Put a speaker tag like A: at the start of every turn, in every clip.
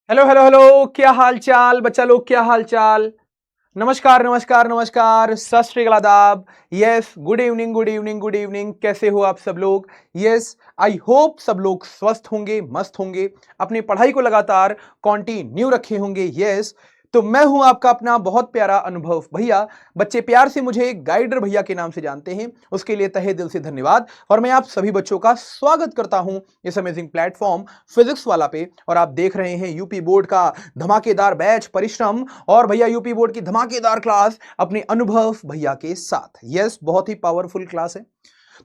A: Hello hello hello, क्या हाल चाल बच्चा लोग, क्या हाल चाल। नमस्कार नमस्कार नमस्कार, सत श्री अकाल, आदाब। Yes, good evening good evening good evening. कैसे हो आप सब लोग? यस, आई होप सब लोग स्वस्थ होंगे, मस्त होंगे, अपनी पढ़ाई को लगातार कंटिन्यू रखे होंगे। यस, तो मैं हूं आपका अपना बहुत प्यारा अनुभव भैया। बच्चे प्यार से मुझे गाइडर भैया के नाम से जानते हैं, उसके लिए तहे दिल से धन्यवाद। और मैं आप सभी बच्चों का स्वागत करता हूं इस अमेजिंग प्लेटफॉर्म फिजिक्स वाला पे। और आप देख रहे हैं यूपी बोर्ड का धमाकेदार बैच परिश्रम और भैया यूपी बोर्ड की धमाकेदार क्लास अपने अनुभव भैया के साथ। यस, बहुत ही पावरफुल क्लास है।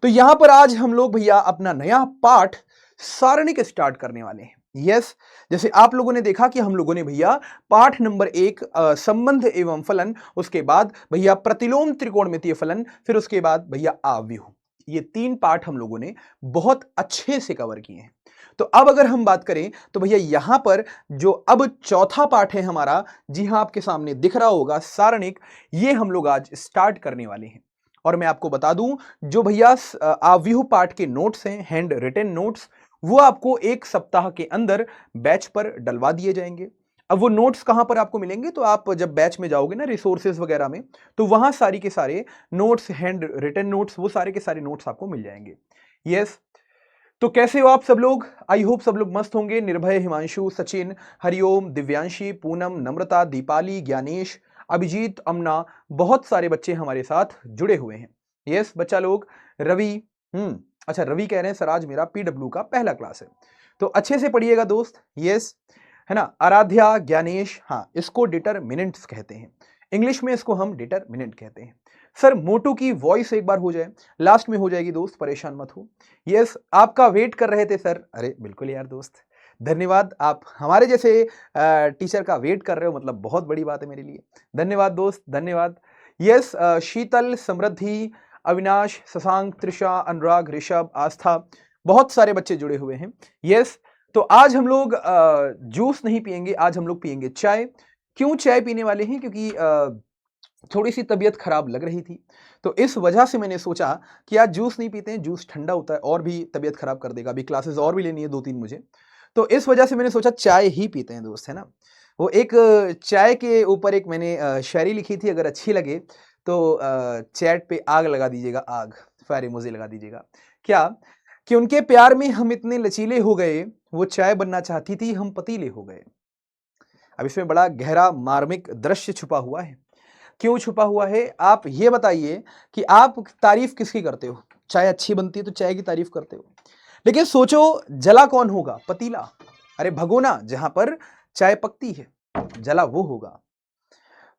A: तो यहां पर आज हम लोग भैया अपना नया पाठ सारणिक स्टार्ट करने वाले हैं। यस, जैसे आप लोगों ने देखा कि हम लोगों ने भैया पाठ नंबर 1 संबंध एवं फलन, उसके बाद भैया प्रतिलोम त्रिकोणमितीय फलन, फिर उसके बाद भैया आव्यूह, ये 3 पाठ हम लोगों ने बहुत अच्छे से कवर किए हैं। तो अब अगर हम बात करें तो भैया यहां पर जो अब चौथा पाठ है हमारा, जी हां आपके सामने दिख रहा होगा सारणिक, ये हम लोग आज स्टार्ट करने वाले हैं। और मैं आपको बता दूं, जो भैया आव्यूह पाठ के नोट्स हैं, हैंड रिटन नोट्स, वो आपको 1 सप्ताह के अंदर बैच पर डलवा दिए जाएंगे। अब वो नोट्स कहां पर आपको मिलेंगे? तो आप जब बैच में जाओगे ना रिसोर्सेज वगैरह में, तो वहां सारी के सारे नोट्स, हैंड रिटन नोट्स, वो सारे के सारे नोट्स आपको मिल जाएंगे। यस, तो कैसे हो आप सब लोग? आई होप सब लोग मस्त होंगे। निर्भय, हिमांशु, सचिन, हरिओम, दिव्यांशी, पूनम, नम्रता, दीपाली, ज्ञानेश, अभिजीत, अमना, बहुत सारे बच्चे हमारे साथ जुड़े हुए हैं। यस बच्चा लोग, रवि, अच्छा रवि कह रहे हैं सर आज मेरा पीडब्ल्यू का पहला क्लास है, तो अच्छे से पढ़िएगा दोस्त। यस, है ना। आराध्या, ज्ञानेश, हाँ इसको डिटरमिनेंट्स कहते हैं, इंग्लिश में इसको हम डिटरमिनेंट कहते हैं। सर मोटू की वॉइस एक बार हो जाए, लास्ट में हो जाएगी दोस्त, परेशान मत हो। यस, आपका वेट कर रहे थे सर। अरे बिल्कुल यार दोस्त, धन्यवाद। आप हमारे जैसे टीचर का वेट कर रहे हो, मतलब बहुत बड़ी बात है मेरे लिए। धन्यवाद दोस्त, धन्यवाद। यस, शीतल, समृद्धि, अविनाश, शशांक, त्रिषा, अनुराग, ऋषभ, आस्था, बहुत सारे बच्चे जुड़े हुए हैं। यस, तो आज हम लोग जूस नहीं पियेंगे, आज हम लोग पियेंगे चाय। क्यों चाय पीने वाले हैं? क्योंकि थोड़ी सी तबीयत खराब लग रही थी, तो इस वजह से मैंने सोचा कि आज जूस नहीं पीते हैं, जूस ठंडा होता है और भी तबीयत खराब कर देगा। अभी क्लासेस और भी लेनी है 2-3 मुझे, तो इस वजह से मैंने सोचा चाय ही पीते हैं दोस्त, है ना। वो एक चाय के ऊपर एक मैंने शायरी लिखी थी, अगर अच्छी लगे तो चैट पे आग लगा दीजिएगा, आग फायर इमोजी लगा दीजिएगा। क्या कि उनके प्यार में हम इतने लचीले हो गए, वो चाय बनना चाहती थी हम पतीले हो गए। अब इसमें बड़ा गहरा मार्मिक दृश्य छुपा हुआ है। क्यों छुपा हुआ है? आप ये बताइए कि आप तारीफ किसकी करते हो? चाय अच्छी बनती है तो चाय की तारीफ करते हो, लेकिन सोचो जला कौन होगा? पतीला, अरे भगोना जहां पर चाय पकती है, जला वो होगा।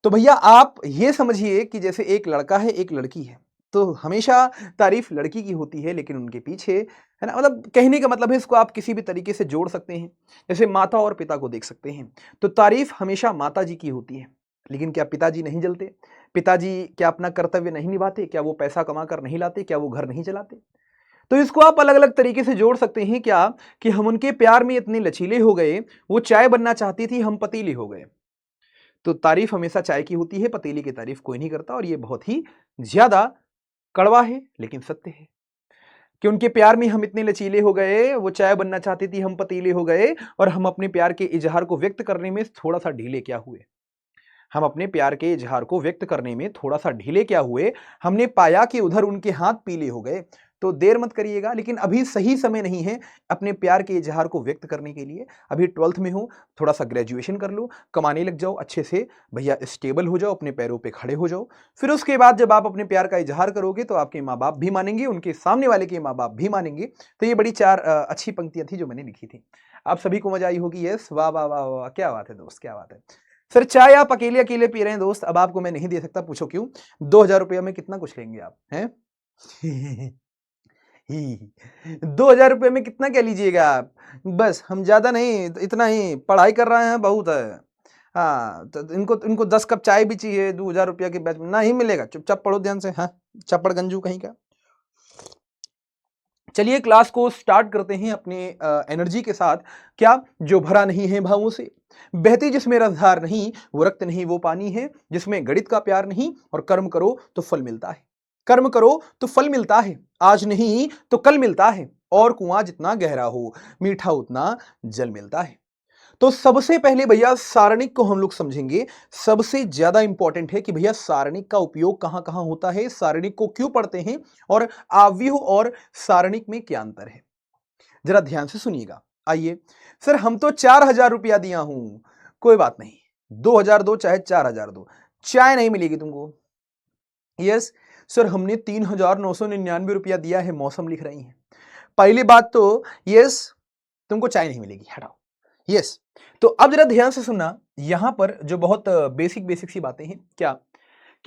A: तो भैया आप ये समझिए कि जैसे एक लड़का है एक लड़की है, तो हमेशा तारीफ लड़की की होती है, लेकिन उनके पीछे, है ना, मतलब कहने का मतलब है, इसको आप किसी भी तरीके से जोड़ सकते हैं। जैसे माता और पिता को देख सकते हैं, तो तारीफ हमेशा माता जी की होती है, लेकिन क्या पिताजी नहीं जलते? पिताजी क्या अपना कर्तव्य नहीं निभाते? क्या वो पैसा कमा कर नहीं लाते? क्या वो घर नहीं चलाते? तो इसको आप अलग अलग तरीके से जोड़ सकते हैं। क्या कि हम उनके प्यार में इतने लचीले हो गए, वो चाय बनना चाहती थी हम पतीली हो गए। तो तारीफ हमेशा चाय की होती है, पतीली की तारीफ कोई नहीं करता, और ये बहुत ही ज्यादा कड़वा है लेकिन सत्य है कि उनके प्यार में हम इतने लचीले हो गए, वो चाय बनना चाहती थी हम पतीले हो गए, और हम अपने प्यार के इजहार को व्यक्त करने में थोड़ा सा ढीले क्या हुए। हम अपने प्यार के इजहार को व्यक्त करने में थोड़ा सा ढीले क्या हुए, हमने पाया कि उधर उनके हाथ पीले हो गए। तो देर मत करिएगा, लेकिन अभी सही समय नहीं है अपने प्यार के इजहार को व्यक्त करने के लिए। अभी 12th में हो, थोड़ा सा ग्रेजुएशन कर लो, कमाने लग जाओ अच्छे से भैया, स्टेबल हो जाओ, अपने पैरों पे खड़े हो जाओ। फिर उसके बाद जब आप अपने प्यार का इजहार करोगे तो आपके माँ बाप भी मानेंगे, उनके सामने वाले के माँ बाप भी मानेंगे। तो ये बड़ी 4 अच्छी पंक्तियां थी जो मैंने लिखी थी। आप सभी को मजा आई होगी। यस, वाह वाह वाह वाह, क्या बात है दोस्त, क्या बात है। सर चाय आप अकेले अकेले पी रहे हैं दोस्त, अब आपको मैं नहीं दे सकता, पूछो क्यों? 2,000 रुपया में कितना कुछ लेंगे आप, हैं? 2,000 रुपये में कितना क्या लीजिएगा आप? बस हम ज्यादा नहीं, इतना ही पढ़ाई कर रहे हैं, बहुत है। हाँ, तो इनको इनको 10 कप चाय भी चाहिए, 2,000 रुपया के बैच में नहीं मिलेगा। चुपचाप पढ़ो ध्यान से, हाँ, चपड़ गंजू कहीं का। चलिए क्लास को स्टार्ट करते हैं अपने एनर्जी के साथ। क्या? जो भरा नहीं है भावों से, बहती जिसमें रसधार नहीं, वो रक्त नहीं वो पानी है, जिसमें गणित का प्यार नहीं, और कर्म करो तो फल मिलता है। कर्म करो तो फल मिलता है, आज नहीं तो कल मिलता है, और कुआं जितना गहरा हो मीठा उतना जल मिलता है। तो सबसे पहले भैया सारणिक को हम लोग समझेंगे। सबसे ज्यादा इंपॉर्टेंट है कि भैया सारणिक का उपयोग कहां कहां होता है, सारणिक को क्यों पढ़ते हैं और आव्यूह और सारणिक में क्या अंतर है, जरा ध्यान से सुनिएगा। आइए सर, हम तो 4,000 रुपया दिया हूं। कोई बात नहीं, 2,000 दो चाहे 4,000 दो, चाय नहीं मिलेगी तुमको। यस सर, हमने 3,999 रुपया दिया है, मौसम लिख रही हैं। पहली बात तो यस, तुमको चाय नहीं मिलेगी, हटाओ। यस, तो अब जरा ध्यान से सुनना, यहां पर जो बहुत बेसिक बेसिक सी बातें हैं, क्या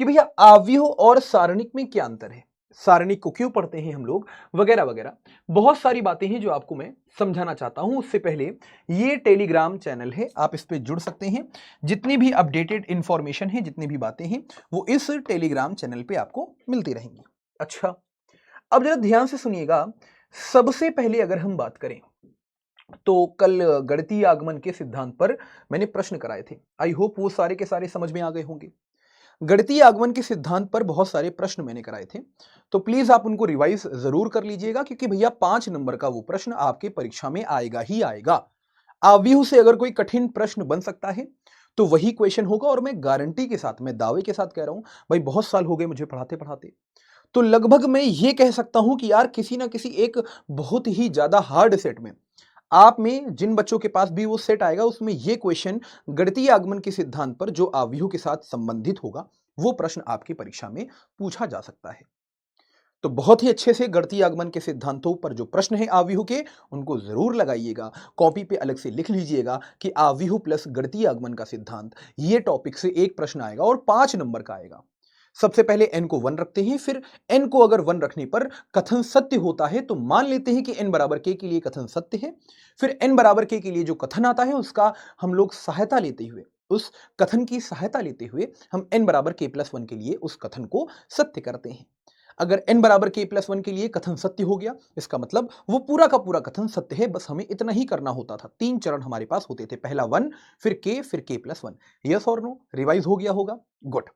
A: कि भैया आव्यूह और सारणिक में क्या अंतर है, सारणिक को क्यों पढ़ते हैं हम लोग, वगैरह वगैरह बहुत सारी बातें हैं जो आपको मैं समझाना चाहता हूं। उससे पहले ये टेलीग्राम चैनल है, आप इस पे जुड़ सकते हैं। जितनी भी अपडेटेड इंफॉर्मेशन है, जितनी भी बातें हैं, वो इस टेलीग्राम चैनल पे आपको मिलती रहेंगी। अच्छा, अब जरा ध्यान से सुनिएगा। सबसे पहले अगर हम बात करें तो कल गणितीय आगमन के सिद्धांत पर मैंने प्रश्न कराए थे। आई होप वो सारे के सारे समझ में आ गए होंगे। गणितीय आगमन के सिद्धांत पर बहुत सारे प्रश्न मैंने कराए थे, तो प्लीज आप उनको रिवाइज जरूर कर लीजिएगा, क्योंकि भैया 5 नंबर का वो प्रश्न आपके परीक्षा में आएगा ही आएगा। आव्यूह से अगर कोई कठिन प्रश्न बन सकता है तो वही क्वेश्चन होगा, और मैं गारंटी के साथ, मैं दावे के साथ कह रहा हूं, भाई बहुत साल हो गए मुझे पढ़ाते पढ़ाते, तो लगभग मैं ये कह सकता हूं कि यार किसी ना किसी एक बहुत ही ज्यादा हार्ड सेट में, आप में जिन बच्चों के पास भी वो सेट आएगा, उसमें ये क्वेश्चन गणितीय आगमन के सिद्धांत पर जो आव्यूह के साथ संबंधित होगा, वो प्रश्न आपकी परीक्षा में पूछा जा सकता है। तो बहुत ही अच्छे से गणितीय आगमन के सिद्धांतों पर जो प्रश्न है आव्यूह के, उनको जरूर लगाइएगा, कॉपी पे अलग से लिख लीजिएगा कि आव्यूह प्लस गणितीय आगमन का सिद्धांत, ये टॉपिक से एक प्रश्न आएगा और 5 नंबर का आएगा। सबसे पहले n को 1 रखते हैं, फिर n को अगर 1 रखने पर कथन सत्य होता है तो मान लेते हैं कि n बराबर k के लिए कथन सत्य है। फिर n बराबर k के लिए जो कथन आता है उसका हम लोग सहायता लेते हुए, उस कथन की सहायता लेते हुए हम n बराबर k प्लस 1 के लिए उस कथन को सत्य करते हैं। अगर n बराबर k प्लस 1 के लिए कथन सत्य हो गया, इसका मतलब वो पूरा का पूरा कथन सत्य है, बस हमें इतना ही करना होता था। 3 चरण हमारे पास होते थे, पहला 1, फिर k, फिर k प्लस 1। यस और नो, रिवाइज हो गया होगा, गुड।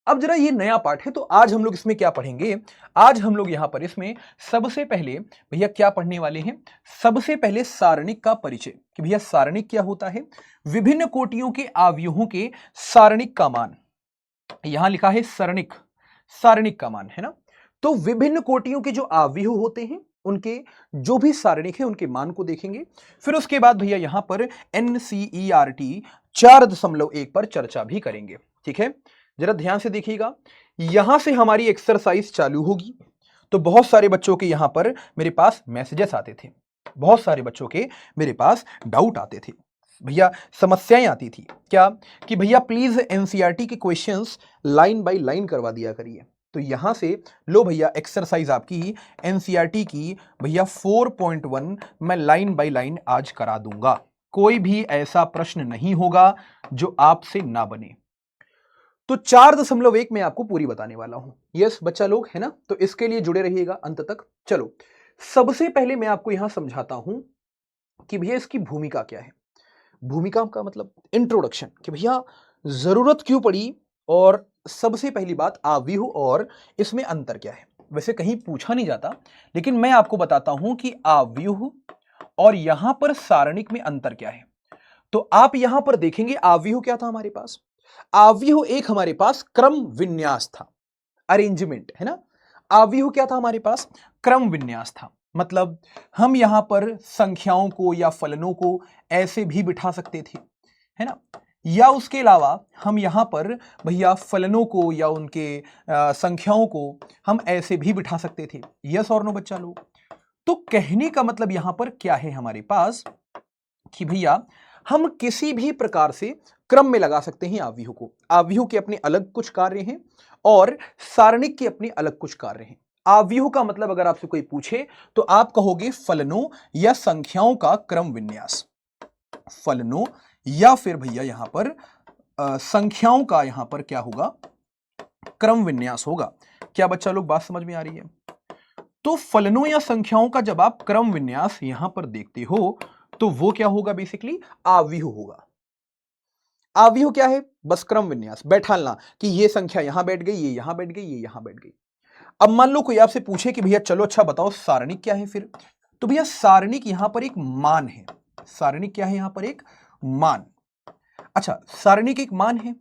A: अब जरा ये नया पार्ट है, तो आज हम लोग इसमें क्या पढ़ेंगे, आज हम लोग यहां पर इसमें सबसे पहले भैया क्या पढ़ने वाले हैं, सबसे पहले सारणिक का परिचय, कि भैया सारणिक क्या होता है, विभिन्न कोटियों के आव्यूहों के सारणिक का मान, यहां लिखा है सरणिक, सारणिक का मान है ना। तो विभिन्न कोटियों के जो आव्यूह होते हैं, उनके जो भी सारणिक है उनके मान को देखेंगे। फिर उसके बाद भैया यहां पर NCERT 4.1 पर चर्चा भी करेंगे, ठीक है। जरा ध्यान से देखिएगा, यहां से हमारी एक्सरसाइज चालू होगी। तो बहुत सारे बच्चों के यहां पर मेरे पास मैसेजेस आते थे, बहुत सारे बच्चों के मेरे पास डाउट आते थे, भैया समस्याएं आती थी, क्या कि भैया प्लीज एनसीईआरटी के क्वेश्चंस लाइन बाय लाइन करवा दिया करिए। तो यहां से लो भैया एक्सरसाइज आपकी एनसीईआरटी की भैया 4.1 मैं लाइन बाय लाइन आज करा दूंगा, कोई भी ऐसा प्रश्न नहीं होगा जो आपसे ना बने। तो 4.1 में आपको पूरी बताने वाला हूं। यस बच्चा लोग है ना, तो इसके लिए जुड़े रहिएगा अंत तक। चलो सबसे पहले मैं आपको यहां समझाता हूं कि भैया इसकी भूमिका क्या है। भूमिका का मतलब इंट्रोडक्शन, कि भैया जरूरत क्यों पड़ी, और सबसे पहली बात आव्यूह और इसमें अंतर क्या है। वैसे कहीं पूछा नहीं जाता, लेकिन मैं आपको बताता हूं कि आव्यूह और यहां पर सारणिक में अंतर क्या है। तो आप यहां पर देखेंगे आव्यूह क्या था हमारे पास, आव्यूह एक हमारे पास क्रम विन्यास था, अरेंजमेंट है ना। आव्यूह क्या था हमारे पास, क्रम विन्यास था, मतलब हम यहां पर संख्याओं को या फलनों को ऐसे भी बिठा सकते थे, है ना, या उसके अलावा हम यहां पर भैया फलनों को या उनके संख्याओं को हम ऐसे भी बिठा सकते थे। यस और नो बच्चा लोग। तो कहने का मतलब यहां पर क्या है हमारे पास, कि भैया हम किसी भी प्रकार से क्रम में लगा सकते हैं आव्यूह को। आव्यूह के अपने अलग कुछ कार्य हैं और सारणिक के अपने अलग कुछ कार्य हैं। आव्यूह का मतलब अगर आपसे कोई पूछे तो आप कहोगे फलनों या संख्याओं का क्रम विन्यास, फलनों या फिर भैया यहां पर संख्याओं का यहां पर क्या होगा, क्रम विन्यास होगा। क्या बच्चा लोग बात समझ में आ रही है। तो फलनों या संख्याओं का जब आप क्रम विन्यास यहां पर देखते हो तो वो क्या होगा, बेसिकली आव्यूह होगा। आव्यूह क्या है, बस क्रम विन्यास बैठालना, कि ये संख्या यहां बैठ गई, ये यहां बैठ गई, ये यहां बैठ गई। अब मान लो कोई आपसे पूछे कि भैया चलो अच्छा बताओ सारणिक क्या है फिर, तो भैया सारणिक यहां पर एक मान है, सारणिक क्या है, यहां पर एक मान। अच्छा, सारणिक एक मान है,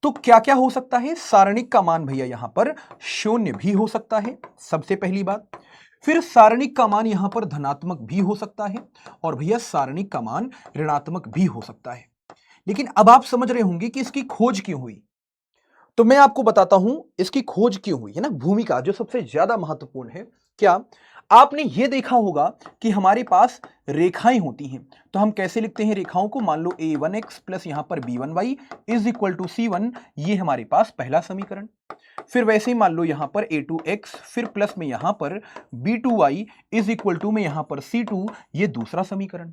A: तो क्या क्या हो सकता है? सारणिक का मान भैया यहां पर शून्य भी हो सकता है, सबसे पहली बात। फिर सारणिक का मान यहां पर धनात्मक भी हो सकता है, और भैया सारणिक का मान ऋणात्मक भी हो सकता है। लेकिन अब आप समझ रहे होंगे कि इसकी खोज क्यों हुई, तो मैं आपको बताता हूं इसकी खोज क्यों हुई है ना। भूमिका जो सबसे ज्यादा महत्वपूर्ण है, क्या आपने यह देखा होगा कि हमारे पास रेखाएं होती हैं, तो हम कैसे लिखते हैं रेखाओं को? मान लो a1x प्लस यहां पर b1y is equal to c1, ये हमारे पास पहला समीकरण। फिर वैसे ही मान लो यहां पर a2x, फिर प्लस में यहां पर b2y इज इक्वल टू में यहां पर c2, ये दूसरा समीकरण।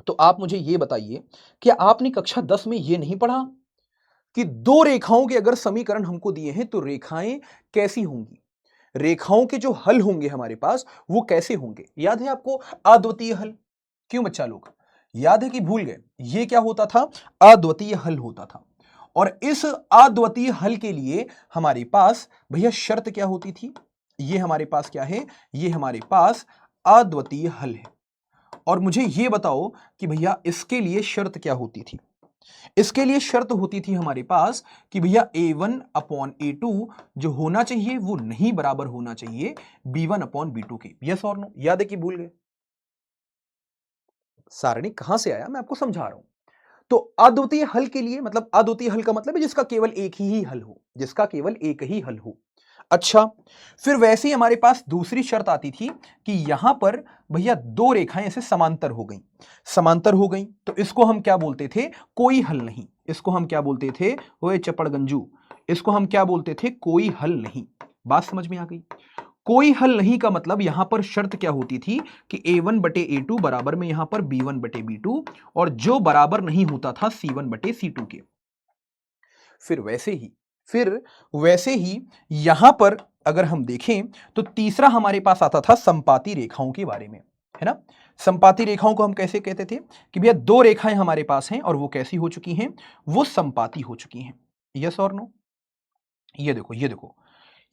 A: तो आप मुझे यह बताइए कि आपने कक्षा 10 में यह नहीं पढ़ा कि दो रेखाओं के अगर समीकरण हमको दिए हैं तो रेखाएं कैसी होंगी, रेखाओं के जो हल होंगे हमारे पास वो कैसे होंगे? याद है आपको अद्वितीय हल? क्यों बच्चा लोग, याद है कि भूल गए? ये क्या होता था? अद्वितीय हल होता था। और इस अद्वितीय हल के लिए हमारे पास भैया शर्त क्या होती थी? ये हमारे पास क्या है? ये हमारे पास अद्वितीय हल है। और मुझे ये बताओ कि भैया इसके लिए शर्त क्या होती थी? इसके लिए शर्त होती थी हमारे पास कि भैया a1 अपॉन a2 जो होना चाहिए वो नहीं बराबर होना चाहिए b1 अपॉन b2 के। यस और नो? याद है कि भूल गए? सारणी कहां से आया मैं आपको समझा रहा हूं। तो अद्वितीय हल के लिए, मतलब अद्वितीय हल का मतलब है जिसका केवल एक ही हल हो, जिसका केवल एक ही हल हो। अच्छा, फिर वैसे ही हमारे पास दूसरी शर्त आती थी कि यहां पर भैया दो रेखाएं ऐसे समांतर हो गई, समांतर हो गई, तो इसको हम क्या बोलते थे? कोई हल नहीं। इसको हम क्या बोलते थे? ओए चपड़गंजू, इसको हम क्या बोलते थे? कोई हल नहीं। बात समझ में आ गई? कोई हल नहीं का मतलब यहां पर शर्त क्या होती थी कि a1 बटे a2 बराबर में यहां पर b1 बटे b2, और जो बराबर नहीं होता था c1 बटे c2 के। फिर वैसे ही यहां पर अगर हम देखें तो तीसरा हमारे पास आता था संपाती रेखाओं के बारे में, है ना। संपाती रेखाओं को हम कैसे कहते थे कि भैया दो रेखाएं हमारे पास हैं और वो कैसी हो चुकी हैं? वो संपाती हो चुकी हैं। यस और नो? ये देखो, ये देखो,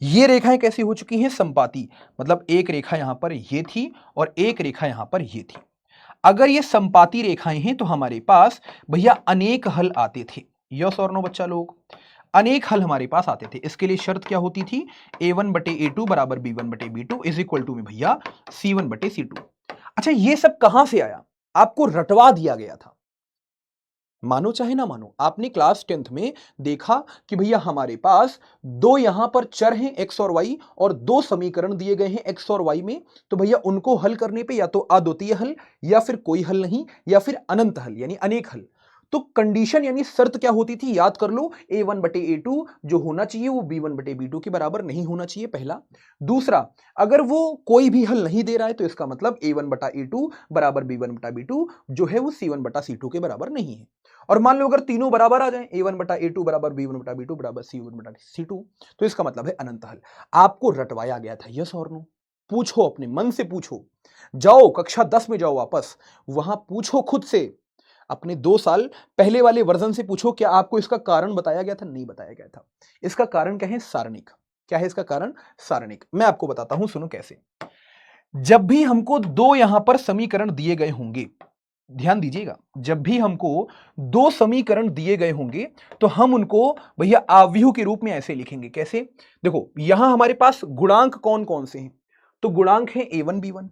A: ये रेखाएं कैसी हो चुकी हैं? संपाती। मतलब एक रेखा यहां पर ये थी और एक रेखा यहां पर ये थी। अगर ये संपाती रेखाएं हैं तो हमारे पास भैया अनेक हल आते थे। यस और नो बच्चा लोग? अनेक हल हमारे पास आते थे। इसके लिए शर्त क्या होती थी? a1 बटे a2 बराबर b1 बटे b2 इज इक्वल टू में भैया c1 बटे c2। अच्छा, ये सब कहां से आया? आपको रटवा दिया गया था। मानो चाहे ना मानो, आपने क्लास 10th में देखा कि भैया हमारे पास दो यहां पर चर हैं x और y, और दो समीकरण दिए गए हैं x और y में, तो भैया उनको हल करने पे या तो अद्वितीय हल, या फिर कोई हल नहीं, या फिर अनंत हल यानी अनेक हल। तो कंडीशन यानी शर्त क्या होती थी? याद कर लो, a1 बटे a2 जो होना चाहिए वो b1 बटे b2 के बराबर नहीं होना चाहिए, पहला। दूसरा, अगर वो कोई भी हल नहीं दे रहा है तो इसका मतलब a1 बटा a2 बराबर b1 बटा b2 जो है वो c1 बटा c2 के बराबर नहीं है। और मान लो अगर तीनों बराबर आ जाए, a1 बटा a2 बराबर b1 बटा b2 बराबर c1 बटा c2, तो इसका मतलब है अनंत हल। आपको रटवाया गया था। यस और नो? पूछो, अपने मन से पूछो, जाओ कक्षा 10 में जाओ वापस, वहां पूछो खुद से, अपने 2 साल पहले वाले वर्जन से पूछो, क्या आपको इसका कारण बताया गया था? नहीं बताया गया था। इसका कारण क्या है? सारणिक। क्या है इसका कारण? सारणिक। मैं आपको बताता हूं, सुनो कैसे। जब भी हमको दो यहां पर समीकरण दिए गए होंगे, ध्यान दीजिएगा, जब भी हमको दो समीकरण दिए गए होंगे तो हम उनको भैया आव्यूह के रूप में ऐसे लिखेंगे। कैसे? देखो, यहां हमारे पास गुणांक कौन कौन से हैं? तो गुणांक है a1 b1,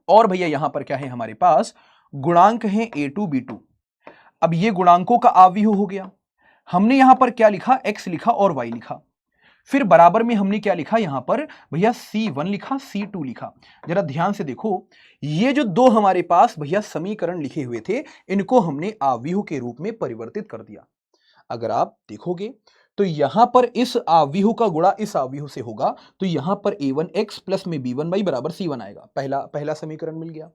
A: और भैया यहां पर क्या है हमारे पास? गुणांक है a2 b2। अब ये गुणांकों का आव्यूह हो गया। हमने यहां पर क्या लिखा? x लिखा और y लिखा। फिर बराबर में हमने क्या लिखा यहां पर? भैया C1 लिखा, C2 लिखा। जरा ध्यान से देखो, ये जो दो हमारे पास भैया समीकरण लिखे हुए थे, इनको हमने आव्यूह के रूप में परिवर्तित कर दिया। अगर आप देखोगे तो यहां पर इस आव्यूह का गुणा इस आव्यूह से होगा, तो यहां पर a1x प्लस में b1y बराबर c1 आएगा। पहला पहला समीकरण मिल गया।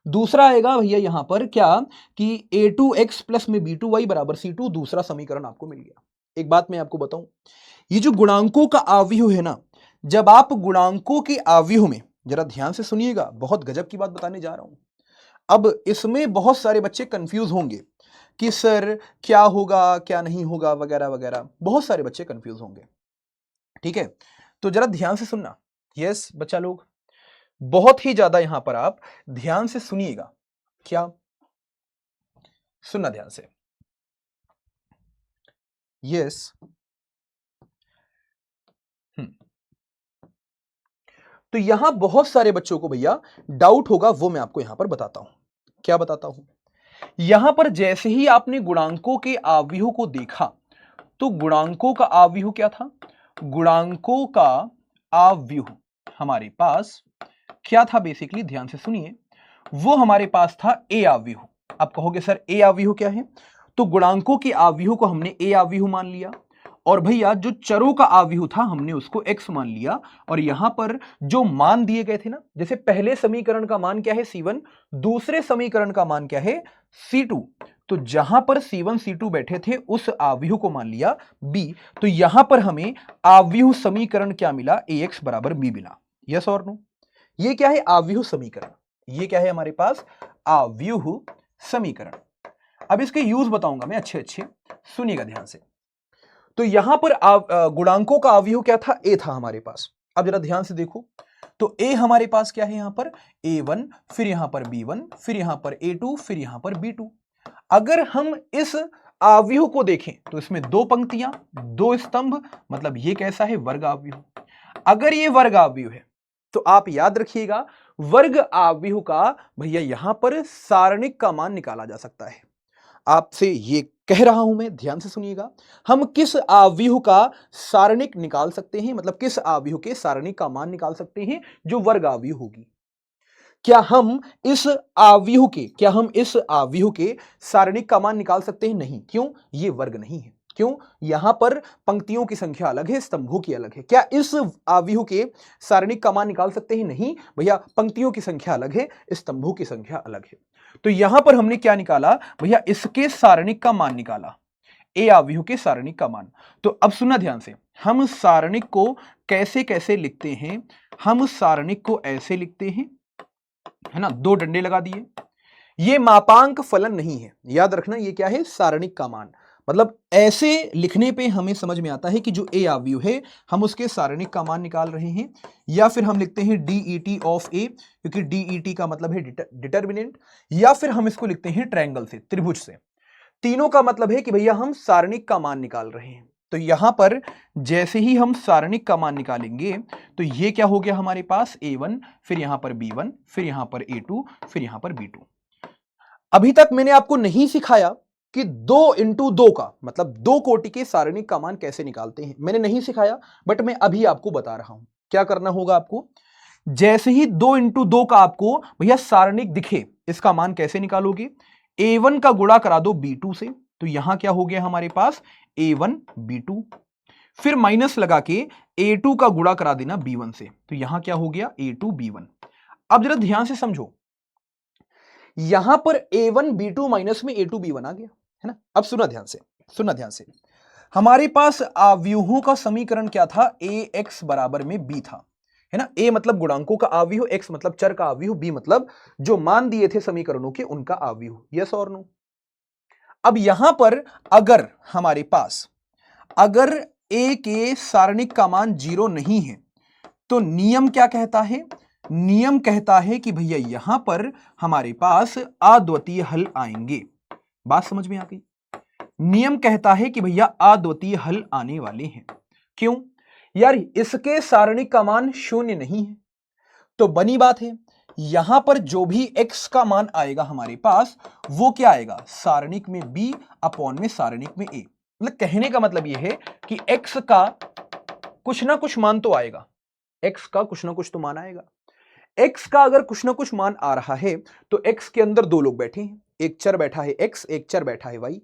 A: दूसरा आएगा भैया यहां पर क्या कि a2x प्लस में b2y बराबर c2, दूसरा समीकरण आपको मिल गया। एक बात मैं आपको बताऊं, ये जो गुणांकों का आव्यूह है ना, जब आप गुणांकों के आव्यूह में, जरा ध्यान से सुनिएगा, बहुत गजब की बात बताने जा रहा हूं। अब इसमें बहुत सारे बच्चे कंफ्यूज होंगे कि सर क्या होगा क्या नहीं होगा वगैरह वगैरह, बहुत सारे बच्चे कंफ्यूज होंगे। ठीक है, तो जरा ध्यान से सुनना। यस बच्चा लोग, बहुत ही ज्यादा यहां पर आप ध्यान से सुनिएगा। क्या सुनना ध्यान से। यस तो यहां बहुत सारे बच्चों को भैया डाउट होगा, वो मैं आपको यहां पर बताता हूं। क्या बताता हूं? यहां पर जैसे ही आपने गुणांकों के आव्यूह को देखा, तो गुणांकों का आव्यूह क्या था? गुणांकों का आव्यूह हमारे पास क्या था? बेसिकली ध्यान से सुनिए, वो हमारे पास था ए आव्यूह। आप कहोगे सर ए आव्यूह क्या है? तो गुणांकों के आव्यूह को हमने ए आव्यूह मान लिया, और भैया जो चरों का आव्यूह था हमने उसको x मान लिया, और यहां पर जो मान दिए गए थे ना, जैसे पहले समीकरण का मान क्या है? C1, दूसरे समीकरण का मान क्या है? C2। तो जहां पर C1 C2 बैठे थे उस आव्यूह को मान लिया b, तो यहां पर हमें आव्यूह समीकरण क्या मिला? ax बराबर b मिला। यस और नो? ये क्या है? आव्यूह समीकरण। ये क्या है हमारे पास? आव्यूह समीकरण। अब इसके यूज बताऊंगा मैं अच्छे अच्छे, सुनिएगा ध्यान से। तो यहां पर गुणांकों का अवयव क्या था? ए था हमारे पास। अब जरा ध्यान से देखो, तो ए हमारे पास क्या है? यहां पर A1, फिर यहां पर B1, फिर यहां पर A2, फिर यहां पर B2। अगर हम इस अवयव को देखें तो इसमें दो पंक्तियां, दो स्तंभ, मतलब ये कैसा है? वर्ग अवयव। अगर ये वर्ग अवयव है तो आप याद रखिएगा, वर्ग अवयव का भैया यहां पर सारणिक का मान निकाला जा सकता है। आपसे ये कह रहा हूं मैं, ध्यान से सुनिएगा, हम किस आव्यूह का सारणिक निकाल सकते हैं? मतलब किस आव्यूह के सारणिक का मान निकाल सकते हैं जो वर्ग आव्यूह होगी? क्या हम इस आव्यूह के सारणिक का मान निकाल सकते हैं? नहीं। क्यों? ये वर्ग नहीं है। क्यों? यहां पर पंक्तियों की संख्या अलग है, स्तंभों की अलग है। क्या इस आव्यूह के सारणिक का मान निकाल सकते हैं? नहीं भैया, पंक्तियों की संख्या अलग है, स्तंभों की संख्या अलग है। तो यहां पर हमने क्या निकाला भैया? इसके सारणिक का मान निकाला, ए आव्यूह के सारणिक का मान। तो अब सुनना ध्यान से, हम सारणिक को कैसे कैसे लिखते हैं? हम सारणिक को ऐसे लिखते हैं, है ना, दो डंडे लगा दिए। ये मापांक फलन नहीं है, याद रखना, ये क्या है? सारणिक का मान। मतलब ऐसे लिखने पे हमें समझ में आता है कि जो ए आव्यूह है हम उसके सारणिक का मान निकाल रहे हैं। या फिर हम लिखते हैं डीईटी ऑफ ए, क्योंकि डीईटी का मतलब है डिटर्मिनेंट। या फिर हम इसको लिखते हैं ट्रायंगल से, त्रिभुज से। तीनों का मतलब है कि भैया हम सारणिक का मान निकाल रहे हैं। तो यहां पर जैसे ही हम सारणिक का मान निकालेंगे तो ये क्या हो गया हमारे पास? A1, फिर यहां पर B1, फिर यहां पर A2, फिर यहां पर B2। अभी तक मैंने आपको नहीं सिखाया कि 2 इंटू 2 का मतलब दो कोटि के सारणिक का मान कैसे निकालते हैं, मैंने नहीं सिखाया, बट मैं अभी आपको बता रहा हूं। क्या करना होगा आपको? जैसे ही 2 इंटू 2 का आपको भैया सारणिक दिखे, इसका मान कैसे निकालोगे? A1 का गुणा करा दो B2 से, तो यहां क्या हो गया हमारे पास? A1 B2। फिर माइनस लगा के A2 का गुणा करा देना B1 से, तो यहां क्या हो गया? A2 B1। अब जरा ध्यान से समझो, यहां पर A1 B2 माइनस में A2 B1 आ गया, है ना? अब सुना ध्यान से, सुनना ध्यान से, हमारे पास आव्यूहों का समीकरण क्या था? Ax बराबर में B था, है ना? A मतलब गुणांकों का आव्यूह, X मतलब चर का आव्यूह, B मतलब जो मान दिए थे समीकरणों के उनका आव्यूह। यस और नो? अब यहां पर अगर हमारे पास अगर A के सारणिक का मान 0 नहीं है तो नियम क्या कहता है? नियम कहता है कि भैया यहां पर हमारे पास अद्वितीय हल आएंगे। बात समझ में आ गई? नियम कहता है कि भैया अद्वितीय हल आने वाले हैं। क्यों? यार इसके सारणिक का मान 0 नहीं है, तो बनी बात है यहां पर जो भी x का मान आएगा हमारे पास वो क्या आएगा? सारणिक में b अपॉन में सारणिक में a। मतलब कहने का मतलब यह है कि x का कुछ ना कुछ मान तो आएगा, x का कुछ ना कुछ तो मान आएगा। x का अगर कुछ ना कुछ मान आ रहा है तो x के अंदर दो लोग बैठे हैं, एक चर बैठा है x, एक चर बैठा है y।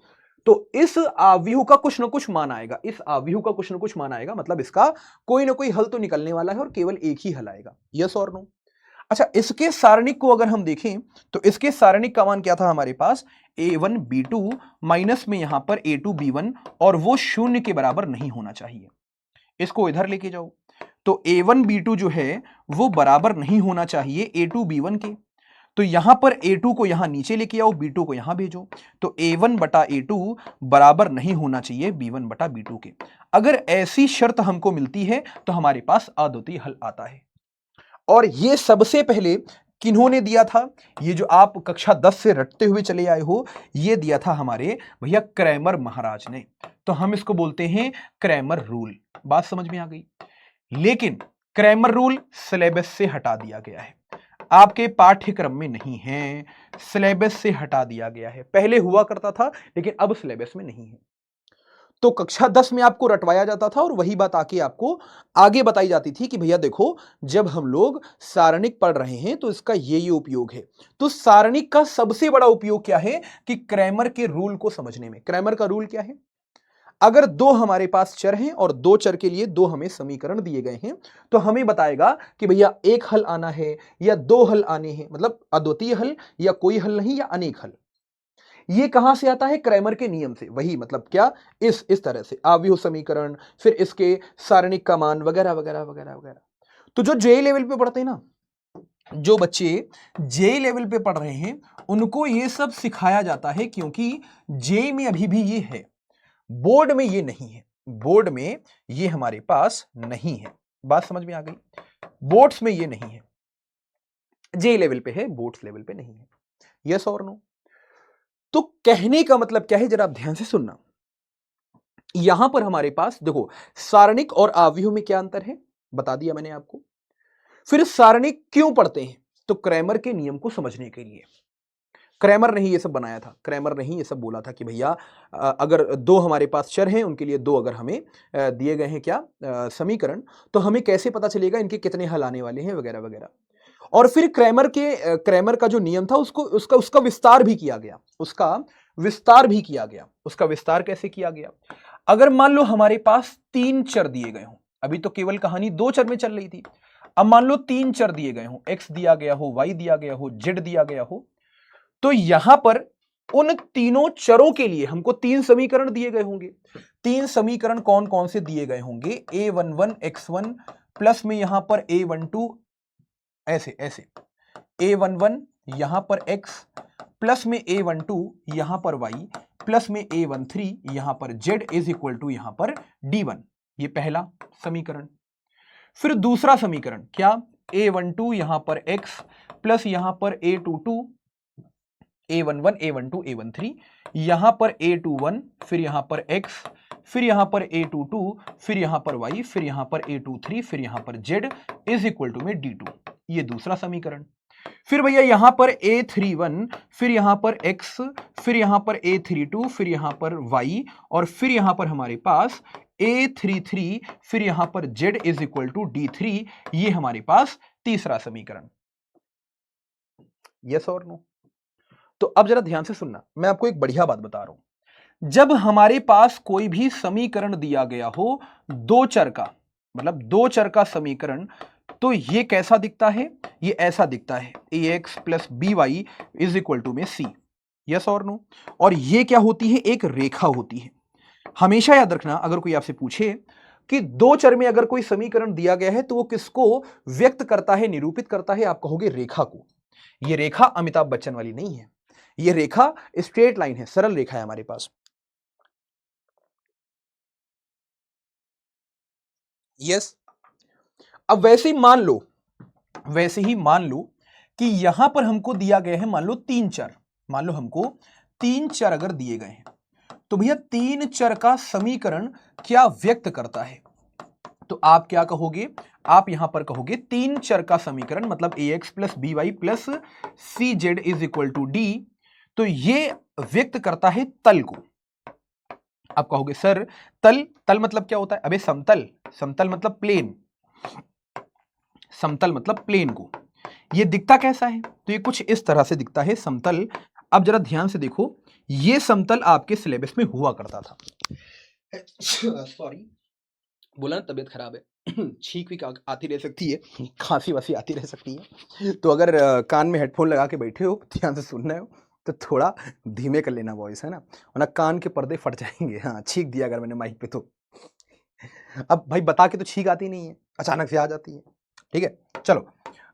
A: तो इस आव्यूह का कुछ ना कुछ मान आएगा, इस आव्यूह का कुछ ना कुछ मान आएगा, मतलब इसका कोई ना कोई हल तो निकलने वाला है और केवल एक ही हल आएगा। यस और नो? अच्छा, इसके सारणिक को अगर हम देखें तो इसके सारणिक का मान क्या था हमारे पास? A1 B2 माइनस में यहां पर A2 B1, और वो 0 के बराबर नहीं होना चाहिए। इसको इधर लेके जाओ, तो A1 B2 जो है वो बराबर नहीं होना चाहिए A2 B1 के। तो यहां पर A2 को यहां नीचे लेके आओ, B2 को यहां भेजो, तो A1 बटा A2 बराबर नहीं होना चाहिए B1 बटा B2 के। अगर ऐसी शर्त हमको मिलती है तो हमारे पास अद्वितीय हल आता है। और ये सबसे पहले किन्होंने दिया था? ये जो आप कक्षा 10 से रटते हुए चले आए हो, ये दिया था हमारे भैया क्रैमर महाराज ने। तो हम इसको बोलते हैं क्रैमर रूल। बात समझ में आ गई? लेकिन क्रैमर रूल सिलेबस से हटा दिया गया है, आपके पाठ्यक्रम में नहीं है, सिलेबस से हटा दिया गया है। पहले हुआ करता था लेकिन अब सिलेबस में नहीं है। तो कक्षा 10 में आपको रटवाया जाता था और वही बात आके आपको आगे बताई जाती थी कि भैया देखो, जब हम लोग सारणिक पढ़ रहे हैं तो इसका ये उपयोग है। तो सारणिक का सबसे बड़ा उपयोग क्या है कि क्रैमर के रूल को समझने में। क्रैमर का रूल क्या है? अगर दो हमारे पास चर हैं और दो चर के लिए दो हमें समीकरण दिए गए हैं, तो हमें बताएगा कि भैया एक हल आना है या दो हल आने हैं, मतलब अद्वितीय हल या कोई हल नहीं या अनेक हल। ये कहां से आता है? क्रैमर के नियम से। वही मतलब क्या, इस तरह से आव्यूह समीकरण, फिर इसके सारणिक का मान वगैरह वगैरह वगैरह वगैरह। तो जो जे लेवल पे पढ़ते हैं ना, जो बच्चे जे लेवल पे पढ़ रहे हैं, उनको ये सब सिखाया जाता है, क्योंकि जे में अभी भी ये है, बोर्ड में ये नहीं है। बोर्ड में ये हमारे पास नहीं है। बात समझ में आ गई? बोर्ड्स में ये नहीं है, जे लेवल पे है, बोर्ड्स लेवल पे नहीं है। यस और नो? तो कहने का मतलब क्या है, जरा आप ध्यान से सुनना। यहां पर हमारे पास देखो, सारणिक और आव्यूह में क्या अंतर है, बता दिया मैंने आपको। फिर सारणिक क्यों पढ़ते हैं? तो क्रैमर के नियम को समझने के लिए। क्रैमर ने ही ये सब बनाया था, क्रैमर ने ही ये सब बोला था कि भैया अगर दो हमारे पास चर हैं, उनके लिए दो अगर हमें दिए गए हैं क्या समीकरण, तो हमें कैसे पता चलेगा इनके कितने हल आने वाले हैं वगैरह वगैरह। और फिर क्रैमर का जो नियम था उसको उसका विस्तार भी किया गया। उसका विस्तार कैसे किया गया? अगर मान लो हमारे पास तीन चर दिए गए हों, अभी तो केवल कहानी दो चर में चल रही थी, अब मान लो तीन चर दिए गए हों, एक्स दिया गया हो, वाई दिया गया हो, जेड दिया गया हो, तो यहां पर उन तीनों चरों के लिए हमको तीन समीकरण दिए गए होंगे। तीन समीकरण कौन कौन से दिए गए होंगे? a11 x1 प्लस में यहां पर a12, ऐसे ऐसे a11 यहां पर x प्लस में a12 यहां पर y प्लस में a13 यहां पर z इज इक्वल टू यहां पर d1। ये पहला समीकरण। फिर दूसरा समीकरण क्या? a12 यहां पर x प्लस यहां पर a22, a11 a12 a13, यहां पर a21, फिर यहां पर x, फिर यहां पर a22, फिर यहां पर y, फिर यहां पर a23, फिर यहां पर z इज इक्वल टू में d2। ये दूसरा समीकरण। फिर भैया यहां पर a31, फिर यहां पर x, फिर यहां पर a32, फिर यहां पर y, और फिर यहां पर हमारे पास a33, फिर यहां पर z is equal to d3। ये हमारे पास तीसरा समीकरण। यस और नो? तो अब जरा ध्यान से सुनना, मैं आपको एक बढ़िया बात बता रहा हूं। जब हमारे पास कोई भी समीकरण दिया गया हो दो चर का, मतलब दो चर का समीकरण, तो ये कैसा दिखता है? ये ऐसा दिखता है, ax plus B Y is equal to में c। यस और नो? और ये क्या होती है? एक रेखा होती है। हमेशा याद रखना, अगर कोई आपसे पूछे कि दो चर में अगर कोई समीकरण दिया गया है तो वो किसको व्यक्त करता है, निरूपित करता है, आप कहोगे रेखा को। ये रेखा अमिताभ बच्चन वाली नहीं है, ये रेखा स्ट्रेट लाइन है, सरल रेखा है हमारे पास। यस। अब वैसे ही मान लो कि यहां पर हमको दिया गया है, मान लो तीन चर, मान लो हमको तीन चर अगर दिए गए हैं, तो भैया तीन चर का समीकरण क्या व्यक्त करता है? तो आप क्या कहोगे? आप यहां पर कहोगे तीन चर का समीकरण मतलब ax plus B Y plus C Z is equal to D, तो ये व्यक्त करता है तल को। आप कहोगे सर तल, तल मतलब क्या होता है? अबे समतल, समतल मतलब प्लेन, समतल मतलब प्लेन को। ये दिखता कैसा है? तो ये कुछ इस तरह से दिखता है समतल। अब जरा ध्यान से देखो, ये समतल आपके सिलेबस में हुआ करता था। सॉरी, बोला ना तबीयत खराब है, छींक भी आती रह सकती है, खांसी वासी आती रह सकती है, तो अगर कान में हेडफोन लगा के बैठे हो, ध्यान से सुनना हो, तो थोड़ा धीमे कर लेना वॉइस, है ना, वरना कान के पर्दे फट जाएंगे। हाँ, छींक दिया अगर मैंने माइक पे तो। अब भाई बता के तो छींक आती नहीं है, अचानक से आ जाती है। ठीक है, चलो।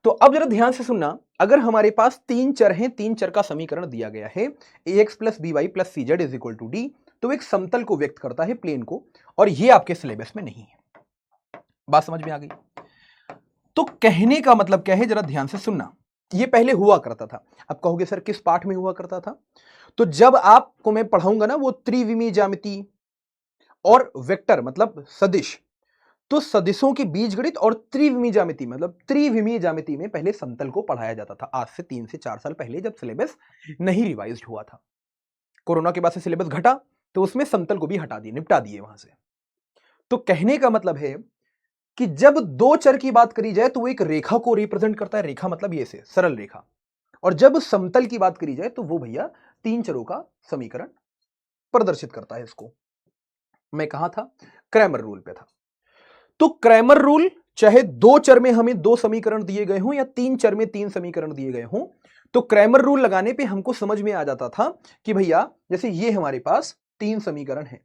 A: तो अब जरा ध्यान से सुनना, अगर हमारे पास तीन चर हैं, तीन चर का समीकरण दिया गया है ax plus B Y plus C Z is equal to D, तो एक समतल को व्यक्त करता है, प्लेन को, और ये आपके सिलेबस में नहीं है। बात समझ में आ गई? तो कहने का मतलब क्या है, जरा ध्यान से सुनना। ये पहले हुआ करता था। अब कहोगे सर किस पाठ में हुआ करता था? तो जब आपको मैं पढ़ाऊंगा ना वो त्रिविमीय ज्यामिति और वेक्टर मतलब सदिश, तो सदिशों की बीजगणित और त्रिविमीय ज्यामिति मतलब त्रिविमीय ज्यामिति में पहले समतल को पढ़ाया जाता था, आज से 3 से 4 साल पहले, जब सिलेबस नहीं रिवाइज्ड हुआ था। कोरोना के बाद से सिलेबस घटा तो उसमें समतल को भी हटा दिए, निपटा दिए वहां से। तो कहने का मतलब है कि जब दो चर की बात करी जाए तो वो एक रेखा को रिप्रेजेंट करता है, रेखा मतलब ये से सरल रेखा, और जब समतल की बात करी जाए तो वो भैया तीन चरों का समीकरण प्रदर्शित करता है। इसको मैं कहां था? क्रैमर रूल पे था। तो क्रैमर रूल चाहे दो चर में हमें दो समीकरण दिए गए हों या तीन चर में तीन समीकरण दिए गए हों, तो क्रैमर रूल लगाने पे हमको समझ में आ जाता था कि भैया जैसे ये हमारे पास तीन समीकरण हैं,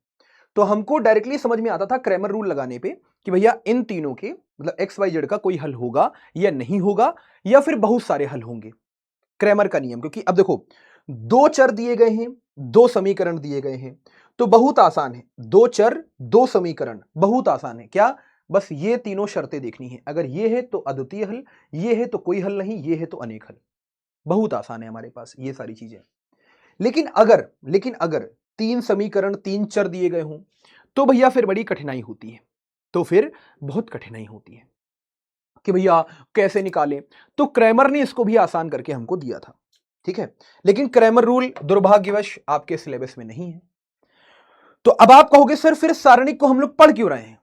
A: तो हमको डायरेक्टली समझ में आता था क्रैमर रूल लगाने पे कि भैया इन तीनों के मतलब एक्स वाई जेड का कोई हल होगा या नहीं होगा, या फिर बहुत सारे हल होंगे। क्रैमर का नियम, क्योंकि अब देखो दो चर दिए गए हैं, दो समीकरण दिए गए हैं, तो बहुत आसान है। दो चर दो समीकरण बहुत आसान है। क्या? बस ये तीनों शर्तें देखनी है। अगर ये है तो अद्वितीय हल, ये है तो कोई हल नहीं, ये है तो अनेक हल। बहुत आसान है हमारे पास ये सारी चीजें। लेकिन अगर तीन समीकरण तीन चर दिए गए हों तो भैया फिर बड़ी कठिनाई होती है। तो फिर बहुत कठिनाई होती है कि भैया कैसे निकालें। तो क्रैमर ने इसको भी आसान करके हमको दिया था, ठीक है। लेकिन क्रैमर रूल दुर्भाग्यवश आपके सिलेबस में नहीं है। तो अब आप कहोगे सर फिर सारणिक को हम लोग पढ़ क्यों रहे हैं?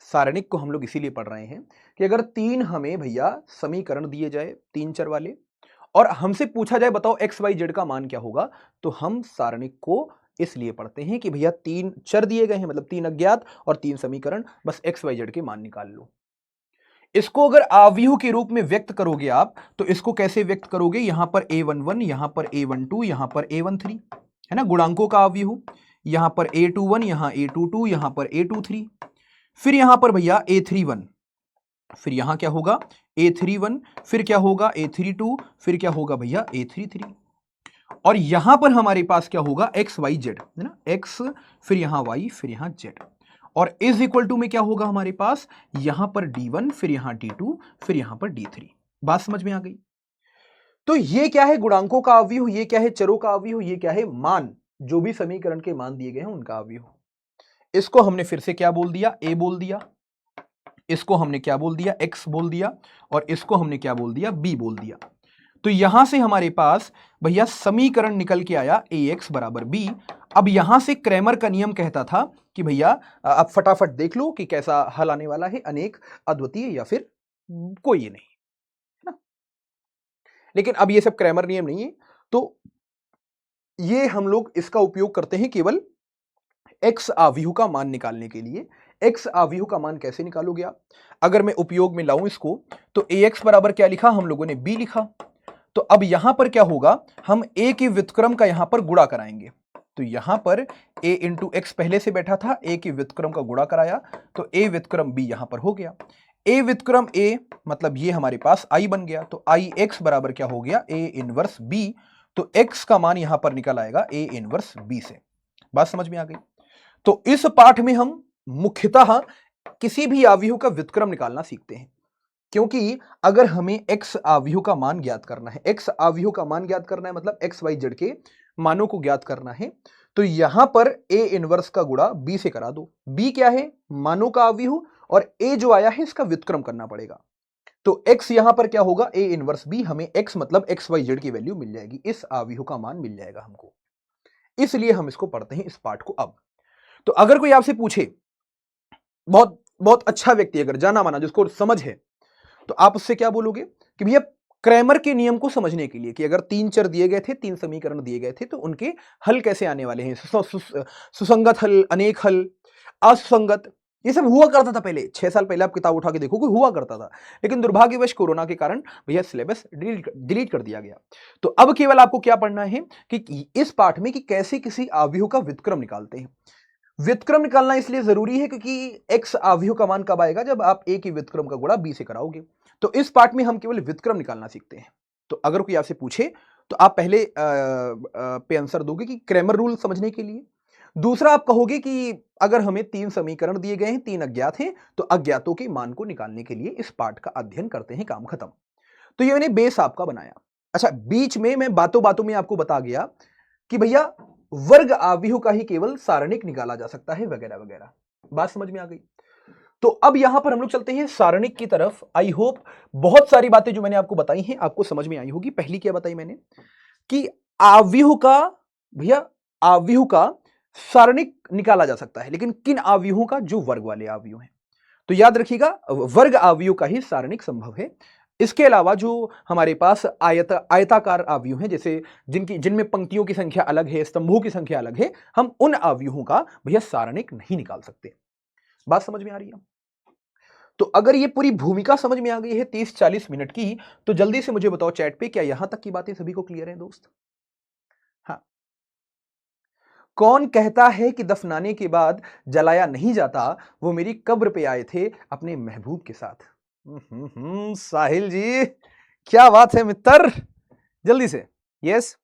A: सारणिक को हम लोग इसीलिए पढ़ रहे हैं कि अगर तीन हमें भैया समीकरण दिए जाए तीन चर वाले, और हमसे पूछा जाए बताओ एक्स वाई जेड का मान क्या होगा, तो हम सारणिक को इसलिए पढ़ते हैं कि भैया तीन चर दिए गए हैं मतलब तीन अज्ञात और तीन समीकरण, बस एक्स वाई जेड के मान निकाल लो। इसको अगर आव्यूह के रूप में व्यक्त करोगे आप, तो इसको कैसे व्यक्त करोगे? यहां पर a11, यहां पर a12, यहां पर a13, है ना, गुणांकों का आव्यूह। यहां पर a21, यहां a22, यहां पर a23, फिर यहां पर भैया a31, फिर यहां क्या होगा a31, फिर क्या होगा a32, फिर क्या होगा भैया a33, और यहां पर हमारे पास क्या होगा एक्स वाई जेड, है ना, एक्स फिर यहां वाई फिर यहां जेड, और इज इक्वल टू में क्या होगा हमारे पास यहां पर d1 फिर यहां d2 फिर यहां पर d3। बात समझ में आ गई? तो ये क्या है? गुणांकों का अवयव। ये क्या है? चरों का अवयव। ये क्या है? मान, जो भी समीकरण के मान दिए गए हैं उनका अवयव। इसको हमने फिर से क्या बोल दिया? a बोल दिया। इसको हमने क्या बोल दिया? x बोल दिया। और इसको हमने क्या बोल दिया? b बोल दिया। तो यहां से हमारे पास भैया समीकरण निकल के आया ax बराबर b। अब यहां से क्रैमर का नियम कहता था कि भैया अब फटाफट देख लो कि कैसा हल आने वाला है, अनेक, अद्वितीय या फिर कोई नहीं, है ना। लेकिन अब ये सब क्रैमर नियम नहीं है, तो ये हम लोग इसका उपयोग करते हैं केवल एक्स आव्यूह का मान निकालने के लिए। एक्स आव्यूह का मान कैसे निकालोगे आप? अगर मैं उपयोग में लाऊं इसको, तो ax बराबर क्या लिखा हम लोगों ने? b लिखा। तो अब यहां पर क्या होगा? हम a के व्युत्क्रम का यहां पर गुणा कराएंगे। तो यहां पर a इंटू एक्स पहले से बैठा था, a के व्युत्क्रम का गुणा कराया तो a व्युत्क्रम b यहां पर हो गया। a व्युत्क्रम a मतलब ये हमारे पास i बन गया। तो i x बराबर क्या हो गया? a inverse b। तो x का मान यहां पर निकल आएगा a इनवर्स b से। बात समझ में आ गई? तो इस पाठ में हम मुख्यतः किसी भी आव्यूह का व्युत्क्रम निकालना सीखते हैं, क्योंकि अगर हमें x आव्यूह का मान ज्ञात करना है, x आव्यूह का मान ज्ञात करना है मतलब x y z के मानों को ज्ञात करना है, तो यहां पर a इनवर्स का गुणा b से करा दो। b क्या है? मानों का आव्यूह, और a जो आया है इसका व्युत्क्रम करना पड़ेगा। तो x यहां पर क्या होगा? a inverse b। हमें x मतलब x y z की वैल्यू मिल जाएगी, इस आव्यूह का मान मिल जाएगा हमको। इसलिए हम इसको पढ़ते हैं इस पाठ को। अब तो अगर कोई आपसे पूछे, बहुत बहुत अच्छा व्यक्ति अगर जाना माना जिसको समझ है, तो आप उससे क्या बोलोगे कि भैया क्रैमर के नियम को समझने के लिए कि अगर तीन चर दिए गए थे, तीन समीकरण दिए गए थे, तो उनके हल कैसे आने वाले हैं, सुसंगत हल, अनेक हल, असुसंगत, ये सब हुआ करता था पहले। 6 साल पहले आप किताब उठा के देखोगे, हुआ करता था। लेकिन दुर्भाग्यवश कोरोना के कारण भैया सिलेबस डिलीट कर दिया गया। तो अब केवल आपको क्या पढ़ना है कि इस पाठ में कि कैसे किसी आव्यूह का व्युत्क्रम निकालते हैं। व्युत्क्रम निकालना इसलिए जरूरी है क्योंकि x आव्यूह का मान कब आएगा? जब आप a के व्युत्क्रम का गुणा b से कराओगे। तो इस पाठ में हम केवल व्युत्क्रम निकालना सीखते हैं। तो अगर कोई आपसे पूछे तो आप पहले पे आंसर दोगे कि क्रैमर रूल समझने के लिए। दूसरा आप कहोगे कि अगर हमें तीन समीकरण दिए गए हैं, तीन अज्ञात हैं, तो अज्ञातों के मान को निकालने के लिए इस पाठ का अध्ययन करते हैं, काम खत्म। तो ये मैंने बेस आपका बनाया। अच्छा, बीच में मैं बातों बातों में आपको बता गया कि भैया वर्ग आव्यूह का ही केवल सारणिक निकाला जा सकता है, वगैरह वगैरह। बात समझ में आ गई? तो अब यहां पर हम लोग चलते हैं सारणिक की तरफ। आई होप बहुत सारी बातें जो मैंने आपको बताई हैं आपको समझ में आई होगी। पहली क्या बताई मैंने कि आव्यूह का, भैया आव्यूह का सारणिक निकाला जा सकता है, लेकिन किन आव्यूहों का? जो वर्ग वाले आव्यूह हैं। तो याद रखिएगा, वर्ग आव्यूह का ही सारणिक संभव है। इसके अलावा जो हमारे पास आयताकार आव्यूह हैं, जैसे जिनमें पंक्तियों की संख्या अलग है, स्तंभों की संख्या अलग है, हम उन आव्यूहों का भैया सारणिक नहीं निकाल सकते। बात समझ में आ रही है? तो अगर ये पूरी भूमिका समझ में आ गई है 30-40 मिनट की, तो जल्दी से मुझे बताओ चैट पे, क्या यहां तक की बातें सभी को क्लियर है दोस्त? हाँ। कौन कहता है कि दफनाने के बाद जलाया नहीं जाता? वो मेरी कब्र पे आए थे अपने महबूब के साथ। साहिल जी, क्या बात है मित्र, जल्दी से। यस,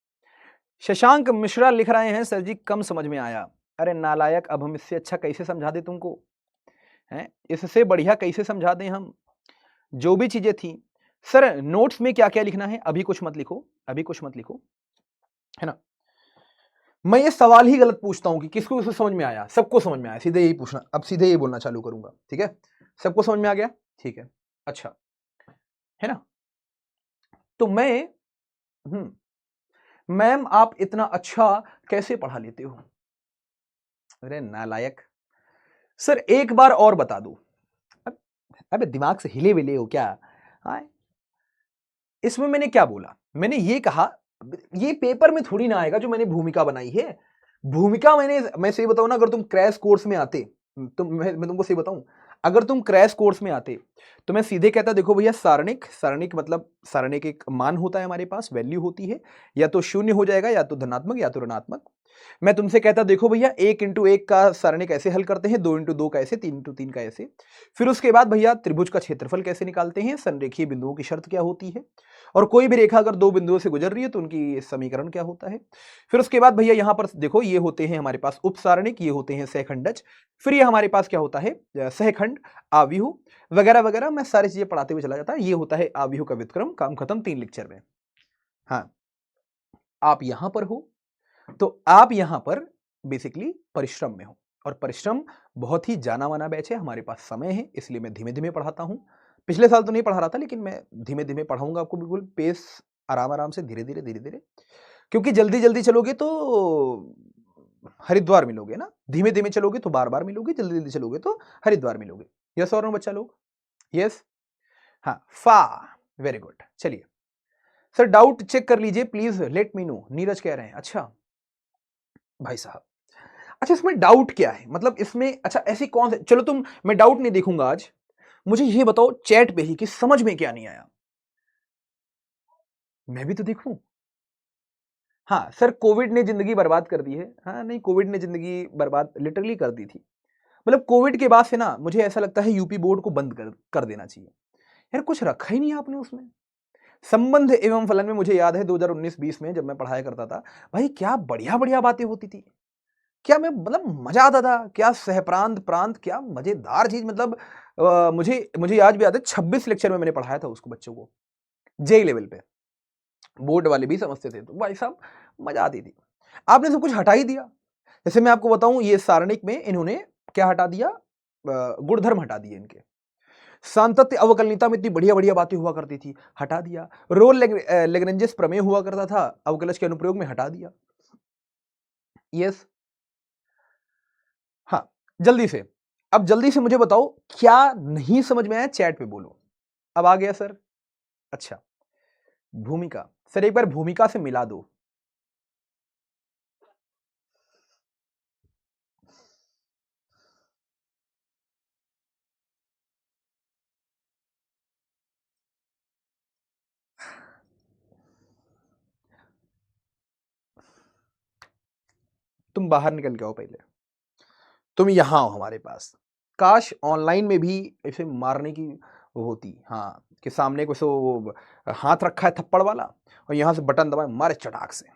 A: शशांक मिश्रा लिख रहे हैं, सर जी कम समझ में आया। अरे नालायक, अब हम इससे अच्छा कैसे समझा दे तुमको? हैं, इससे बढ़िया कैसे समझा दें हम? जो भी चीजें थी सर, नोट्स में क्या क्या लिखना है अभी कुछ मत लिखो, अभी कुछ मत लिखो, है ना? मैं ये सवाल ही गलत पूछता हूं कि किसको किसको समझ में आया। सबको समझ में आया, सीधे यही पूछना, अब सीधे यही बोलना चालू करूंगा, ठीक है? सबको समझ में आ गया? ठीक है, अच्छा, है ना? तो मैं मैम आप इतना अच्छा कैसे पढ़ा लेते हो? अरे नालायक, सर एक बार और बता दो। अब अबे दिमाग से हिले विले हो क्या? हाँ, इसमें मैंने क्या बोला? मैंने ये कहा, ये पेपर में थोड़ी ना आएगा जो मैंने भूमिका बनाई है। भूमिका मैं सही बताऊं ना, अगर तुम क्रैश कोर्स में आते, मैं तुमको सही बताऊं, अगर तुम क्रैश कोर्स में आते तो मैं सीधे कहता, देखो भैया सारणिक, सारणिक मतलब सारणिक एक मान होता है हमारे पास, वैल्यू होती है, या तो शून्य हो जाएगा, या तो धनात्मक या तो ऋणात्मक। मैं तुमसे कहता देखो भैया 1 × 1 का सारणिक ऐसे हल करते हैं, 2 × 2 का ऐसे, 3 × 3 का ऐसे। फिर उसके बाद भैया त्रिभुज का क्षेत्रफल कैसे निकालते हैं, संरेखीय बिंदुओं की शर्त क्या होती है, और कोई भी रेखा अगर दो बिंदुओं से गुजर रही है तो उनकी समीकरण क्या होता है। फिर उसके बाद भैया यहां पर देखो, ये होते हैं हमारे पास उपसारणिक, ये होते हैं सहखंडज, फिर ये हमारे पास क्या होता है, सहखंड, आव्यूह वगैरह वगैरह। मैं सारी चीजें पढ़ाते हुए चला जाता, ये होता है आव्यूह का व्युत्क्रम। काम खत्म 3 लेक्चर में। हाँ, आप यहां पर हो तो आप यहां पर बेसिकली परिश्रम में हो, और परिश्रम बहुत ही जाना माना बैच है, हमारे पास समय है, इसलिए मैं धीमे धीमे पढ़ाता हूं। पिछले साल तो नहीं पढ़ा रहा था, लेकिन मैं धीमे धीमे पढ़ाऊंगा आपको, बिल्कुल पेस, आराम आराम से, धीरे धीरे धीरे धीरे। क्योंकि जल्दी जल्दी चलोगे तो हरिद्वार मिलोगे ना, धीमे धीमे चलोगे तो बार बार मिलोगे, जल्दी जल्दी चलोगे तो हरिद्वार मिलोगे। यस और नो बच्चा लोग? यस, हाँ, फा, वेरी गुड। चलिए सर, डाउट चेक कर लीजिए please, let me know, Neeraj कह रहे हैं। अच्छा भाई साहब, अच्छा इसमें डाउट क्या है, मतलब इसमें अच्छा ऐसी कौन से, चलो तुम, मैं डाउट नहीं देखूंगा आज, मुझे ये बताओ चैट पे ही कि समझ में क्या नहीं आया, मैं भी तो देखूं। हाँ सर, कोविड ने जिंदगी बर्बाद कर दी है। हाँ नहीं, कोविड ने जिंदगी बर्बाद लिटरली कर दी थी। मतलब कोविड के बाद से ना मुझे ऐसा लगता है यूपी बोर्ड को बंद कर देना चाहिए। यार कुछ रखा ही नहीं आपने उसमें। संबंध एवं फलन में मुझे याद है 2019-20 में जब मैं पढ़ाया करता था, भाई क्या बढ़िया बढ़िया बातें होती थी, क्या मैं मतलब मजा आता था, क्या सहप्रांत प्रांत, क्या मजेदार चीज, मतलब मुझे मुझे आज भी याद है 26 लेक्चर में मैंने पढ़ाया था उसको बच्चों को, जेई लेवल पे। बोर्ड वाले भी समझते थे, तो भाई साहब मजा आती थी। आपने सब कुछ हटा ही दिया। जैसे मैं आपको बताऊं, ये सारणिक में इन्होंने क्या हटा दिया, गुणधर्म हटा दिए इनके। सांतत्य अवकलनीयता में इतनी बढ़िया बढ़िया बातें हुआ करती थी, हटा दिया। रोल लेग्रेंजेस प्रमेय हुआ करता था, अवकलज के अनुप्रयोग में हटा दिया। यस, हाँ, जल्दी से, अब जल्दी से मुझे बताओ क्या नहीं समझ में आया, चैट पे बोलो। अब आ गया सर? अच्छा, भूमिका, सर एक बार भूमिका से मिला दो। तुम बाहर निकल के आओ पहले, तुम यहां आओ हमारे पास। काश ऑनलाइन में भी ऐसे मारने की वो होती, हाँ, कि सामने को वो हाथ रखा है थप्पड़ वाला, और यहां से बटन दबाए मारे चटाक से।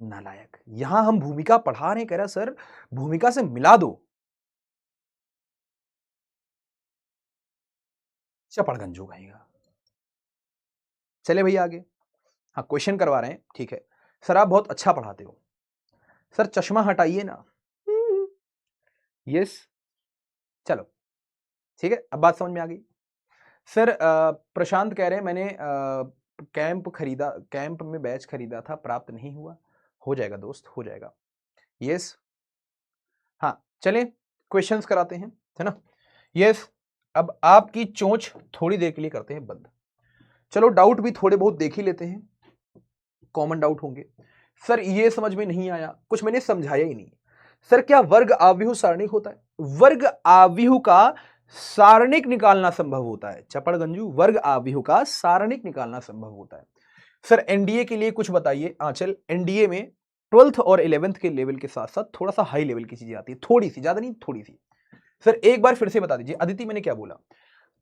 A: नालायक, यहां हम भूमिका पढ़ा रहे, कह रहा सर भूमिका से मिला दो। चपड़गंजू कहेगा। चले भैया आगे। हाँ, क्वेश्चन करवा रहे हैं, ठीक है। सर आप बहुत अच्छा पढ़ाते हो। सर चश्मा हटाइए ना। यस, चलो ठीक है, अब बात समझ में आ गई। सर प्रशांत कह रहे हैं मैंने कैंप में बैच खरीदा था, प्राप्त नहीं हुआ। हो जाएगा दोस्त, हो जाएगा। यस, हाँ चलें क्वेश्चंस कराते हैं, है ना। यस, अब आपकी चोंच थोड़ी देर के लिए करते हैं बंद। चलो डाउट भी थोड़े बहुत देख ही लेते हैं, कॉमन डाउट होंगे। सर ये समझ में नहीं आया, कुछ मैंने समझाया ही नहीं। सर क्या वर्ग आव्यूह सारणिक होता है? वर्ग आव्यूह का सारणिक निकालना संभव होता है। चपड़गंजू, वर्ग आव्यूह का सारणिक निकालना संभव होता है। सर एनडीए के लिए कुछ बताइए। आंचल, एनडीए में 12th और 11th के लेवल के साथ साथ थोड़ा सा हाई लेवल की चीजें आती है, थोड़ी सी, ज्यादा नहीं, थोड़ी सी। सर एक बार फिर से बता दीजिए। अदिति मैंने क्या बोला?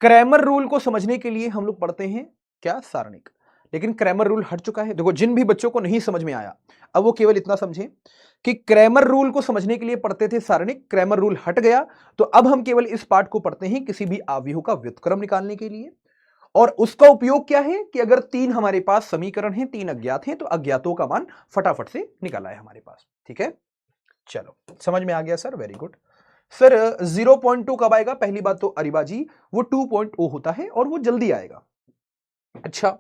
A: क्रैमर रूल को समझने के लिए हम लोग पढ़ते हैं क्या? सारणिक। लेकिन क्रैमर रूल हट चुका है। देखो जिन भी बच्चों को नहीं समझ में आया, अब वो केवल इतना समझें कि क्रैमर रूल को समझने के लिए पढ़ते थे सारणिक, क्रैमर रूल हट गया, तो अब हम केवल इस पार्ट को पढ़ते हैं किसी भी आव्यूह का व्युत्क्रम निकालने के लिए। और उसका उपयोग क्या है कि अगर तीन हमारे पास समीकरण हैं, तीन अज्ञात हैं, तो अज्ञातों का मान फटाफट से निकाला है हमारे पास। ठीक है, चलो समझ में आ गया सर, वेरी गुड। सर 0.2 कब आएगा? पहली बात तो अरिबा जी, वो 2.0 होता है और वो जल्दी आएगा। अच्छा,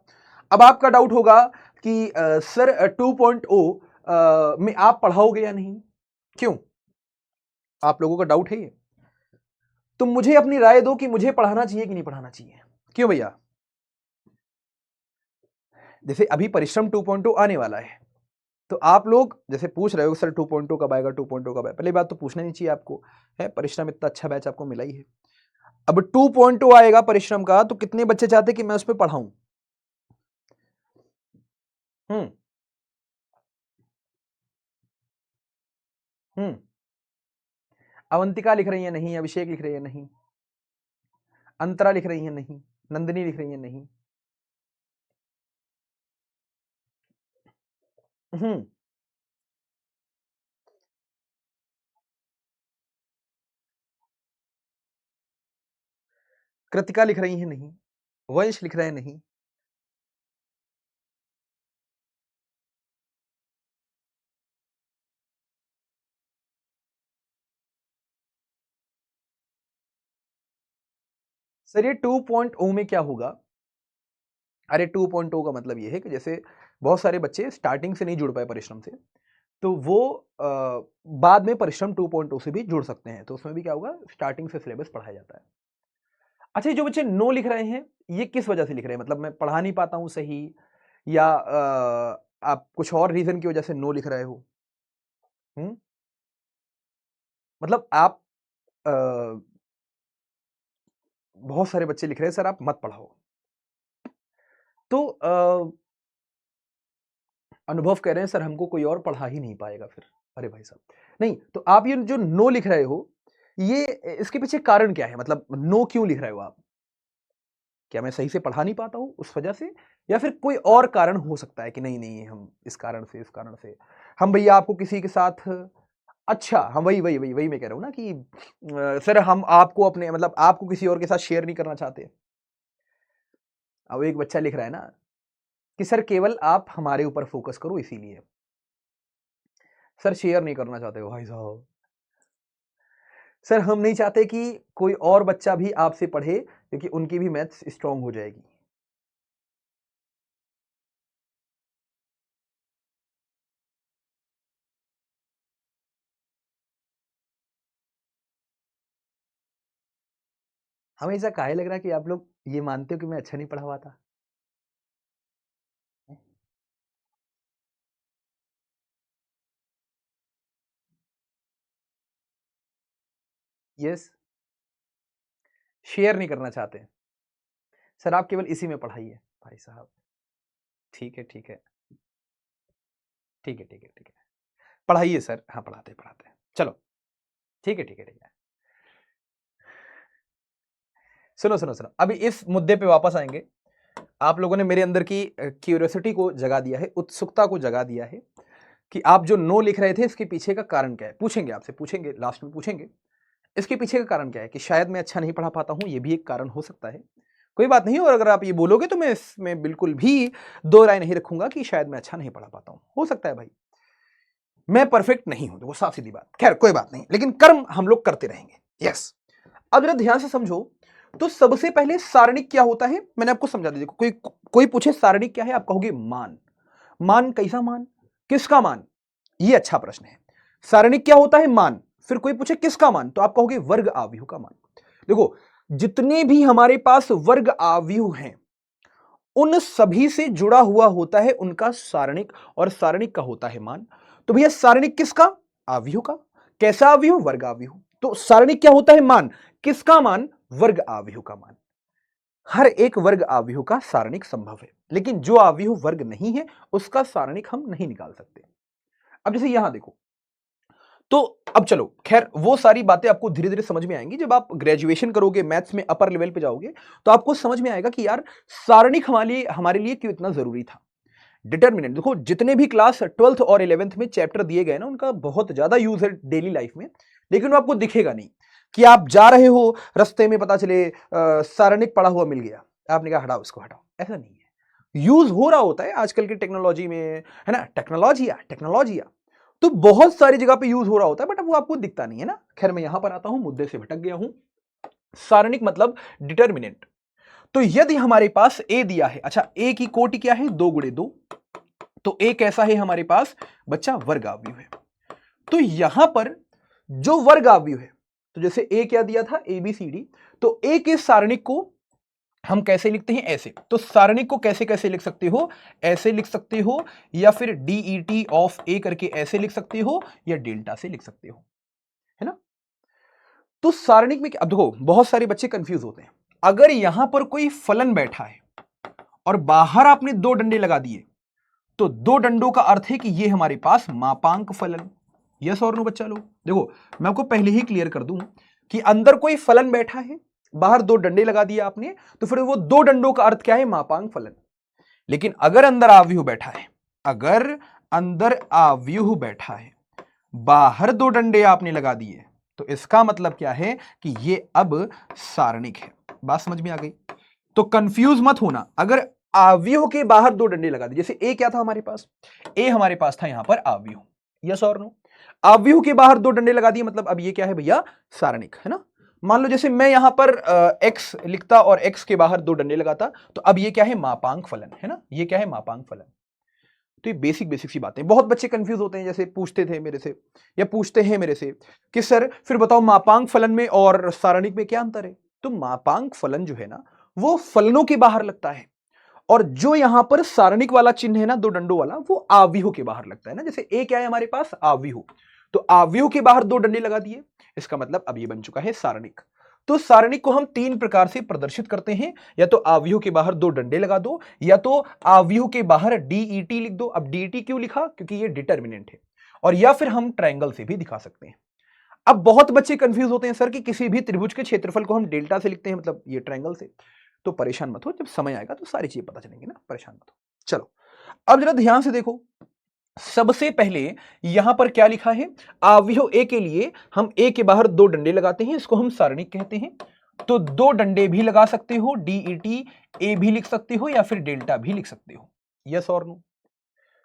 A: अब आपका डाउट होगा कि सर 2.0 में आप पढ़ाओगे या नहीं? क्यों, आप लोगों का डाउट है ये? तो मुझे अपनी राय दो कि मुझे पढ़ाना चाहिए कि नहीं पढ़ाना चाहिए। क्यों भैया? जैसे अभी परिश्रम 2.0 आने वाला है, तो आप लोग जैसे पूछ रहे हो सर 2.0 कब आएगा, 2.0 कब आएगा, पहली बात तो पूछना नहीं चाहिए आपको, है परिश्रम इतना अच्छा बैच आपको मिला ही है। अब 2.0 आएगा परिश्रम का, तो कितने बच्चे चाहते कि मैं उस पर पढ़ाऊं? हम्म हम्म अवंतिका लिख रही है नहीं, अभिषेक लिख रही है नहीं, अंतरा लिख रही है नहीं, नंदिनी लिख रही है नहीं। हम्म कृतिका लिख रही है नहीं, वंश लिख रहे हैं नहीं। सर ये 2.0 में क्या होगा? अरे 2.0 का मतलब ये है कि जैसे बहुत सारे बच्चे स्टार्टिंग से नहीं जुड़ पाए परिश्रम से, तो वो बाद में परिश्रम 2.0 से भी जुड़ सकते हैं, तो उसमें भी क्या होगा, स्टार्टिंग से सिलेबस पढ़ाया जाता है। अच्छा, ये जो बच्चे नो लिख रहे हैं, ये किस वजह से लिख रहे हैं? मतलब मैं पढ़ा नहीं पाता हूं सही, या आप कुछ और रीजन की वजह से नो लिख रहे हो? हुँ? मतलब आप अ, बहुत सारे बच्चे लिख रहे हैं सर आप मत पढ़ाओ। तो अनुभव कह रहे हैं सर हमको कोई और पढ़ा ही नहीं पाएगा फिर। अरे भाई साहब! नहीं, तो आप ये जो नो लिख रहे हो, ये इसके पीछे कारण क्या है? मतलब नो क्यों लिख रहे हो आप? क्या मैं सही से पढ़ा नहीं पाता हूँ उस वजह से? या फिर कोई और कारण हो सकता है कि नहीं हम इस कारण से हम भैया आपको किसी के साथ, अच्छा, हाँ, वही मैं कह रहा हूँ ना कि सर हम आपको अपने मतलब आपको किसी और के साथ शेयर नहीं करना चाहते। अब एक बच्चा लिख रहा है ना कि सर केवल आप हमारे ऊपर फ़ोकस करो इसीलिए। सर शेयर नहीं करना चाहते हो भाई साहब। सर हम नहीं चाहते कि कोई और बच्चा भी आपसे पढ़े क्योंकि उनकी भी मैथ्स स्ट्रॉन्ग हो जाएगी। हमें ऐसा काहे लग रहा है कि आप लोग ये मानते हो कि मैं अच्छा नहीं पढ़ा पाता? यस, शेयर नहीं करना चाहते। सर आप केवल इसी में पढ़ाइए। भाई साहब, ठीक है, ठीक है। ठीक है, ठीक है, ठीक है। पढ़ाइए सर, हाँ, पढ़ाते हैं, पढ़ाते हैं। चलो, ठीक है, ठीक है, ठीक है। सुनो, अभी इस मुद्दे पे वापस आएँगे। आप लोगों ने मेरे अंदर की क्यूरियोसिटी को जगा दिया है, उत्सुकता को जगा दिया है कि आप जो नो लिख रहे थे इसके पीछे का कारण क्या है? पूछेंगे आपसे, पूछेंगे, लास्ट में पूछेंगे। इसके पीछे का कारण क्या है कि शायद मैं अच्छा नहीं पढ़ा पाता हूँ, ये भी एक कारण हो सकता है। कोई बात नहीं, और अगर आप ये बोलोगे तो मैं इसमें बिल्कुल भी दो राय नहीं रखूंगा कि शायद मैं अच्छा नहीं पढ़ा पाता हूं, हो सकता है भाई, मैं परफेक्ट नहीं हूं, तो वो साफ सीधी बात, खैर कोई बात नहीं, लेकिन कर्म हम लोग करते रहेंगे। यस, अब जरा ध्यान से समझो, तो सबसे पहले सारणिक क्या होता है मैंने आपको समझा दिया। देखो, कोई पूछे सारणिक क्या है, आप कहोगे मान। मान कैसा मान, किसका मान, ये अच्छा प्रश्न है। सारणिक क्या होता है, मान। फिर कोई पूछे किसका मान, तो आप कहोगे वर्ग आव्यूह का मान। देखो, जितने भी हमारे पास वर्ग आव्यूह हैं उन सभी से जुड़ा हुआ होता है उनका सारणिक, और सारणिक का होता है मान। तो भैया सारणिक किसका, आव्यूह का। कैसा आव्यूह, वर्ग आव्यूह। तो सारणिक क्या होता है, मान। किसका मान, वर्ग आव्यूह का मान। हर एक वर्ग आव्यूह का सारणिक संभव है, लेकिन जो आव्यूह वर्ग नहीं है उसका सारणिक हम नहीं निकाल सकते। अब जैसे यहां देखो, तो अब चलो, खैर वो सारी बातें आपको धीरे धीरे समझ में आएंगी। जब आप ग्रेजुएशन करोगे, मैथ्स में अपर लेवल पे जाओगे, तो आपको समझ में आएगा कि यार सारणिक हमारे लिए क्यों इतना जरूरी था। डिटर्मिनेंट देखो, जितने भी क्लास 12th और 11th में चैप्टर दिए गए ना, उनका बहुत ज्यादा यूज है डेली लाइफ में, लेकिन वो आपको दिखेगा नहीं। कि आप जा रहे हो, रास्ते में पता चले सारणिक पड़ा हुआ मिल गया, आपने कहा हटाओ इसको, हटाओ, ऐसा नहीं है। यूज हो रहा होता है आजकल की टेक्नोलॉजी में, है ना, टेक्नोलॉजिया तो बहुत सारी जगह पे यूज हो रहा होता है, बट अब वो आपको दिखता नहीं है ना। खैर मैं यहां पर आता हूं, मुद्दे से भटक गया हूं। सारणिक मतलब डिटर्मिनेंट। तो यदि हमारे पास ए दिया है, अच्छा ए की कोटि क्या है, 2 गुणे 2, तो ए कैसा है हमारे पास बच्चा, वर्ग आव्यूह है। तो यहां पर जो वर्ग आव्यूह है, तो जैसे ए क्या दिया था, ए बी सी डी, तो ए के सारणिक को हम कैसे लिखते हैं, ऐसे। तो सारणिक को कैसे कैसे लिख सकते हो, ऐसे लिख सकते हो, या फिर डीईटी ऑफ ए करके ऐसे लिख सकते हो, या डेल्टा से लिख सकते हो, है ना। तो सारणिक में अब देखो, बहुत सारे बच्चे कंफ्यूज होते हैं। अगर यहां पर कोई फलन बैठा है और बाहर आपने 2 डंडे लगा दिए, तो 2 डंडों का अर्थ है कि ये हमारे पास मापांक फलन। यस और नो बच्चा लोग, देखो मैं आपको पहले ही क्लियर कर दूं कि अंदर कोई फलन बैठा है, बाहर 2 डंडे लगा दिए आपने, तो फिर वो 2 डंडों का अर्थ क्या है, मापांक फलन। लेकिन अगर अंदर आव्यूह बैठा है, अगर अंदर आव्यूह बैठा है, बाहर 2 डंडे आपने लगा दिए, तो इसका मतलब क्या है कि ये अब सारणिक है। बात समझ में आ गई। तो कंफ्यूज मत होना, अगर आव्यूह के बाहर 2 डंडे लगा दिए, जैसे ए क्या था हमारे पास, ए हमारे पास था यहां पर आव्यूह। यस और नो, आव्यूह के बाहर 2 डंडे लगा दिए, मतलब अब ये क्या है भैया, सारणिक, है ना। मान लो जैसे मैं यहां पर x लिखता और x के बाहर 2 डंडे लगाता, तो अब ये क्या है, मापांक फलन, है ना, ये क्या है, मापांक फलन। तो ये बेसिक बेसिक सी बातें, बहुत बच्चे कंफ्यूज होते हैं, जैसे पूछते थे मेरे से या पूछते हैं मेरे से कि सर फिर बताओ मापांक फलन में और सारणिक में क्या अंतर है। तो मापांक फलन जो है ना, वो फलनों के बाहर लगता है, और जो यहां पर सारणिक वाला चिन्ह है ना, 2 डंडों वाला, वो आव्यूह के बाहर लगता है ना। जैसे ए क्या है हमारे पास, आव्यूह, तो आव्यूह के बाहर 2 डंडे लगा दिए, इसका मतलब अब ये बन चुका है सारणिक। तो सारणिक को हम 3 प्रकार से प्रदर्शित करते हैं, या तो आव्यूह के बाहर 2 डंडे लगा दो, या तो आव्यूह के बाहर डीईटी लिख दो। अब डीईटी क्यों लिखा, क्योंकि ये डिटर्मिनेंट है, और या फिर हम ट्रायंगल से भी दिखा सकते हैं। अब बहुत बच्चे कंफ्यूज होते हैं सर कि किसी भी त्रिभुज के क्षेत्रफल को हम डेल्टा से लिखते हैं, मतलब ये ट्रायंगल से। तो परेशान मत हो, जब समय आएगा तो सारी चीजें पता चलेंगी ना, परेशान मत हो। चलो अब जरा ध्यान से देखो, सबसे पहले यहां पर क्या लिखा है, आव्यूह ए के लिए हम ए के बाहर 2 डंडे लगाते हैं, इसको हम सारणिक कहते हैं। तो 2 डंडे भी लगा सकते हो, डीईटी ए भी लिख सकते हो, या फिर डेल्टा भी लिख सकते हो। यस और नो।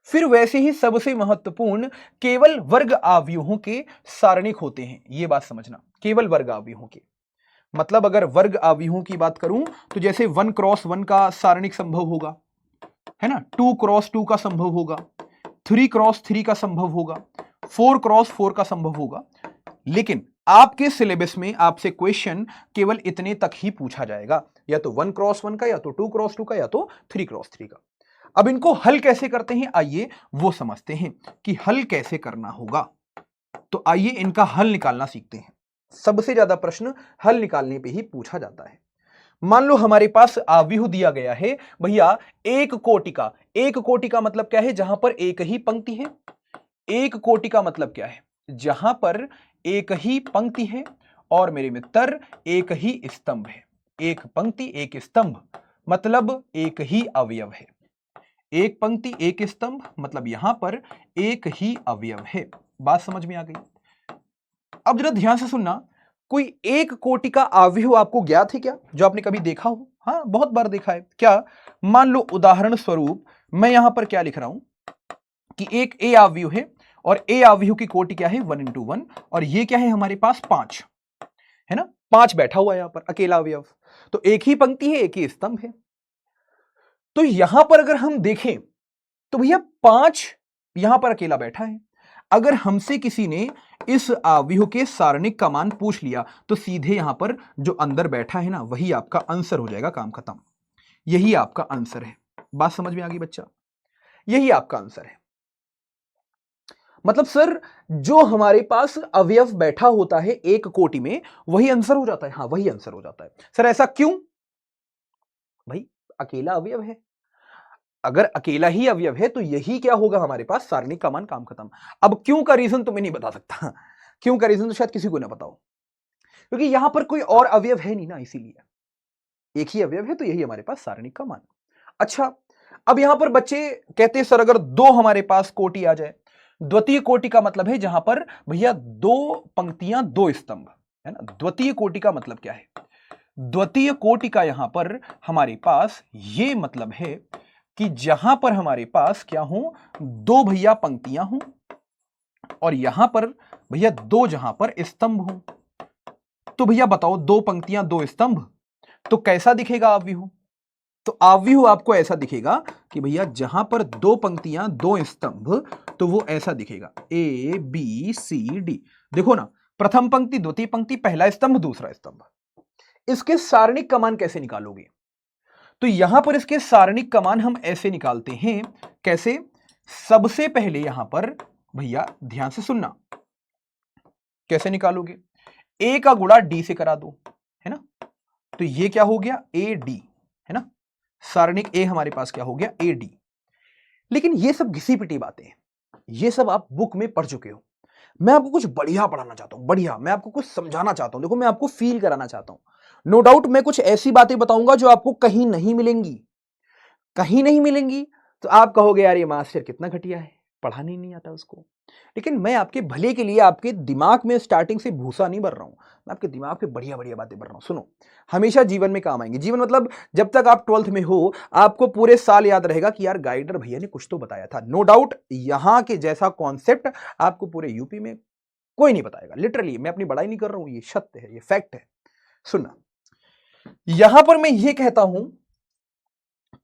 A: फिर वैसे ही सबसे महत्वपूर्ण, केवल वर्ग आव्यूहों के सारणिक होते हैं, यह बात समझना, केवल वर्ग आव्यूहों के। मतलब अगर वर्ग आव्यूहों की बात करूं, तो जैसे 1 क्रॉस 1 का सारणिक संभव होगा, है ना, 2 क्रॉस 2 का संभव होगा, 3 क्रॉस 3 का संभव होगा, 4 क्रॉस 4 का संभव होगा। लेकिन आपके सिलेबस में आपसे क्वेश्चन केवल इतने तक ही पूछा जाएगा, या तो 1 क्रॉस 1 का, या तो 2 क्रॉस 2 का, या तो 3 क्रॉस 3 का। अब इनको हल कैसे करते हैं, आइए वो समझते हैं कि हल कैसे करना होगा। तो आइए इनका हल निकालना सीखते हैं। सबसे ज्यादा प्रश्न हल निकालने पे ही पूछा जाता है। मान लो हमारे पास आव्यूह दिया गया है भैया, एक कोटि का। एक कोटि का मतलब क्या है, जहां पर एक ही पंक्ति है। एक कोटि का मतलब क्या है, जहां पर एक ही पंक्ति है, और मेरे मित्र एक ही स्तंभ है। एक पंक्ति एक स्तंभ मतलब एक ही अवयव है। एक पंक्ति एक स्तंभ मतलब यहां पर एक ही अवयव है। बात समझ में आ गई। अब जरा ध्यान से सुनना, कोई एक कोटि का आव्यूह आपको ज्ञात है क्या, जो आपने कभी देखा हो। हाँ बहुत बार देखा है। क्या, मान लो उदाहरण स्वरूप मैं यहां पर क्या लिख रहा हूं कि एक ए अवयव है और ए अवयव की कोटि क्या है 1 इंटू 1, और ये क्या है हमारे पास 5 है ना, 5 बैठा हुआ है यहां पर अकेला अवयव, तो एक ही पंक्ति है एक ही स्तंभ है। तो यहां पर अगर हम देखें तो भैया 5 यहां पर अकेला बैठा है। अगर हमसे किसी ने इस अवयव के सारणिक का मान पूछ लिया तो सीधे यहां पर जो अंदर बैठा है ना वही आपका आंसर हो जाएगा, काम खत्म। यही आपका आंसर है। बात समझ में आ गई बच्चा? यही आपका आंसर है। मतलब सर जो हमारे पास अवयव बैठा होता है एक कोटि में वही आंसर हो जाता है? हाँ वही आंसर हो जाता है। सर ऐसा क्यों? भाई अकेला अवयव है, अगर अकेला ही अवयव है तो यही क्या होगा हमारे पास सारणिक का मान, काम खत्म। अब क्यों का रीजन तो मैं नहीं बता सकता, क्यों का रीजन तो शायद किसी को ना पता हो, क्योंकि यहां पर कोई और अवयव है नहीं ना, इसीलिए एक ही अवयव है तो यही हमारे पास सारणिक का मान। अच्छा, अब यहां पर बच्चे कहते हैं सर अगर दो हमारे पास कोटि आ जाए, द्वितीय कोटि का मतलब है जहां पर भैया दो पंक्तियां दो स्तंभ है ना, द्वितीय कोटि का मतलब क्या है? द्वितीय कोटि का यहां पर हमारे पास ये मतलब है कि जहां पर हमारे पास क्या हो, दो भैया पंक्तियां हो और यहां पर भैया दो जहां पर स्तंभ हो। तो भैया बताओ दो पंक्तियां दो स्तंभ तो कैसा दिखेगा आव्यूह? तो आव्यूह आपको ऐसा दिखेगा कि भैया जहां पर दो पंक्तियां दो स्तंभ तो वो ऐसा दिखेगा ए बी सी डी। देखो ना, प्रथम पंक्ति द्वितीय पंक्ति पहला स्तंभ दूसरा स्तंभ। इसके सारणिक का मान कैसे निकालोगे? तो यहां पर इसके सारणिक का मान हम ऐसे निकालते हैं, कैसे? सबसे पहले यहां पर भैया ध्यान से सुनना, कैसे निकालोगे? ए का गुणा डी से करा दो, है ना, तो ये क्या हो गया ए डी, है ना, सारणिक ए हमारे पास क्या हो गया ए डी। लेकिन ये सब घिसी पिटी बातें हैं, ये सब आप बुक में पढ़ चुके हो। मैं आपको कुछ बढ़िया पढ़ाना चाहता हूं, बढ़िया, मैं आपको कुछ समझाना चाहता हूं, देखो मैं आपको फील कराना चाहता हूं। नो डाउट मैं कुछ ऐसी बातें बताऊंगा जो आपको कहीं नहीं मिलेंगी, कहीं नहीं मिलेंगी। तो आप कहोगे यार ये मास्टर कितना घटिया है, पढ़ाने नहीं आता उसको। लेकिन मैं आपके भले के लिए आपके दिमाग में स्टार्टिंग से भूसा नहीं भर रहा हूं, मैं आपके दिमाग पे बढ़िया बढ़िया बातें भर रहा हूं। सुनो, हमेशा जीवन में काम आएंगे। जीवन मतलब जब तक आप 12th में हो आपको पूरे साल याद रहेगा कि यार गाइडर भैया ने कुछ तो बताया था। नो डाउट यहां के जैसा कॉन्सेप्ट आपको पूरे यूपी में कोई नहीं बताएगा। लिटरली मैं अपनी बड़ाई नहीं कर रहा हूं, ये सत्य है, ये फैक्ट है। सुनना, यहां पर मैं ये कहता हूं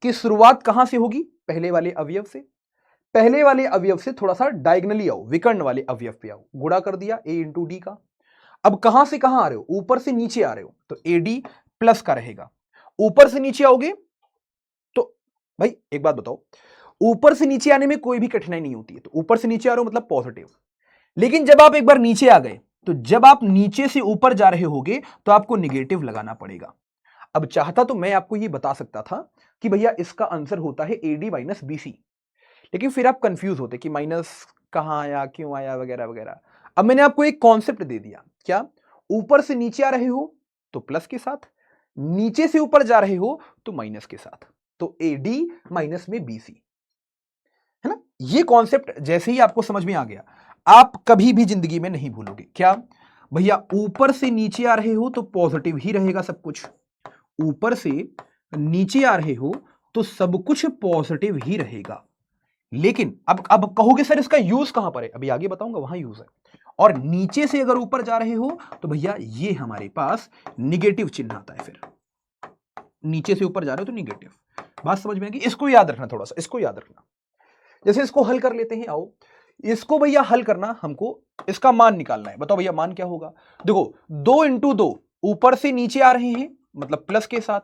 A: कि शुरुआत कहां से होगी? पहले वाले अवयव से। पहले वाले अवयव से थोड़ा सा डायगनली आओ, विकर्ण वाले अवयव पे आओ। गुणा कर दिया ए इंटू डी का। अब कहां से कहां आ रहे हो? ऊपर से नीचे आ रहे हो तो ए डी प्लस का रहेगा। ऊपर से नीचे आओगे तो भाई एक बात बताओ, ऊपर से नीचे आने में कोई भी कठिनाई नहीं होती है। तो ऊपर से नीचे आ रहे हो मतलब पॉजिटिव। लेकिन जब आप एक बार नीचे आ गए तो जब आप नीचे से ऊपर जा रहे होगे तो आपको निगेटिव लगाना पड़ेगा। अब चाहता तो मैं आपको यह बता सकता था कि भैया इसका आंसर होता है एडी माइनस बीसी, लेकिन फिर आप कंफ्यूज होते कि माइनस कहां आया, क्यों आया, वगैरह वगैरह। अब मैंने आपको एक कॉन्सेप्ट दे दिया, क्या? ऊपर से नीचे आ रहे हो तो प्लस के साथ, नीचे से ऊपर जा रहे हो तो माइनस के साथ। तो एडी माइनस में बीसी, है ना। ये कॉन्सेप्ट जैसे ही आपको समझ में आ गया आप कभी भी जिंदगी में नहीं भूलोगे। क्या भैया? ऊपर से नीचे आ रहे हो तो पॉजिटिव ही रहेगा सब कुछ। ऊपर से नीचे आ रहे हो तो सब कुछ पॉजिटिव ही रहेगा। लेकिन अब कहोगे सर इसका यूज कहां पर है? अभी आगे बताऊंगा, वहां यूज है। और नीचे से अगर ऊपर जा रहे हो तो भैया ये हमारे पास निगेटिव चिन्ह आता है। फिर नीचे से ऊपर जा रहे हो तो निगेटिव। बात समझ में आएगी? इसको याद रखना, थोड़ा सा इसको याद रखना। जैसे इसको हल कर लेते हैं, आओ इसको भैया हल करना, हमको इसका मान निकालना है। बताओ भैया मान क्या होगा? देखो 2 इंटू 2, ऊपर से नीचे आ रहे हैं मतलब प्लस के साथ।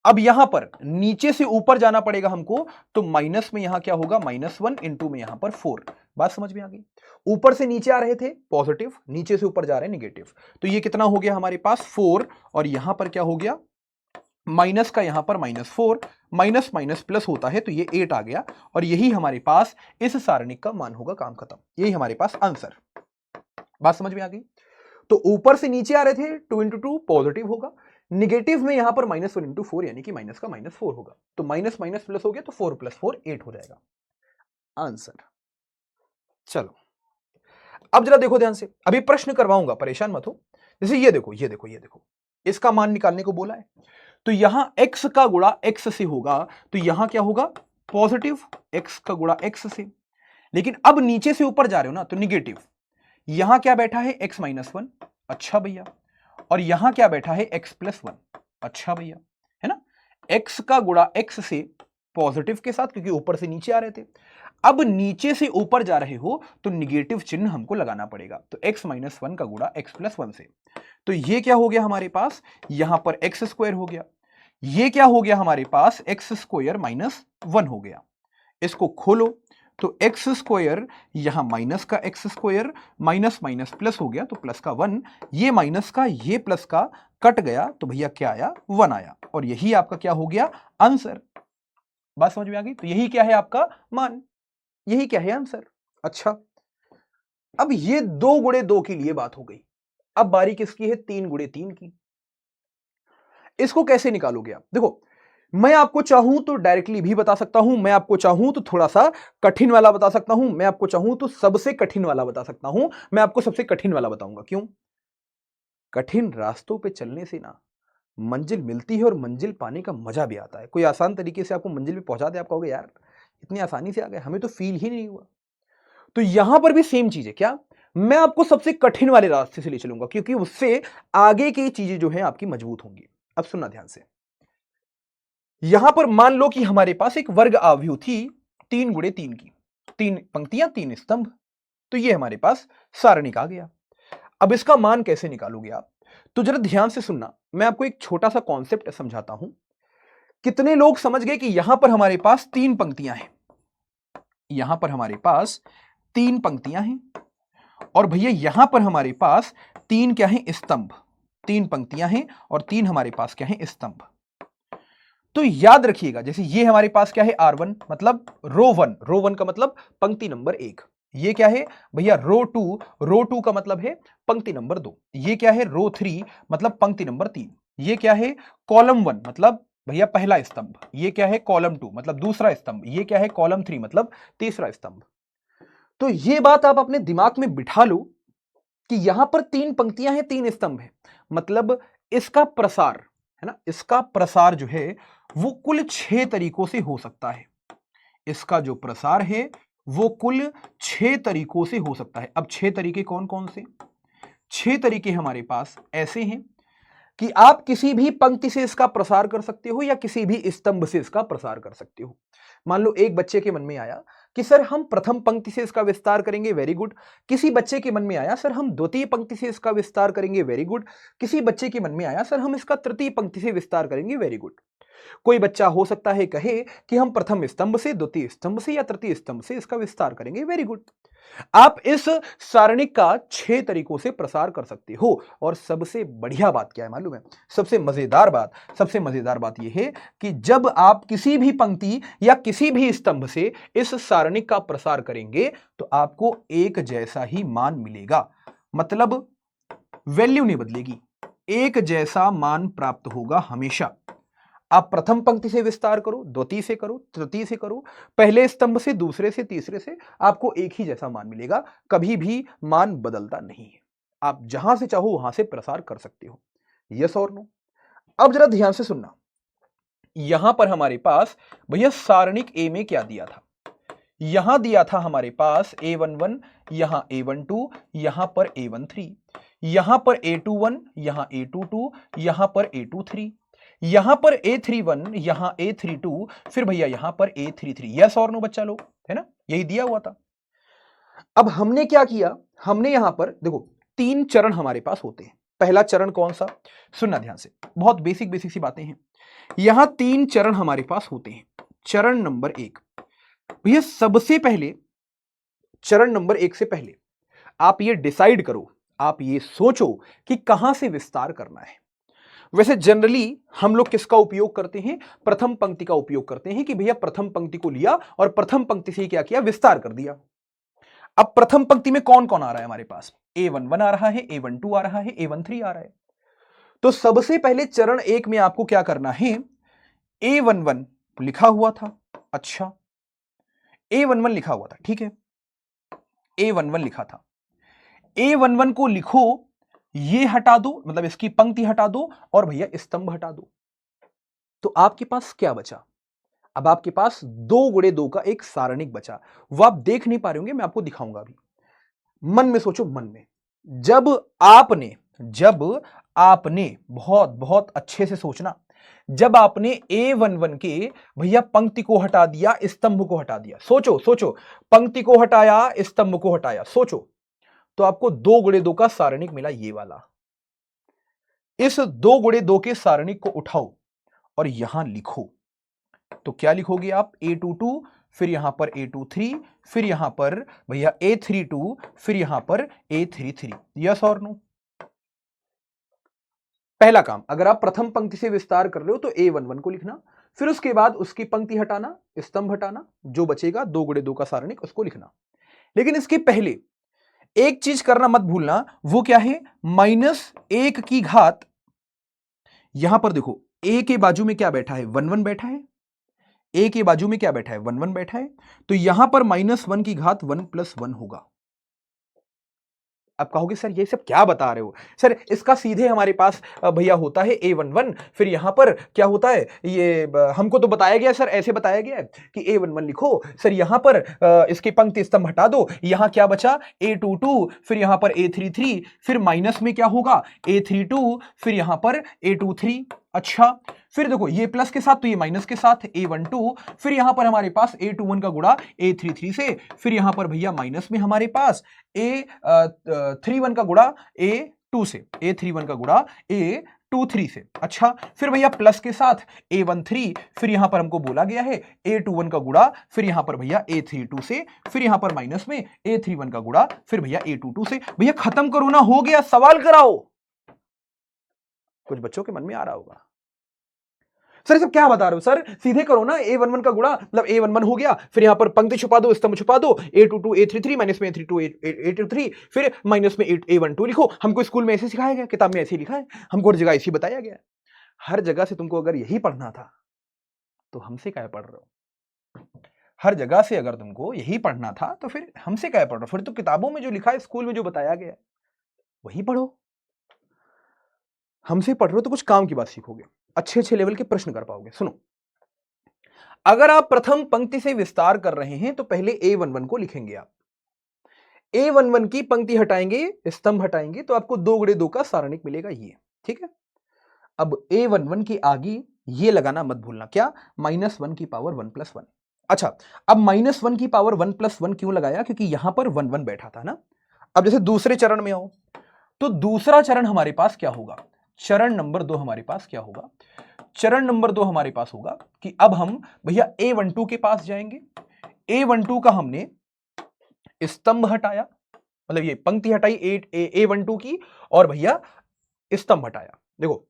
A: अब यहां पर नीचे से ऊपर जाना पड़ेगा हमको, तो माइनस में यहां क्या होगा? -1 इंटू में यहां पर 4। बात समझ में आ गई? ऊपर से नीचे आ रहे थे पॉजिटिव, नीचे से ऊपर जा रहे हैं निगेटिव। तो ये कितना हो गया हमारे पास? 4। और यहां पर क्या हो गया? माइनस का यहां पर -4, माइनस माइनस प्लस होता है तो ये 8 आ गया। और यही हमारे पास इस सारणिक का मान होगा, काम खत्म। यही हमारे पास आंसर। बात समझ में आ गई? तो ऊपर से नीचे आ रहे थे 2 इंटू 2 पॉजिटिव होगा, निगेटिव में यहां पर -1 इंटू 4 यानी कि माइनस का -4 होगा। तो माइनस माइनस प्लस हो गया तो 4 प्लस 4 8 हो जाएगा आंसर। चलो अब जरा देखो ध्यान से, अभी प्रश्न करवाऊंगा, परेशान मत हो। जैसे ये देखो, ये देखो, ये देखो, इसका मान निकालने को बोला है। तो यहां x का गुणा x से होगा, तो यहां क्या होगा, पॉजिटिव x का गुणा x से। लेकिन अब नीचे से ऊपर जा रहे हो ना, तो निगेटिव। यहां क्या बैठा है, x माइनस वन, अच्छा भैया, और यहां क्या बैठा है, x प्लस वन, अच्छा भैया, है ना। x का गुणा x से पॉजिटिव के साथ, क्योंकि ऊपर से नीचे आ रहे थे। अब नीचे से ऊपर जा रहे हो तो निगेटिव चिन्ह हमको लगाना पड़ेगा, तो x माइनस वन का गुणा x प्लस वन से। तो ये क्या हो गया हमारे पास, यहां पर एक्स स्क्वायर हो गया, ये क्या हो गया हमारे पास, एक्स स्क्वायर माइनस वन हो गया। इसको खोलो तो एक्स स्क्वायर, यहां माइनस का x square, minus minus plus हो गया, तो प्लस का वन, ये माइनस का ये प्लस का कट गया, तो भैया क्या आया, वन आया। और यही आपका क्या हो गया, आंसर। बात समझ में आ गई। तो यही क्या है आपका मान, यही क्या है आंसर। अच्छा, अब ये 2 गुणे 2 के लिए बात हो गई। अब बारी किसकी है, 3 गुणे 3 की। इसको कैसे निकालोगे आप, देखो मैं आपको चाहूं तो डायरेक्टली भी बता सकता हूं, मैं आपको चाहूं तो थोड़ा सा कठिन वाला बता सकता हूं, मैं आपको चाहूं तो सबसे कठिन वाला बता सकता हूं। मैं आपको सबसे कठिन वाला बताऊंगा। क्यों, कठिन रास्तों पे चलने से ना मंजिल मिलती है, और मंजिल पाने का मजा भी आता है। कोई आसान तरीके से आपको मंजिल पे पहुंचा दे, आप कहोगे यार इतनी आसानी से आ गए, हमें तो फील ही नहीं हुआ। तो यहां पर भी सेम चीज है। क्या, मैं आपको सबसे कठिन वाले रास्ते से ले चलूंगा, क्योंकि उससे आगे की चीजें जो है आपकी मजबूत होंगी। अब सुनना ध्यान से, यहां पर मान लो कि हमारे पास एक वर्ग आव्यूह थी 3 गुणे 3 की, 3 पंक्तियां 3 स्तंभ। तो ये हमारे पास सारणिक आ गया। अब इसका मान कैसे निकालोगे आप, तो जरा ध्यान से सुनना, मैं आपको एक छोटा सा कॉन्सेप्ट समझाता हूं। कितने लोग समझ गए कि यहां पर हमारे पास 3 पंक्तियां हैं, यहां पर हमारे पास 3 पंक्तियां हैं, और भैया यहां पर हमारे पास 3 क्या है, स्तंभ। 3 पंक्तियां हैं और 3 हमारे पास क्या है, स्तंभ। तो याद रखिएगा, जैसे ये हमारे पास क्या है, R1 मतलब रो वन का मतलब पंक्ति नंबर 1। ये क्या है भैया, रो टू का मतलब है पंक्ति नंबर 2। ये क्या है, रो 3 मतलब पंक्ति नंबर 3। ये क्या है, कॉलम 1 मतलब भैया पहला स्तंभ। ये क्या है, कॉलम 2 मतलब दूसरा स्तंभ। ये क्या है, कॉलम 3 मतलब तीसरा स्तंभ। तो ये बात आप अपने दिमाग में बिठा लो कि यहां पर 3 पंक्तियां हैं, 3 स्तंभ है, मतलब इसका प्रसार, है ना, इसका प्रसार जो है वो कुल 6 तरीकों से हो सकता है। इसका जो प्रसार है वो कुल 6 तरीकों से हो सकता है। अब 6 तरीके कौन कौन से, 6 तरीके हमारे पास ऐसे हैं कि आप किसी भी पंक्ति से इसका प्रसार कर सकते हो, या किसी भी स्तंभ से इसका प्रसार कर सकते हो। मान लो एक बच्चे के मन में आया कि सर हम प्रथम पंक्ति से इसका विस्तार करेंगे, वेरी गुड। किसी बच्चे के मन में आया सर हम द्वितीय पंक्ति से इसका विस्तार करेंगे, वेरी गुड। किसी बच्चे के मन में आया सर हम इसका तृतीय पंक्ति से विस्तार करेंगे, वेरी गुड। कोई बच्चा हो सकता है कहे कि हम प्रथम स्तंभ से, द्वितीय स्तंभ से या तृतीय स्तंभ से इसका विस्तार करेंगे, वेरी गुड। आप इस सारणिक का 6 तरीकों से प्रसार कर सकते हो। और सबसे बढ़िया बात क्या है मालूम है, सबसे मजेदार बात यह है कि जब आप किसी भी पंक्ति या किसी भी स्तंभ से इस सारणिक का प्रसार करेंगे तो आपको एक जैसा ही मान मिलेगा, मतलब वैल्यू नहीं बदलेगी, एक जैसा मान प्राप्त होगा हमेशा। आप प्रथम पंक्ति से विस्तार करो, द्वितीय से करो, तृतीय से करो, पहले स्तंभ से, दूसरे से, तीसरे से, आपको एक ही जैसा मान मिलेगा, कभी भी मान बदलता नहीं है। आप जहां से चाहो वहां से प्रसार कर सकते हो, यस और नो। अब जरा ध्यान से सुनना, यहां पर हमारे पास भैया सारणिक ए में क्या दिया था, यहां दिया था हमारे पास A11, यहां A12, यहां पर A13, यहां पर A21, यहां A22, यहां पर A23, यहां पर A31, यहां A32, फिर भैया यहां पर A33। यस और नो बच्चा लोग, है ना, यही दिया हुआ था। अब हमने क्या किया, हमने यहां पर देखो 3 चरण हमारे पास होते हैं। पहला चरण कौन सा, सुनना ध्यान से, बहुत बेसिक बेसिक सी बातें हैं। यहां 3 चरण हमारे पास होते हैं। चरण नंबर 1, भैया सबसे पहले चरण नंबर 1 से पहले आप ये डिसाइड करो, आप ये सोचो कि कहां से विस्तार करना है। वैसे जनरली हम लोग किसका उपयोग करते हैं, प्रथम पंक्ति का उपयोग करते हैं कि भैया प्रथम पंक्ति को लिया और प्रथम पंक्ति से क्या किया, विस्तार कर दिया। अब प्रथम पंक्ति में कौन कौन आ रहा है हमारे पास, A11 आ रहा है, A12 आ रहा है, A13 आ रहा है। तो सबसे पहले चरण 1 में आपको क्या करना है, A11 लिखा हुआ था, अच्छा A11 लिखा हुआ था, ठीक है, A11 लिखा था, A11 को लिखो, ये हटा दो, मतलब इसकी पंक्ति हटा दो और भैया स्तंभ हटा दो। तो आपके पास क्या बचा? अब आपके पास 2 गुणे 2 का एक सारणिक बचा। वो आप देख नहीं पा रहे होंगे, मैं आपको दिखाऊंगा अभी। मन में सोचो, मन में। जब आपने बहुत बहुत अच्छे से सोचना, जब आपने A11 के भैया पंक्ति को हटा दिया, स्तंभ को हटा दिया, सोचो सोचो, पंक्ति को हटाया, स्तंभ को हटाया, सोचो, तो आपको 2 गुणे 2 का सारणिक मिला, ये वाला। इस 2 गुणे 2 के सारणिक को उठाओ और यहां लिखो। तो क्या लिखोगे आप? A22, फिर यहां पर A23, फिर यहां पर भैया A32, फिर यहां पर A33। यस और नो? पहला काम, अगर आप प्रथम पंक्ति से विस्तार कर रहे हो तो A11 को लिखना, फिर उसके बाद उसकी पंक्ति हटाना, स्तंभ हटाना, जो बचेगा 2 गुणे 2 का सारणिक, उसको लिखना। लेकिन इसके पहले एक चीज करना मत भूलना, वो क्या है? -1 की घात। यहां पर देखो, a के बाजू में क्या बैठा है? 1 1 बैठा है। a के बाजू में क्या बैठा है? 1 1 बैठा है। तो यहां पर -1 की घात 1 + 1 होगा। अब कहोगे सर ये सब क्या बता रहे हो? सर इसका सीधे हमारे पास भैया होता है A11, फिर यहां पर क्या होता है? ये हमको तो बताया गया सर, ऐसे बताया गया है कि A11 लिखो, सर यहां पर इसके पंक्ति स्तंभ हटा दो, यहां क्या बचा? A22, फिर यहां पर A33, फिर माइनस में क्या होगा? A32, फिर यहां पर A23। अच्छा, फिर देखो ये प्लस के साथ तो ये माइनस के साथ A12, फिर यहां पर हमारे पास A21 का गुणा A33 से, फिर यहां पर भैया माइनस में हमारे पास A31 का गुणा A2 से, A31 का गुणा A23 से। अच्छा, फिर भैया प्लस के साथ A13, फिर यहां पर हमको बोला गया है A21 का गुणा, फिर यहां पर भैया A32 से, फिर यहां पर माइनस में A31 का गुणा, फिर भैया A22 से। भैया खत्म करो ना, हो गया, सवाल कराओ। कुछ बच्चों के मन में आ रहा होगा, सर सब क्या बता रहे हो? सर सीधे करो ना, A11 का गुणा मतलब A11 हो गया, फिर यहां पर पंक्ति छुपा दो, स्तंभ छुपा दो, A22 A33, माइनस में A32 A23, फिर माइनस में A12 लिखो। हमको स्कूल में ऐसे सिखाया गया, किताब में ऐसे लिखा है, हमको हर जगह ऐसे बताया गया। हर जगह से तुमको अगर यही पढ़ना था तो हमसे क्या पढ़ रहे हो? हर जगह से अगर तुमको यही पढ़ना था तो फिर हमसे क्या पढ़ रहे हो? फिर तो किताबों में जो लिखा है, स्कूल में जो बताया गया वही पढ़ो। हमसे पढ़ रहे हो तो कुछ काम की बात सीखोगे, अच्छे अच्छे लेवल के प्रश्न कर पाओगे। सुनो, अगर आप प्रथम पंक्ति से विस्तार कर रहे हैं तो पहले A11 को लिखेंगे आप। A11 की पंक्ति हटाएंगे, स्तंभ हटाएंगे, तो आपको 2 गुणे 2 का सारणिक मिलेगा ये। ठीक है, अब A11 के आगे ये लगाना मत भूलना, क्या? -1 की पावर 1 + 1। अच्छा, अब -1 की पावर 1 + 1 क्यों लगाया? क्योंकि यहां पर 1 1 बैठा था ना। अब जैसे दूसरे चरण में आओ, तो दूसरा चरण हमारे पास क्या होगा? चरण नंबर 2 हमारे पास क्या होगा? चरण नंबर 2 हमारे पास होगा कि अब हम भैया A12 के पास जाएंगे। A12 का हमने स्तंभ हटाया, मतलब ये पंक्ति हटाई A12 की, और भैया स्तंभ हटाया। देखो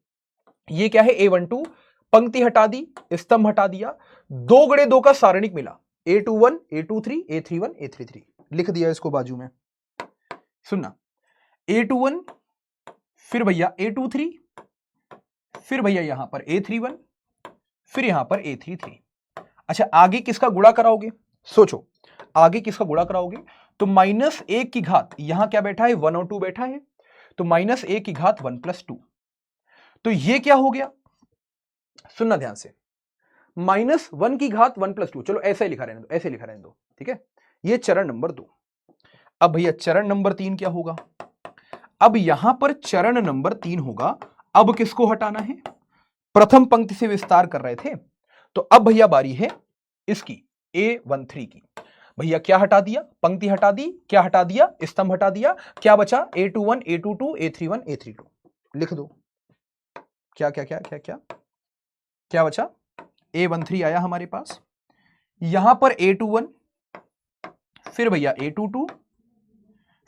A: ये क्या है? A12, पंक्ति हटा दी, स्तंभ हटा दिया, 2 गुणे 2 का सारणिक मिला। A21 A23 A31 A33 लिख दिया इसको बाजू में। सुनना, A21, फिर भैया A23, फिर भैया यहां पर A31, फिर यहां पर A33। अच्छा, आगे किसका गुणा कराओगे? सोचो, आगे किसका गुणा कराओगे? तो -1 की घात, यहां क्या बैठा है? 1 और 2 बैठा है, तो -1 की घात 1 + 2। तो ये क्या हो गया? सुनना ध्यान से, -1 की घात 1 + 2, चलो ऐसे ही लिखा रहने दो, ऐसे लिखा रहने दो। ठीक है, ये चरण नंबर 2। अब भैया चरण नंबर 3 क्या होगा? अब यहां पर चरण नंबर 3 होगा। अब किसको हटाना है? प्रथम पंक्ति से विस्तार कर रहे थे, तो अब भैया बारी है इसकी, A13 की। भैया क्या हटा दिया? पंक्ति हटा दी, क्या हटा दिया? स्तंभ हटा दिया, क्या बचा? A21 A22 A31 A32 लिख दो। क्या क्या क्या क्या क्या क्या बचा? A13 आया हमारे पास, यहां पर A21, फिर भैया A22,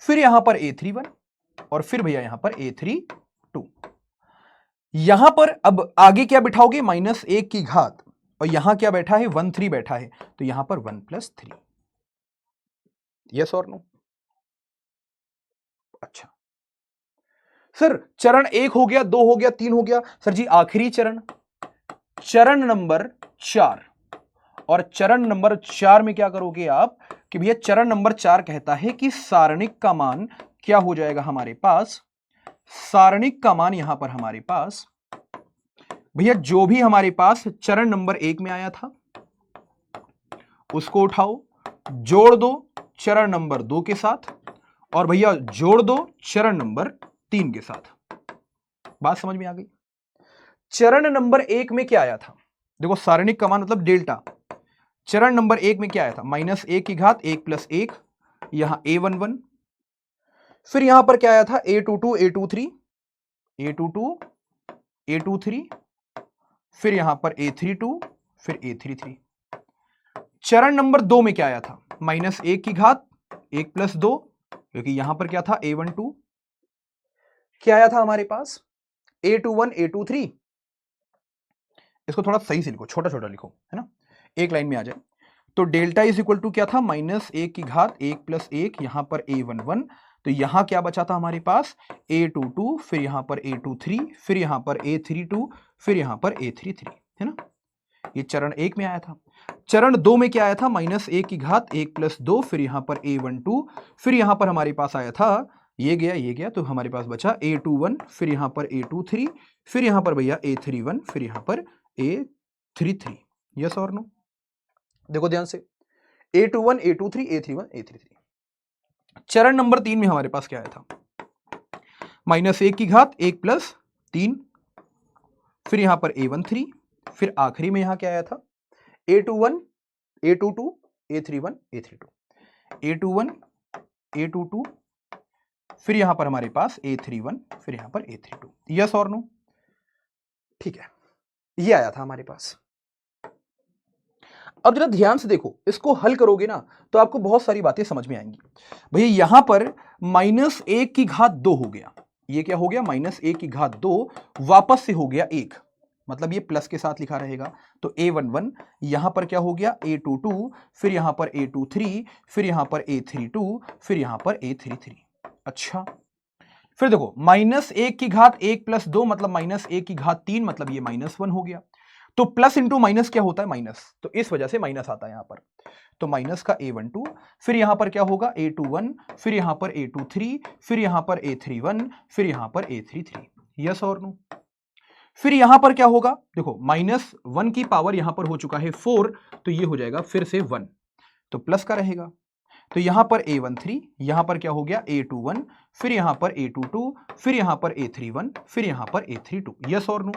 A: फिर यहां पर A31, और फिर भैया यहां पर A32। यहां पर अब आगे क्या बिठाओगे? -1 की घात, और यहां क्या बैठा है? 1 3 बैठा है, तो यहां पर 1 + 3। यस और नो? अच्छा सर, चरण 1 हो गया, 2 हो गया, 3 हो गया, सर जी आखिरी चरण, चरण नंबर 4। और चरण नंबर 4 में क्या करोगे आप? कि भैया चरण नंबर 4 कहता है कि सारणिक का मान क्या हो जाएगा हमारे पास? सारणिक का मान यहां पर हमारे पास भैया जो भी हमारे पास चरण नंबर 1 में आया था उसको उठाओ, जोड़ दो चरण नंबर 2 के साथ, और भैया जोड़ दो चरण नंबर 3 के साथ। बात समझ में आ गई? चरण नंबर 1 में क्या आया था? देखो सारणिक का मान मतलब डेल्टा। चरण नंबर 1 में क्या आया था? -1 की घात 1 + 1, यहां a11, फिर यहां पर क्या आया था? a22 a23 a22 a23, फिर यहां पर a32 फिर a33। चरण नंबर 2 में क्या आया था? -1 की घात 1 + 2, क्योंकि यहां पर क्या था? a12, क्या आया था हमारे पास? a21 a23। इसको थोड़ा सही से लिखो, छोटा छोटा लिखो, है ना, एक लाइन में आ जाए। तो डेल्टा इज इक्वल टू क्या था? -1 की घात 1 + 1, यहां पर a11, तो यहां क्या बचा था हमारे पास? a22, फिर यहां पर a23, फिर यहां पर a32, फिर यहां पर a33, है ना। ये चरण 1 में आया था। चरण 2 में क्या आया था? -1 की घात 1 + 2, फिर यहां पर a12, फिर यहां पर हमारे पास आया था ये गया, तो हमारे पास बचा a21, फिर यहां पर a23, फिर यहां पर भैया a31, फिर यहां पर a33। यस और नो? देखो ध्यान से, a21 a23 a31 a33। चरण नंबर 3 में हमारे पास क्या आया था? -1 की घात 1 + 3, फिर यहां पर a13, फिर आखिरी में यहां क्या आया था? a21 a22 a31 a32, a21 a22, फिर यहां पर हमारे पास a31, फिर यहां पर a32। यस और नो? ठीक है, ये आया था हमारे पास। अब जरा ध्यान से देखो, इसको हल करोगे ना तो आपको बहुत सारी बातें समझ में आएंगी। भैया यहां पर -1 की घात 2 हो गया, ये क्या हो गया? -1 की घात 2 वापस से हो गया 1, मतलब ये प्लस के साथ लिखा रहेगा। तो a11, यहां पर क्या हो गया? a22, फिर यहां पर a23, फिर यहां पर a32, फिर यहां पर a33। अच्छा, फिर देखो -1 की घात 1 + 2 मतलब -1 की घात 3, मतलब ये -1 हो गया। तो प्लस इंटू माइनस क्या होता है? माइनस, तो इस वजह से माइनस आता है यहां पर। तो माइनस का a12, फिर यहां पर क्या होगा? a21, फिर यहां पर a23, फिर यहां पर a31, फिर यहां पर a33। यस और नो? फिर यहां पर क्या होगा? देखो -1 की पावर यहां पर हो चुका है 4, तो ये हो जाएगा फिर से 1, तो प्लस का रहेगा। तो यहां पर a13, यहां पर क्या हो गया? a21, फिर यहां पर a22, फिर यहां पर a31, फिर यहां पर a32। यस और नो?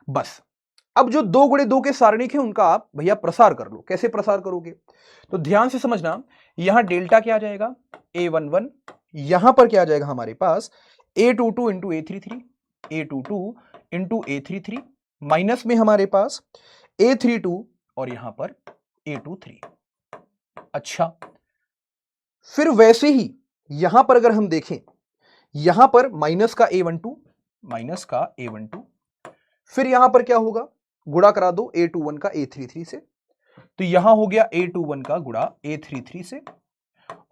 A: बस, अब जो 2 × 2 के सारणिक है उनका आप भैया प्रसार कर लो। कैसे प्रसार करोगे? तो ध्यान से समझना, यहां डेल्टा क्या आ जाएगा? a11, यहां पर क्या आ जाएगा हमारे पास? a22 × a33, a22 × a33, minus में हमारे पास a32 और यहां पर a23। अच्छा, फिर वैसे ही यहां पर अगर हम देखें, यहां पर माइनस का a12, माइनस का a12, फिर यहां पर क्या होगा? गुणा करा दो a21 का a33 से, तो यहां हो गया a21 का गुणा a33 से,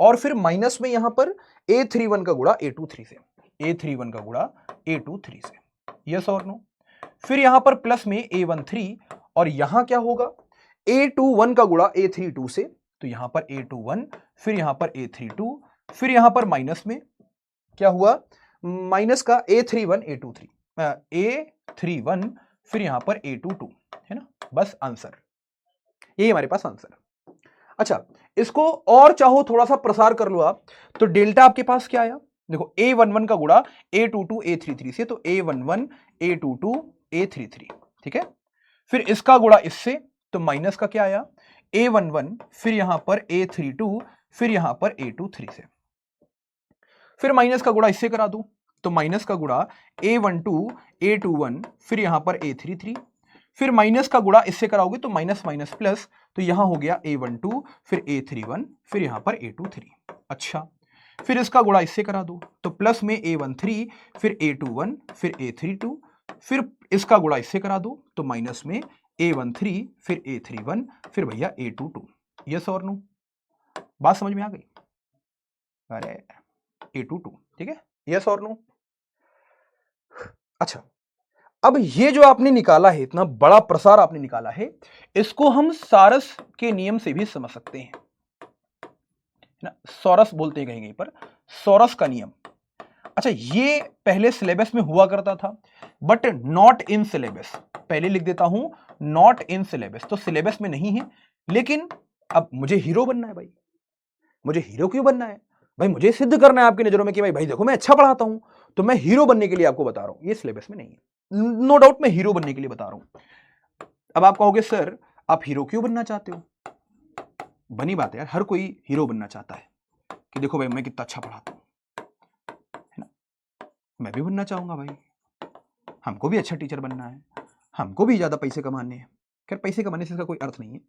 A: और फिर माइनस में यहां पर a31 का गुणा a23 से, a31 का गुणा a23 से। यस और नो? फिर यहां पर प्लस में a13, और यहां क्या होगा? a21 का गुणा a32 से, तो यहां पर a21, फिर यहां पर a32, फिर यहां पर माइनस में क्या हुआ? माइनस का a31 a31, फिर यहां पर a22, है ना। बस आंसर, यही हमारे पास आंसर। अच्छा, इसको और चाहो थोड़ा सा प्रसार कर लो आप, तो डेल्टा आपके पास क्या आया? देखो a11 का गुणा a22 a33 से, तो a11 a22 a33, ठीक है। फिर इसका गुणा इससे, तो माइनस का क्या आया? a11, फिर यहां पर a32, फिर यहां पर a23 से, फिर माइनस का गुणा इससे करा दो, तो माइनस का गुणा a12 a21, फिर यहां पर a33, फिर माइनस का गुणा इससे कराओगे तो माइनस माइनस प्लस, तो यहां हो गया a12, फिर a31, फिर यहां पर a23। अच्छा, फिर इसका गुणा इससे करा दो, तो प्लस में a13, फिर a21, फिर a32, फिर इसका गुणा इससे करा दो, तो माइनस में a13, फिर a31, फिर भैया a22। यस और नो? बात समझ में आ गई? अरे a22, ठीक है। यस और नो? अच्छा, अब ये जो आपने निकाला है, इतना बड़ा प्रसार आपने निकाला है, इसको हम सारस के नियम से भी समझ सकते हैं, है ना। सौरस बोलते हैं कहीं कहीं पर, सौरस का नियम। अच्छा, ये पहले सिलेबस में हुआ करता था, बट नॉट इन सिलेबस। पहले लिख देता हूं नॉट इन सिलेबस, तो सिलेबस में नहीं है। लेकिन अब मुझे हीरो बनना है भाई। मुझे हीरो क्यों बनना है भाई? मुझे सिद्ध करना है आपकी नजरों में कि भाई देखो मैं अच्छा पढ़ाता हूं, तो मैं हीरो बनने के लिए आपको बता रहा हूं। ये सिलेबस में नहीं है, नो डाउट मैं हीरो बनने के लिए बता रहा हूं। अब आप कहोगे सर आप हीरो क्यों बनना चाहते हो? बनी बात है यार, हर कोई हीरो बनना चाहता है कि देखो भाई मैं कितना अच्छा पढ़ाता हूं, है ना। मैं भी बनना चाहूंगा भाई, हमको भी अच्छा टीचर बनना है, हमको भी ज्यादा पैसे कमाने हैं। खैर पैसे कमाने से इसका कोई अर्थ नहीं है,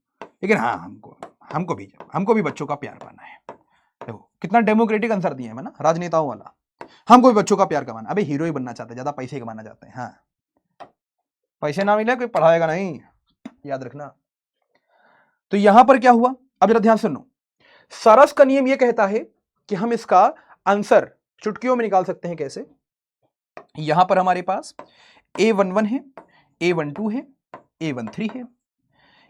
A: लेकिन हाँ हमको भी बच्चों का प्यार पाना है। देखो कितना डेमोक्रेटिक आंसर दिया है ना, राजनेताओं वाला। हमको भी बच्चों का प्यार कमाना, अबे हीरो ही बनना चाहते हैं, ज्यादा पैसे कमाना चाहते हैं। हाँ, पैसे ना मिले कोई पढ़ाएगा नहीं, याद रखना। तो यहां पर क्या हुआ, अब जरा ध्यान सुनो। सरस का नियम यह कहता है कि हम इसका आंसर चुटकियों में निकाल सकते हैं। कैसे? यहां पर हमारे पास A11 है, A12 है, A13 है,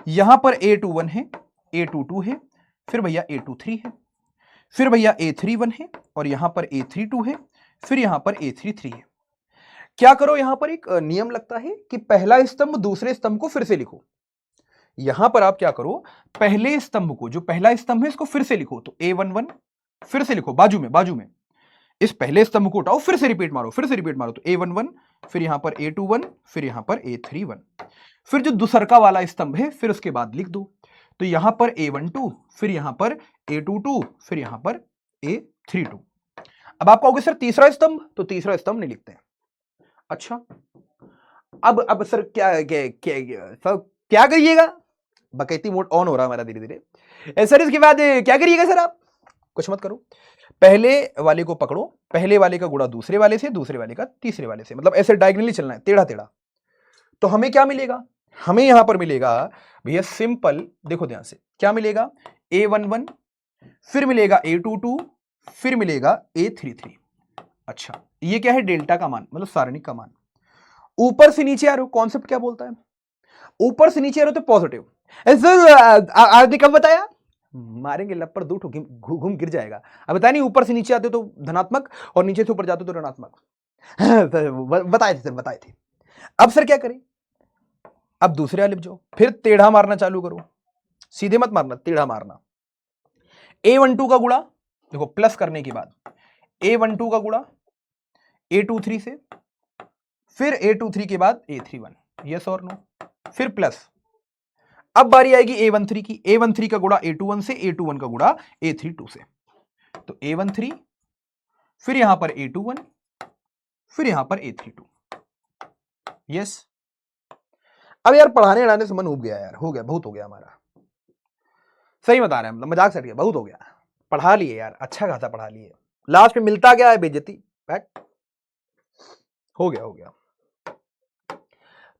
A: यहां पर A21 है, A22 है, फिर भैया A23 है, फिर भैया A31 है, और यहां पर A32 है, फिर यहां पर A33 है। क्या करो, यहां पर एक नियम लगता है कि पहला स्तंभ दूसरे स्तंभ को फिर से लिखो। यहां पर आप क्या करो, पहले स्तंभ को, जो पहला स्तंभ है इसको फिर से लिखो। तो A11 फिर से लिखो बाजू में इस पहले स्तंभ को उठाओ, फिर से रिपीट मारो। तो A11, फिर यहां पर A21, फिर यहां पर A31, फिर जो दूसरका वाला स्तंभ है फिर उसके बाद लिख दो। तो यहां पर A12, फिर यहां पर A22, फिर यहां पर A32। अब आप कहोगे सर तीसरा स्तंभ, तो तीसरा स्तंभ नहीं लिखते हैं। अच्छा, अब सर क्या करिएगा? बकैती मोड ऑन हो रहा है हमारा धीरे धीरे। सर इसके बाद क्या करिएगा? सर आप कुछ मत करो, पहले वाले को पकड़ो, पहले वाले का गुणा दूसरे वाले से, दूसरे वाले का तीसरे वाले से, मतलब ऐसे डायगोनली चलना है, टेढ़ा टेढ़ा। तो हमें क्या मिलेगा? हमें यहां पर मिलेगा भैया सिंपल, देखो ध्यान से, क्या मिलेगा? A11, फिर मिलेगा A22, फिर मिलेगा A33। अच्छा, ये क्या है? डेल्टा का मान, मतलब सारणिक का मान। ऊपर से नीचे आ रहे हो, कॉन्सेप्ट क्या बोलता है? ऊपर से नीचे आ रहे हो तो पॉजिटिव। सर आपने कब बताया? मारेंगे लपड़, दो घूम गिर जाएगा। अब बताया नहीं, ऊपर से नीचे आते तो धनात्मक और नीचे से ऊपर जाते तो ऋणात्मक। बताए थे सर, बताए थे। अब सर क्या करें? अब दूसरे वाले जाओ, फिर टेढ़ा मारना चालू करो, सीधे मत मारना, टेढ़ा मारना। A12 का गुणा, देखो प्लस करने के बाद A12 का गुणा A23 से, फिर A23 के बाद A31, यस और नो, फिर प्लस। अब बारी आएगी A13 की, A13 का गुणा A21 से, A21 का गुणा A32 से। तो A13, फिर यहां पर A21, फिर यहां पर A32, यस। अब यार पढ़ाने अड़ाने से मन उब गया यार, हो गया, बहुत हो गया हमारा। सही बता रहे हैं, मतलब मजाक से, बहुत हो गया। पढ़ा लिए यार, अच्छा खासा पढ़ा लिए, लास्ट में मिलता क्या है? बेइज्जती। बैठ, हो गया।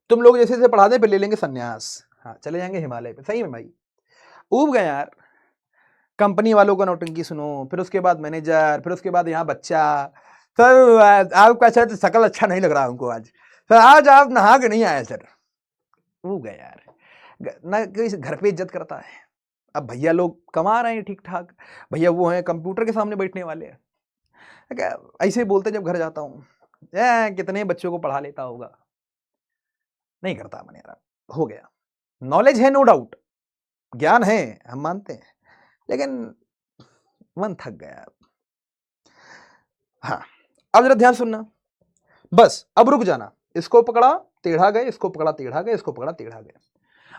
A: तुम लोग जैसे जैसे पढ़ाते फिर ले लेंगे संन्यास, हाँ चले जाएंगे हिमालय पे। सही में भाई उब गए यार। कंपनी वालों का नौटंकी सुनो, फिर उसके बाद मैनेजर, फिर उसके बाद यहाँ बच्चा। सर आपका सर शकल अच्छा नहीं लग रहा हमको आज। सर आज आप नहा के नहीं आए सर। उब गए यार, ना कोई घर पे इज्जत करता है। अब भैया लोग कमा रहे हैं ठीक ठाक, भैया वो हैं कंप्यूटर के सामने बैठने वाले हैं। ऐसे ही बोलते जब घर जाता हूँ, कितने बच्चों को पढ़ा लेता होगा। नहीं करता मन यार, हो गया। नॉलेज है नो डाउट, ज्ञान है हम मानते हैं, लेकिन मन थक गया। हाँ, अब जरा ध्यान सुनना, बस अब रुक जाना। इसको पकड़ा टेढ़ा गए, इसको पकड़ा टेढ़ा गए, इसको पकड़ा टेढ़ा गए।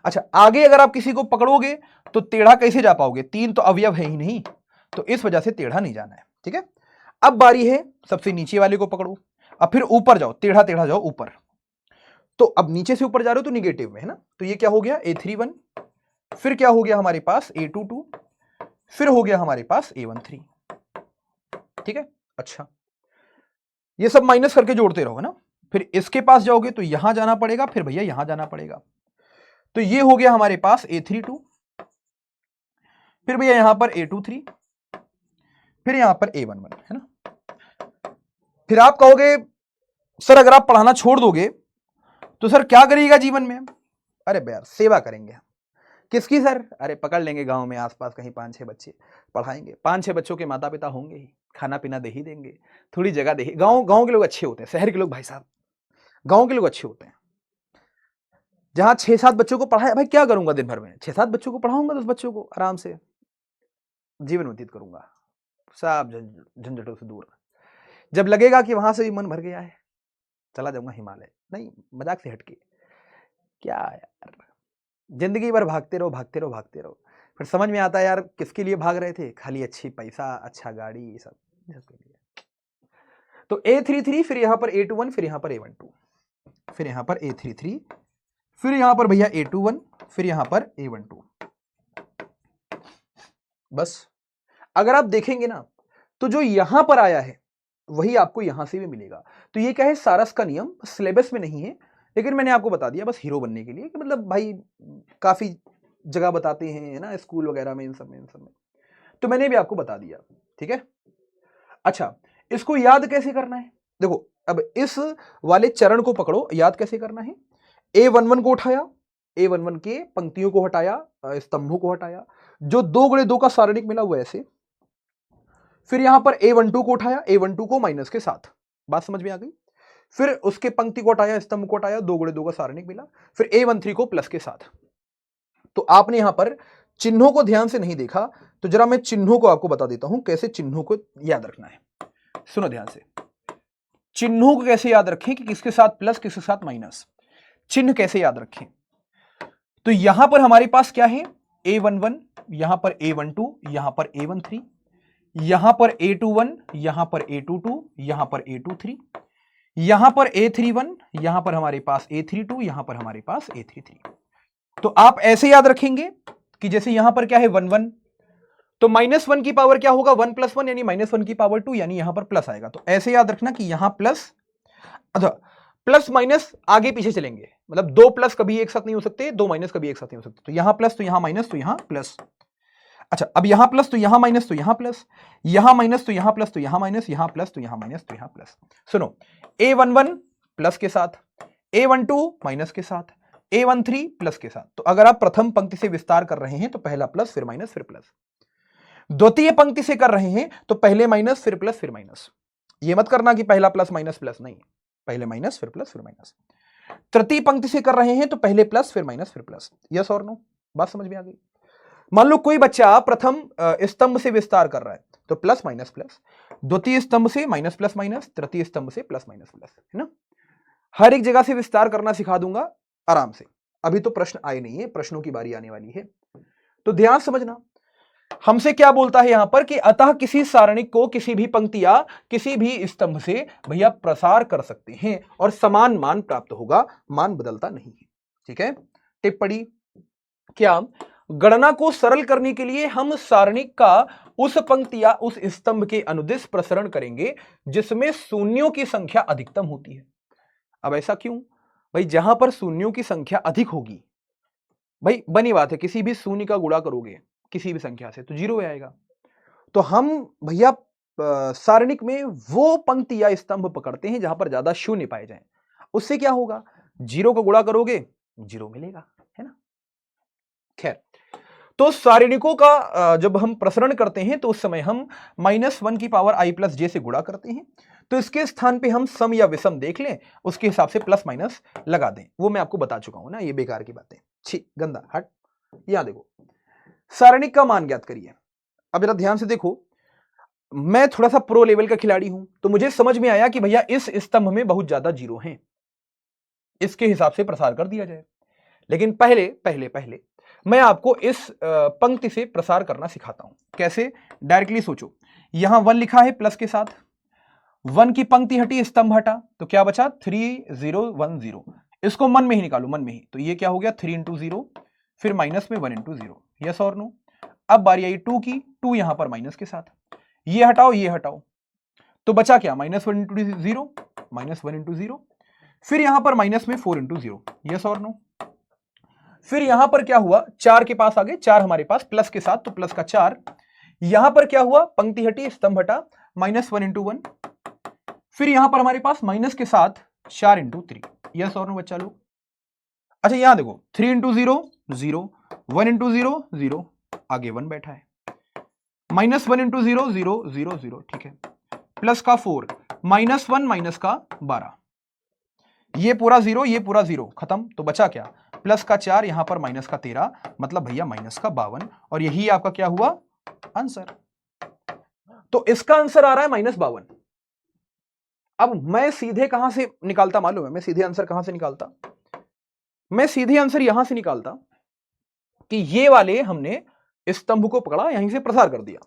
A: अच्छा, आगे अगर आप किसी को पकड़ोगे तो टेढ़ा कैसे जा पाओगे? तीन तो अवयव है ही नहीं, तो इस वजह से टेढ़ा नहीं जाना है, ठीक है। अब बारी है सबसे नीचे वाले को पकड़ो, अब फिर ऊपर जाओ, टेढ़ा टेढ़ा जाओ ऊपर। तो अब नीचे से ऊपर जा रहे हो तो निगेटिव में है ना, तो ये क्या हो गया? A31, फिर क्या हो गया हमारे पास? A22, फिर हो गया हमारे पास A13, ठीक है। अच्छा, ये सब माइनस करके जोड़ते रहो है ना। फिर इसके पास जाओगे तो यहां जाना पड़ेगा, फिर भैया यहां जाना पड़ेगा। तो ये हो गया हमारे पास A32, फिर भैया यहां पर A23, फिर यहां पर A11, है ना। फिर आप कहोगे सर अगर आप पढ़ाना छोड़ दोगे तो सर क्या करिएगा जीवन में? अरे यार सेवा करेंगे। किसकी सर? अरे पकड़ लेंगे गांव में आसपास कहीं 5-6 बच्चे, पढ़ाएंगे। 5-6 बच्चों के माता पिता होंगे ही, खाना पीना दे ही देंगे, थोड़ी जगह दे ही। गांव के लोग अच्छे होते हैं, शहर के लोग भाई साहब, गांव के लोग अच्छे होते हैं। जहां 6-7 बच्चों को पढ़ाया, भाई क्या करूंगा दिन भर में, 6-7 बच्चों को पढ़ाऊंगा, 10 बच्चों को आराम से जीवन व्यतीत करूंगा, सब झंझटों से दूर। जब लगेगा कि वहां से भी मन भर गया है, चला जाऊंगा हिमालय। नहीं, मजाक से हटके, क्या यार, जिंदगी भर भागते रहो भागते रहो भागते रहो, फिर समझ में आता है यार किसके लिए भाग रहे थे, खाली अच्छी पैसा, अच्छा गाड़ी, ये सब के लिए। तो A33, फिर यहां पर A21, फिर यहां पर A12, फिर यहां पर A33, फिर यहां पर भैया A21, फिर यहां पर A12। बस अगर आप देखेंगे ना, तो जो यहां पर आया है वही आपको यहां से भी मिलेगा। तो ये क्या है, सारस का नियम, सिलेबस में नहीं है, लेकिन मैंने आपको बता दिया बस हीरो बनने के लिए, कि मतलब भाई काफी जगह बताते हैं ना, स्कूल वगैरह में, इन सब में, तो मैंने भी आपको बता दिया, ठीक है। अच्छा, इसको याद कैसे करना है, देखो अब इस वाले चरण को पकड़ो, याद कैसे करना है। A11 को उठाया, A11 के पंक्तियों को हटाया, स्तंभों को हटाया, जो 2 गुणे 2 का सारणिक मिला हुआ ऐसे। फिर यहां पर A12 को उठाया, A12 को माइनस के साथ, बात समझ में आ गई। फिर उसके पंक्ति को हटाया, स्तंभ को हटाया, 2 गुणे 2 का सारणिक मिला। फिर A13 को प्लस के साथ। तो आपने यहां पर चिन्हों को ध्यान से नहीं देखा, तो जरा मैं चिन्हों को आपको बता देता हूं, कैसे चिन्हों को याद रखना है। सुनो ध्यान से, चिन्हों को कैसे याद रखें कि किसके साथ प्लस, किसके साथ माइनस, चिन्ह कैसे याद रखें। तो यहां पर हमारे पास क्या है, A11, यहां पर A12, यहां पर A13, यहां पर A21, यहां पर A22, यहां पर A23, यहां पर A31, यहां पर हमारे पास A32, यहां पर हमारे पास A33। तो आप ऐसे याद रखेंगे कि जैसे यहां पर क्या है 1 1, तो -1 की पावर क्या होगा, 1 + 1 यानी -1 की पावर 2, यानी यहां पर प्लस आएगा। तो ऐसे याद रखना कि यहां प्लस, प्लस माइनस आगे पीछे चलेंगे, मतलब 2 प्लस कभी एक साथ नहीं हो सकते, 2 माइनस कभी एक साथ नहीं हो सकते। तो यहां प्लस तो यहां माइनस तो यहां प्लस। अच्छा, अब यहां प्लस तो यहां माइनस तो यहां प्लस, यहां माइनस तो यहां प्लस तो यहां माइनस, यहां प्लस तो यहां माइनस तो यहां प्लस। सुनो, A11 प्लस के साथ, A12 माइनस के साथ, A13 प्लस के साथ। तो अगर आप प्रथम पंक्ति से विस्तार कर रहे हैं तो पहला प्लस, फिर माइनस, फिर प्लस। द्वितीय पंक्ति से कर रहे हैं तो पहले माइनस, फिर प्लस, फिर माइनस। ये मत करना कि पहला प्लस माइनस प्लस, नहीं, पहले माइनस, फिर प्लस, फिर माइनस। तृतीय पंक्ति से कर रहे हैं तो पहले प्लस, फिर माइनस, फिर प्लस। यस और नो, बात समझ में आ गई। मान लो कोई बच्चा प्रथम स्तंभ से विस्तार कर रहा है तो प्लस माइनस प्लस, द्वितीय स्तंभ से माइनस प्लस माइनस, तृतीय स्तंभ से प्लस माइनस प्लस, है ना। हर एक जगह से विस्तार करना सिखा दूंगा आराम से। अभी तो प्रश्न आए नहीं है, प्रश्नों की बारी आने वाली है, तो ध्यान समझना। हमसे क्या बोलता है यहां पर कि अतः किसी सारणिक को किसी भी पंक्ति या किसी भी स्तंभ से भैया प्रसार कर सकते हैं और समान मान प्राप्त होगा, मान बदलता नहीं है, ठीक है। टिप्पणी, क्या गणना को सरल करने के लिए हम सारणिक का उस पंक्ति या उस स्तंभ के अनुदिश प्रसरण करेंगे जिसमें शून्यों की संख्या अधिकतम होती है। अब ऐसा क्यों भाई, जहां पर शून्यों की संख्या अधिक होगी, भाई बनी बात है, किसी भी शून्य का गुणा करोगे किसी भी संख्या से तो 0 आएगा। तो हम भैया सारणिक में वो पंक्ति या स्तंभ पकड़ते हैं जहां पर ज्यादा शून्य पाए जाएं। उससे क्या होगा, 0 को गुणा करोगे 0 मिलेगा, है ना। खैर, तो सारणिकों का जब हम प्रसरण करते हैं तो उस समय हम -1 की पावर i + j से गुणा करते हैं। तो इसके स्थान पे हम सम या विषम देख लें, उसके हिसाब से प्लस माइनस लगा दें। वो मैं आपको बता चुका हूं ना, ये बेकार की बातें, छी गंदा हट। यहां देखो, सारणिक का मान ज्ञात करिए। अब जरा ध्यान से देखो, मैं थोड़ा सा प्रो लेवल का खिलाड़ी हूं, तो मुझे समझ में आया कि भैया इस स्तंभ में बहुत ज्यादा 0 हैं, इसके हिसाब से प्रसार कर दिया जाए। लेकिन पहले पहले पहले मैं आपको इस पंक्ति से प्रसार करना सिखाता हूं। कैसे, डायरेक्टली सोचो, यहां 1 लिखा है प्लस के साथ, 1 की पंक्ति हटी, स्तंभ हटा, तो क्या बचा 3 0 1 0। इसको मन में ही निकालो, मन में ही। तो ये क्या हो गया 3 × 0, फिर माइनस में 1 × 0। यस और नो। अब बारी आई 2 की, 2 यहां पर माइनस के साथ, ये हटाओ ये हटाओ, तो बचा क्या -1 × 0, -1 × 0। फिर यहां पर माइनस में 4 × 0। यस और नो। फिर यहां पर क्या हुआ, 4 के पास आ गए, 4 हमारे पास प्लस के साथ, तो प्लस का 4। यहां पर क्या हुआ, पंक्ति हटी, स्तंभ हटा, -1 × 1। फिर यहां पर हमारे पास माइनस के साथ 4 × 3। यस और नो बच्चा लोग। अच्छा यहां देखो, 3 × 0 0, 1 × 0 0, आगे 1 बैठा है, -1 इंटू 0 0 0 0, ठीक है, प्लस का 4, -1 माइनस का 12, ये पूरा 0 ये पूरा 0, खत्म। तो बचा क्या, प्लस का 4, यहां पर माइनस का 13, मतलब भैया माइनस का 52, और यही आपका क्या हुआ आंसर। तो इसका आंसर आ रहा है -52। अब मैं सीधे कहां से निकालता मालूम है, मैं सीधे आंसर कहां से निकालता, मैं सीधे आंसर यहां से निकालता कि ये वाले हमने स्तंभ को पकड़ा, यहीं से प्रसार कर दिया।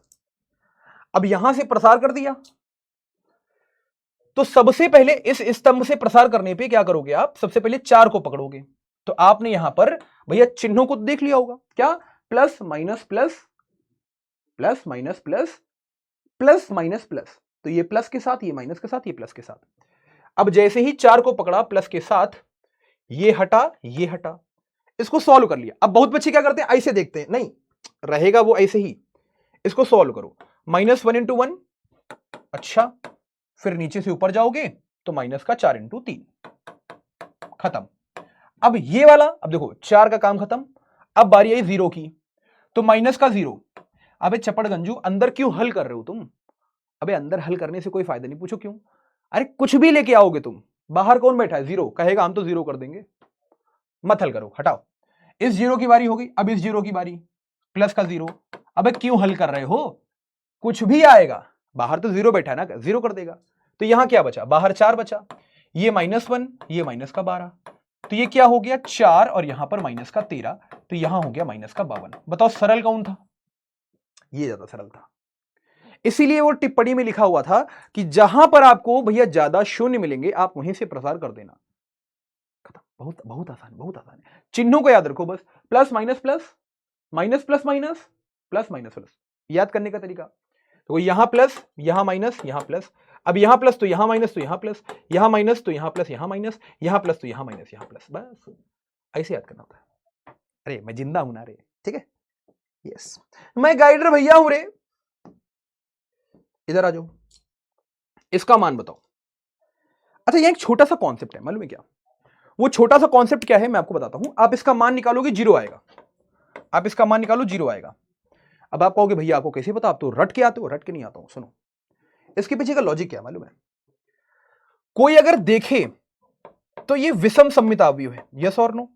A: अब यहां से प्रसार कर दिया तो सबसे पहले इस स्तंभ से प्रसार करने पे क्या करोगे आप, सबसे पहले 4 को पकड़ोगे। तो आपने यहां पर भैया चिन्हों को देख लिया होगा, क्या, plus minus plus, plus minus plus, plus minus plus, तो ये प्लस के साथ, ये माइनस के साथ, ये प्लस के साथ। अब जैसे ही 4 को पकड़ा प्लस के साथ, ये हटा ये हटा, इसको सॉल्व कर लिया। अब बहुत बच्चे क्या करते हैं, ऐसे देखते हैं, नहीं रहेगा वो ऐसे ही, इसको सॉल्व करो, -1 इंटू 1, अच्छा, फिर नीचे से ऊपर जाओगे तो माइनस का 4 इंटू 3, खत्म। अब ये वाला, अब देखो 4 का काम खत्म, अब बारी आई 0 की, तो माइनस का 0। अबे चपड़ गंजू, अंदर क्यों हल कर रहे हो तुम, अबे अंदर हल करने से कोई फायदा नहीं, पूछो क्यों, अरे कुछ भी लेके आओगे तुम, बाहर कौन बैठा है, 0 कहेगा, हम तो 0 कर देंगे, मत हल करो, हटाओ। इस 0 की बारी हो गई, अब इस 0 की बारी, प्लस का 0, अबे क्यों हल कर रहे हो, कुछ भी आएगा, बाहर तो 0 बैठा है ना, 0 कर देगा। तो यहां क्या बचा, बाहर 4 बचा, ये -1, ये माइनस का 12, तो ये क्या हो गया 4, और यहां पर माइनस का 13, तो यहां हो गया माइनस का 52। बताओ सरल कौन था, ये ज्यादा सरल था। इसीलिए वो टिप्पणी में लिखा हुआ था कि जहां पर आपको भैया ज्यादा शून्य मिलेंगे आप वहीं से प्रसार कर देना, खत्म। बहुत बहुत आसान, बहुत आसान है, चिन्हों को याद रखो बस, plus minus plus, minus plus minus, plus minus plus, याद करने का तरीका। तो यहां प्लस, यहां माइनस, यहां प्लस, अब यहां प्लस तो यहां माइनस, तो यहां प्लस, यहां माइनस तो यहां प्लस, यहां माइनस, यहां प्लस तो यहां माइनस, यहां प्लस, बस ऐसे याद करना होता है। अरे मैं जिंदा हूं ना रे, ठीक है, यस, मैं गाइडर भैया हूं रे। इधर आ जाओ, इसका मान बताओ। अच्छा ये एक छोटा सा कॉन्सेप्ट है, मालूम है क्या, वो छोटा सा कॉन्सेप्ट क्या है मैं आपको बताता हूं। आप इसका मान निकालोगे 0 आएगा, आप इसका मान निकालो 0 आएगा। अब आप कहोगे भैया आपको कैसे पता, आप तो रट के आते हो, रट के नहीं आता हूं, सुनो इसके पीछे का लॉजिक क्या है मालूम है। कोई अगर देखे तो ये विषम सममित अवयव है, यस और नो,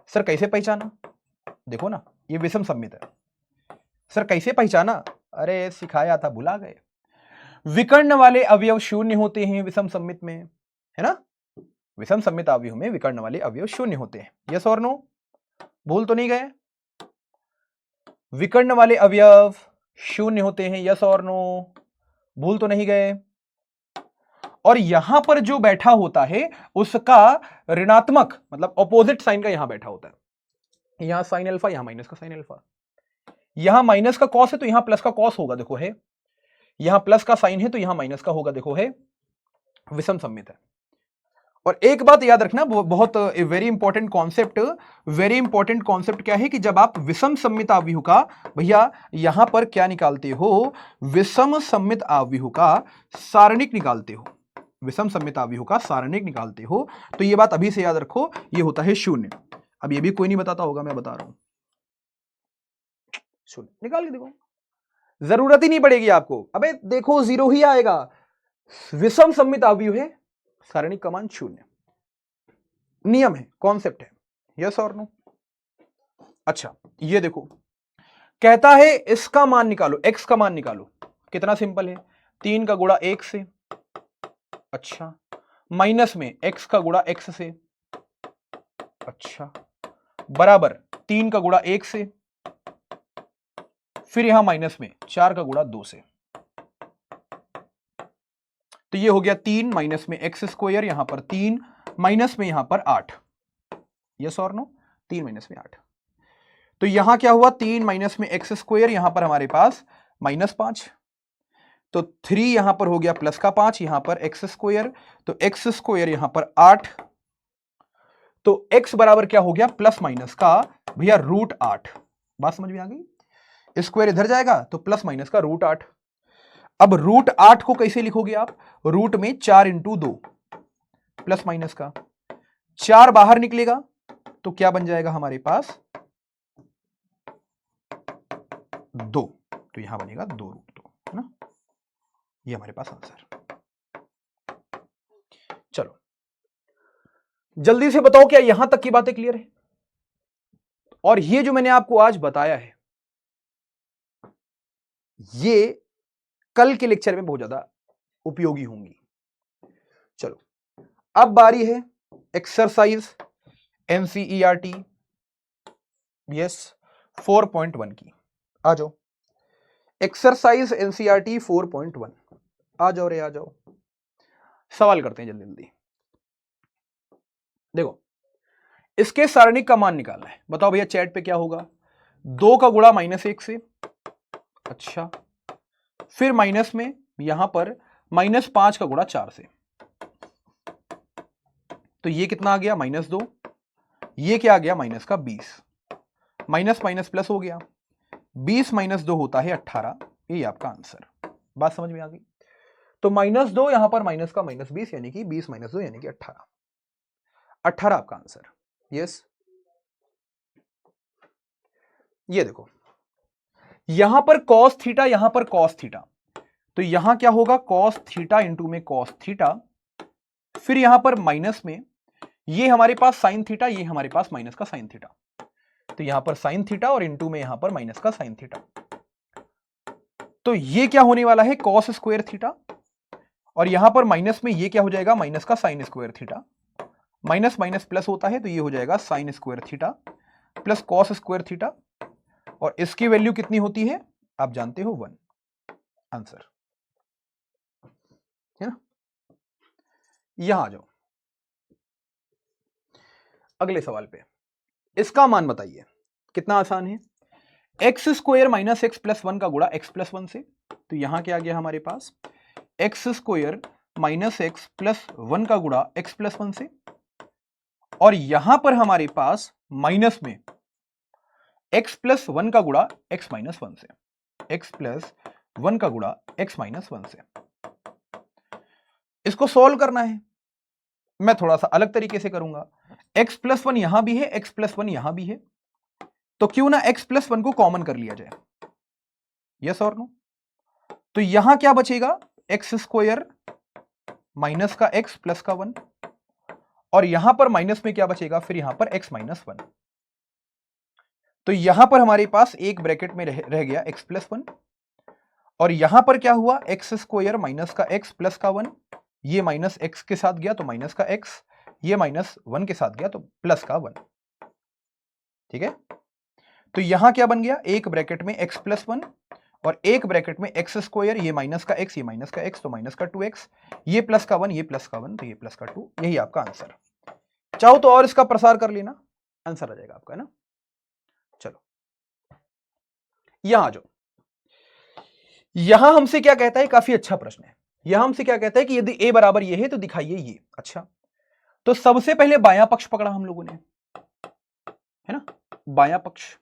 A: सर कैसे पहचाना, देखो ना ये विषम सममित है, सर कैसे पहचाना, अरे सिखाया था भुला गए, विकर्ण वाले अवयव शून्य होते हैं विषम सममित में, है ना, विषम सममित अवयव में विकर्ण वाले अवयव शून्य होते हैं, यस और नो, भूल तो नहीं गए, विकर्ण वाले अवयव शून्य होते हैं, यस और नो, भूल तो नहीं गए। और यहां पर जो बैठा होता है उसका ऋणात्मक मतलब ऑपोजिट साइन का यहां बैठा होता है, यहां साइन अल्फा, यहां माइनस का साइन अल्फा, यहां माइनस का कॉस है तो यहां प्लस का कॉस होगा, देखो है, यहां प्लस का साइन है तो यहां माइनस का होगा, देखो है, विषम सममित है। और एक बात याद रखना, बहुत very important concept, very important concept क्या है कि जब आप विषम सममित आव्यूह का भैया यहां पर क्या निकालते हो, विषम सममित आव्यूह का सारणिक निकालते हो, विषम सममित आव्यूह का सारणिक निकालते हो, तो ये बात अभी से याद रखो, ये होता है 0। अब ये भी कोई नहीं बताता होगा, मैं बता रहा हूं, 0 निकाल के देखो, जरूरत ही नहीं पड़ेगी आपको, अबे देखो 0 ही आएगा, विषम सममित आव्यूह है, सारणिक का मान 0, नियम है, कॉन्सेप्ट है, यस और नो। अच्छा ये देखो, कहता है इसका मान निकालो, x का मान निकालो, कितना सिंपल है, 3 का गुणा 1 से, अच्छा, माइनस में x का गुणा x से, अच्छा, बराबर 3 का गुणा 1 से, फिर यहां माइनस में 4 का गुणा 2 से, तो ये हो गया 3 माइनस में एक्स स्क्वायर, यहां पर 3 माइनस में यहां पर 8, यस और नो, 3 माइनस में 8, तो यहां क्या हुआ 3 माइनस में एक्स स्क्वायर, यहां पर हमारे पास -5, तो 3 यहां पर हो गया प्लस का 5, यहां पर एक्स स्क्वायर, तो एक्स स्क्वायर यहां पर 8, तो x बराबर क्या हो गया प्लस माइनस का भैया √8, बात समझ में आ गई, स्क्वायर इधर जाएगा तो प्लस माइनस का √8। अब √8 को कैसे लिखोगे आप, रूट में 4 इंटू 2 प्लस माइनस का 4 बाहर निकलेगा तो क्या बन जाएगा हमारे पास 2, तो यहां बनेगा 2√2, है ना, ये हमारे पास आंसर। चलो जल्दी से बताओ क्या यहां तक की बातें क्लियर है? और ये जो मैंने आपको आज बताया है ये कल के लेक्चर में बहुत ज्यादा उपयोगी होंगी। चलो अब बारी है एक्सरसाइज एनसीईआरटी यस 4.1 की। आ जाओ एक्सरसाइज एनसीईआरटी 4.1, आ जाओ रे आ जाओ। सवाल करते हैं जल्दी जल्दी। देखो इसके सारणिक का मान निकालना है। बताओ भैया चैट पे क्या होगा? 2 का गुणा -1 से, अच्छा, फिर माइनस में यहां पर -5 का गुणा 4 से, तो ये कितना आ गया -2, ये क्या आ गया माइनस का 20, माइनस माइनस प्लस हो गया, 20 - 2 होता है 18, ये आपका आंसर। बात समझ में आ गई? तो -2 यहां पर माइनस का -20 यानी कि 20 - 2 यानी कि 18, 18 आपका आंसर। यस ये देखो यहां पर cos थीटा, यहां पर cos थीटा, तो यहां क्या होगा cos थीटा इंटू में cos थीटा, फिर यहां पर माइनस में ये हमारे पास sin थीटा, ये हमारे पास माइनस का sin थीटा, तो यहां पर sin थीटा और इंटू में यहां पर माइनस का sin थीटा, तो ये क्या होने वाला है cos स्क्वायर थीटा, और यहां पर माइनस में ये क्या हो जाएगा माइनस का sin square theta, minus minus plus होता है तो ये हो जाएगा sin square theta plus cos square theta, और इसकी वैल्यू कितनी होती है आप जानते हो 1, आंसर है ना। यहां आ जाओ अगले सवाल पे, इसका मान बताइए। कितना आसान है, x square minus x plus 1 का गुणा एक्स प्लस 1 से, तो यहां क्या आ गया हमारे पास x square minus x plus 1 का गुणा एक्स प्लस 1 से, और यहां पर हमारे पास माइनस में x प्लस 1 का गुणा x माइनस 1 से, x प्लस 1 का गुणा x माइनस 1 से। इसको सॉल्व करना है, मैं थोड़ा सा अलग तरीके से करूंगा। x प्लस 1 यहां भी है, x प्लस 1 यहां भी है, तो क्यों ना x प्लस 1 को कॉमन कर लिया जाए, यस और नो। तो यहां क्या बचेगा एक्स स्क्वायर माइनस का x प्लस का 1, और यहां पर माइनस में क्या बचेगा फिर यहां पर x माइनस 1, तो यहां पर हमारे पास एक ब्रैकेट में रह गया x प्लस 1, और यहां पर क्या हुआ एक्स स्क्वायर माइनस का x प्लस का 1, ये माइनस x के साथ गया तो माइनस का x, ये माइनस 1 के साथ गया तो प्लस का 1, ठीक है। तो यहां क्या बन गया एक ब्रैकेट में x प्लस 1 और एक ब्रैकेट में एक्स स्क्वायर, ये माइनस का x, ये माइनस का x, तो माइनस का 2x, ये प्लस का 1, ये प्लस का 1, तो ये प्लस का 2, यही आपका आंसर। चाहो तो और इसका प्रसार कर लेना, आंसर आ जाएगा आपका, है ना। चलो यहां आ जाओ, यहां हमसे क्या कहता है, काफी अच्छा प्रश्न है। यहां हमसे क्या कहता है कि यदि a बराबर ये है तो दिखाइए ये, अच्छा, तो सबसे पहले बायां पक्ष पकड़ा हम लोगों ने, है ना, बायां पक्ष।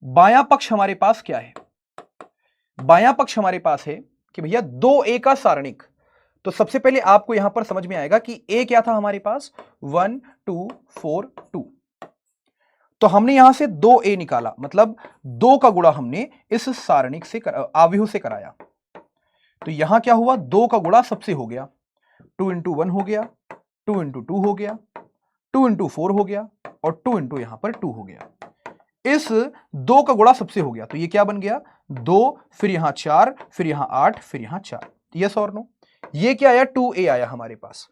A: बायां पक्ष हमारे पास क्या है, बायां पक्ष हमारे पास है कि भैया 2a का सारणिक, तो सबसे पहले आपको यहां पर समझ में आएगा कि a क्या था हमारे पास 1 2 4 2, तो हमने यहां से 2a निकाला, मतलब 2 का गुणा हमने इस सारणिक से आव्यूह से कराया, तो यहां क्या हुआ 2 का गुणा सबसे हो गया, 2 इंटू 1 हो गया, 2 इंटू 2 हो गया, 2 इंटू 4 हो गया, और 2 इंटू यहां पर 2 हो गया। इस 2 का गुणा सबसे हो गया, तो ये क्या बन गया 2, फिर यहां 4, फिर यहां 8, फिर यहां 4, यस और नो। ये क्या आया 2a आया हमारे पास।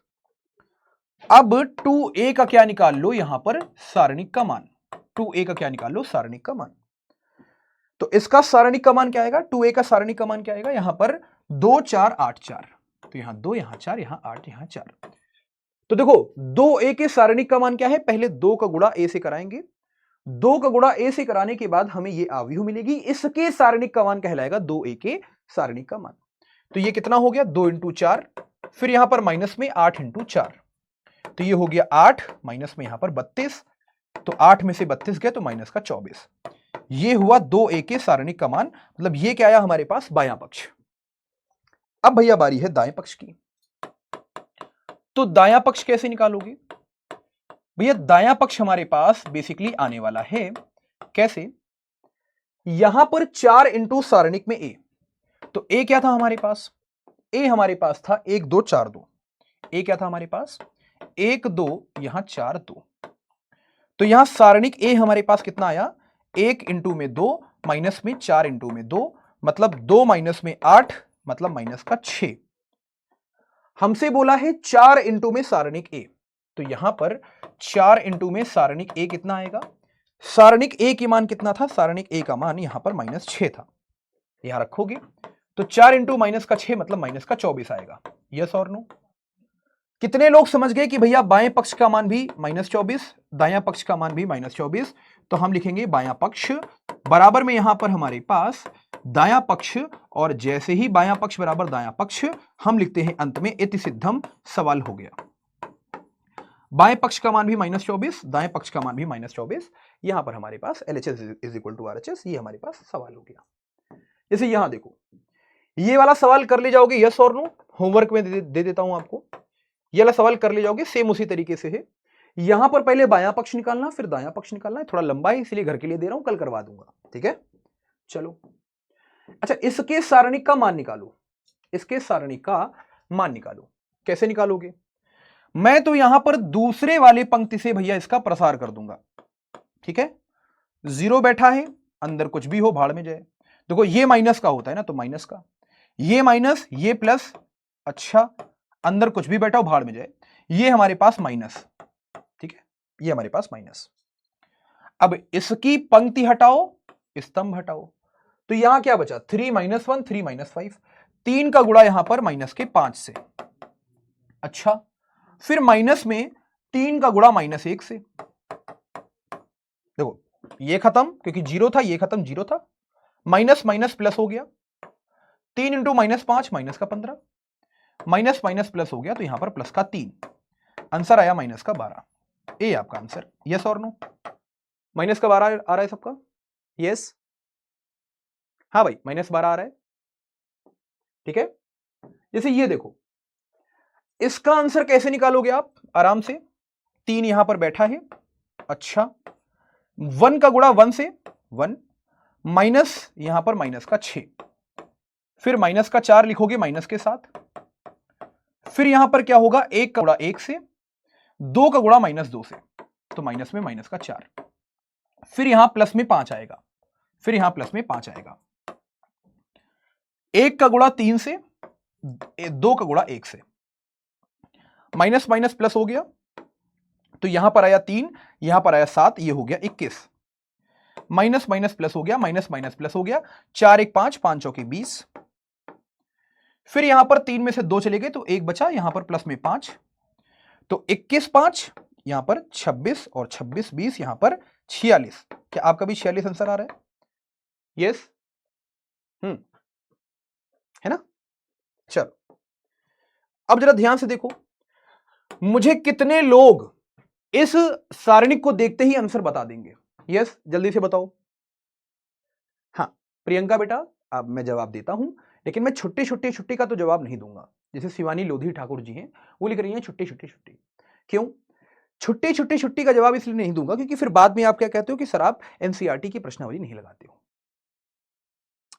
A: अब 2a का क्या निकाल लो यहां पर सारणिक का मान, 2a का क्या निकाल लो सारणिक का मान, तो इसका सारणिक का मान क्या आएगा, 2a का सारणिक का मान क्या आएगा यहां पर 2 4 8 4, तो यहां 2 यहां 4 यहां 8 यहां 4, तो देखो 2a के सारणिक का मान क्या है, पहले 2 का गुणा a से कराएंगे, 2 का गुणा a से कराने के बाद हमें ये आव्यूह मिलेगी, इसके सारणिक का मान कहलाएगा 2a के सारणिक का मान, तो ये कितना हो गया 2 इंटू 4, फिर यहां पर माइनस में 8 इंटू 4, तो ये हो गया 8, माइनस में यहां पर 32, तो 8 में से 32 गया तो माइनस का 24, ये हुआ 2a के सारणिक का मान, मतलब ये क्या आया हमारे पास बायां पक्ष। अब भैया बारी है दाएं पक्ष की, तो दायां पक्ष कैसे निकालोगे भैया, दायां पक्ष हमारे पास बेसिकली आने वाला है कैसे, यहां पर 4 इंटू सारणिक में ए, तो ए क्या था हमारे पास? ए हमारे पास था 1 2 4 2। ए क्या था हमारे पास? 1 2, यहां 4 2। तो यहां सारणिक ए हमारे पास कितना आया? 1 इंटू में 2 माइनस में 4 इंटू में 2, मतलब 2 माइनस में 8, मतलब माइनस का 6। हमसे बोला है 4 इंटू में सारणिक ए, तो यहां पर 4 इंटू में सारणिक ए कितना आएगा? सारणिक ए की मान कितना था? सारणिक ए का मान यहां पर -6 था। यहां रखोगे तो 4 इंटू माइनस का 6 मतलब माइनस का 24 आएगा। यस और नो? कितने लोग समझ गए कि भैया बाएं पक्ष का मान भी -24, दायां पक्ष का मान भी -24? तो हम लिखेंगे बायां पक्ष बराबर में यहां पर हमारे पास दायां पक्ष, और जैसे ही बायां पक्ष बराबर दायां पक्ष हम लिखते हैं अंत में इति सिद्धम, सवाल हो गया। बाएं पक्ष का मान भी -24, दाएं पक्ष का मान भी -24, यहां पर हमारे पास LHS is equal to RHS, ये हमारे पास सवाल हो गया। जैसे यहां देखो, ये वाला सवाल कर ले जाओगे यस और नो, होमवर्क में दे देता हूं आपको, ये वाला सवाल कर ले जाओगे, सेम उसी तरीके से है। यहां पर पहले बायां पक्ष निकालना, फिर दायां पक्ष निकालना है, थोड़ा लंबा है इसलिए घर के लिए दे रहा हूं, कल करवा दूंगा, ठीक है? चलो अच्छा, इसके सारणिक का मान निकालो, इसके सारणिक का मान निकालो। कैसे निकालोगे? मैं तो यहां पर दूसरे वाले पंक्ति से भैया इसका प्रसार कर दूंगा, ठीक है? 0 बैठा है, अंदर कुछ भी हो भाड़ में जाए। देखो ये माइनस का होता है ना, तो माइनस का, ये माइनस, ये प्लस, अच्छा अंदर कुछ भी बैठा हो भाड़ में जाए, ये हमारे पास माइनस, ठीक है? ये हमारे पास माइनस। अब इसकी पंक्ति हटाओ, स्तंभ हटाओ, तो यहां क्या बचा? 3 - 1 3 - 5, 3 का गुणा यहां पर माइनस के 5 से, अच्छा फिर माइनस में 3 का गुणा -1 से। देखो ये खत्म क्योंकि 0 था, ये खत्म 0 था, माइनस माइनस प्लस हो गया, 3 इंटू -5 माइनस का 15, माइनस माइनस प्लस हो गया तो यहां पर प्लस का 3, आंसर आया माइनस का 12। ए आपका आंसर। यस और नो? माइनस का 12 आ रहा है सबका? यस, हाँ भाई -12 आ रहा है, ठीक है? जैसे ये देखो, इसका आंसर कैसे निकालोगे आप? आराम से, 3 यहां पर बैठा है, अच्छा 1 का गुणा 1 से 1, माइनस यहां पर माइनस का 6, फिर माइनस का 4 लिखोगे माइनस के साथ, फिर यहां पर क्या होगा? 1 का गुणा 1 से, 2 का गुणा -2 से, तो माइनस में माइनस का 4, फिर यहां प्लस में 5 आएगा, फिर यहां प्लस में 5 आएगा, 1 का गुणा 3 से, 2 का गुणा 1 से, माइनस माइनस प्लस हो गया, तो यहां पर आया 3, यहां पर आया 7, ये हो गया 21, माइनस माइनस प्लस हो गया, माइनस माइनस प्लस हो गया, 4 1 5, 5 चौके 20, फिर यहां पर 3 में से 2 चले गए तो 1 बचा, यहां पर प्लस में 5, तो 21 5, यहां पर 26 और 26 20, यहां पर 46। क्या आपका भी 46 आंसर आ रहा है? यस, है ना? चलो अब जरा ध्यान से देखो, मुझे कितने लोग इस सारणिक को देखते ही आंसर बता देंगे? यस, जल्दी से बताओ। हाँ प्रियंका बेटा, अब मैं जवाब देता हूं, लेकिन मैं छुट्टी छुट्टी छुट्टी का तो जवाब नहीं दूंगा। जैसे शिवानी लोधी ठाकुर जी हैं, वो लिख रही हैं छुट्टी छुट्टी छुट्टी। क्यों छुट्टी छुट्टी छुट्टी का जवाब इसलिए नहीं दूंगा क्योंकि फिर बाद में आप क्या कहते हो कि सर आप एनसीईआरटी की प्रश्नावली नहीं लगाते हो।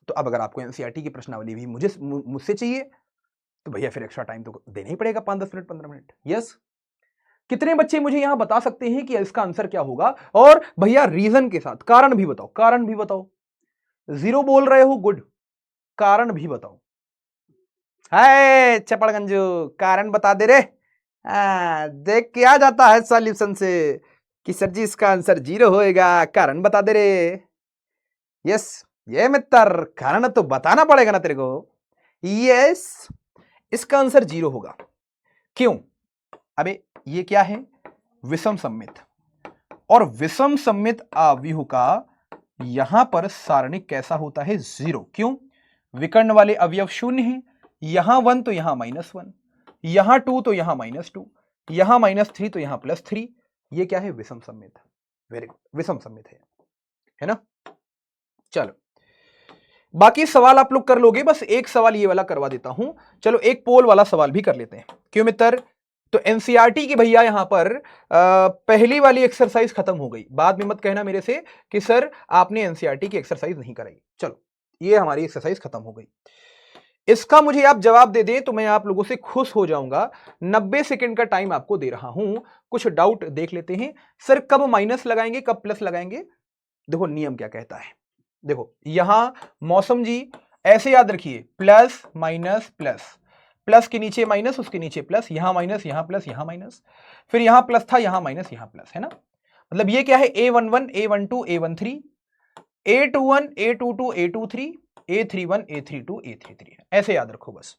A: तो अब अगर आपको एनसीईआरटी की प्रश्नावली भी मुझसे चाहिए तो भैया फिर एक्स्ट्रा टाइम तो देना ही पड़ेगा, 5-10 मिनट 15 मिनट। यस, कितने बच्चे मुझे यहां बता सकते हैं कि इसका आंसर क्या होगा? और भैया रीजन के साथ, कारण भी बताओ, कारण भी बताओ। 0 बोल रहे हो, गुड, कारण भी बताओ। हाय चपड़गंजू, कारण बता दे रे। देख के आ जाता है सॉल्यूशन से कि सर जी इसका आंसर 0 होएगा, कारण बता दे रे। यस, ये मित्र कारण तो बताना पड़ेगा ना तेरे को। यस, इसका आंसर 0 होगा। क्यों? अबे ये क्या है? विषम सममित, और विषम सममित आव्यूह का यहां पर सारणिक कैसा होता है? 0। क्यों? विकर्ण वाले अवयव 0 हैं, यहां 1 तो यहां -1, यहां 2 तो यहां -2, यहां -3 तो यहां +3। ये क्या है? विषम सममित। वेरी गुड, विषम सममित है ना? चलो बाकी सवाल आप लोग कर लोगे, बस एक सवाल ये वाला करवा देता हूं। चलो एक पोल वाला सवाल भी कर लेते हैं। क्यों मित्र? तो एनसीईआरटी की भैया यहां पर पहली वाली एक्सरसाइज खत्म हो गई। बाद में मत कहना मेरे से कि सर आपने एनसीईआरटी की एक्सरसाइज नहीं कराई। चलो ये हमारी एक्सरसाइज खत्म हो गई। इसका मुझे आप जवाब दे दें तो मैं आप लोगों से खुश हो जाऊंगा। 90 सेकंड का टाइम आपको दे रहा हूं, कुछ डाउट देख लेते हैं। सर कब माइनस लगाएंगे कब प्लस लगाएंगे? देखो नियम क्या कहता है। देखो यहां मौसम जी ऐसे याद रखिए, प्लस माइनस प्लस, प्लस के नीचे माइनस उसके नीचे प्लस, यहां माइनस यहां प्लस यहां माइनस, फिर यहां प्लस था यहां माइनस यहां प्लस, है ना। मतलब ये क्या है, A11 A12 A13 A21 A22 A23 A31 A32 A33, ऐसे याद रखो बस।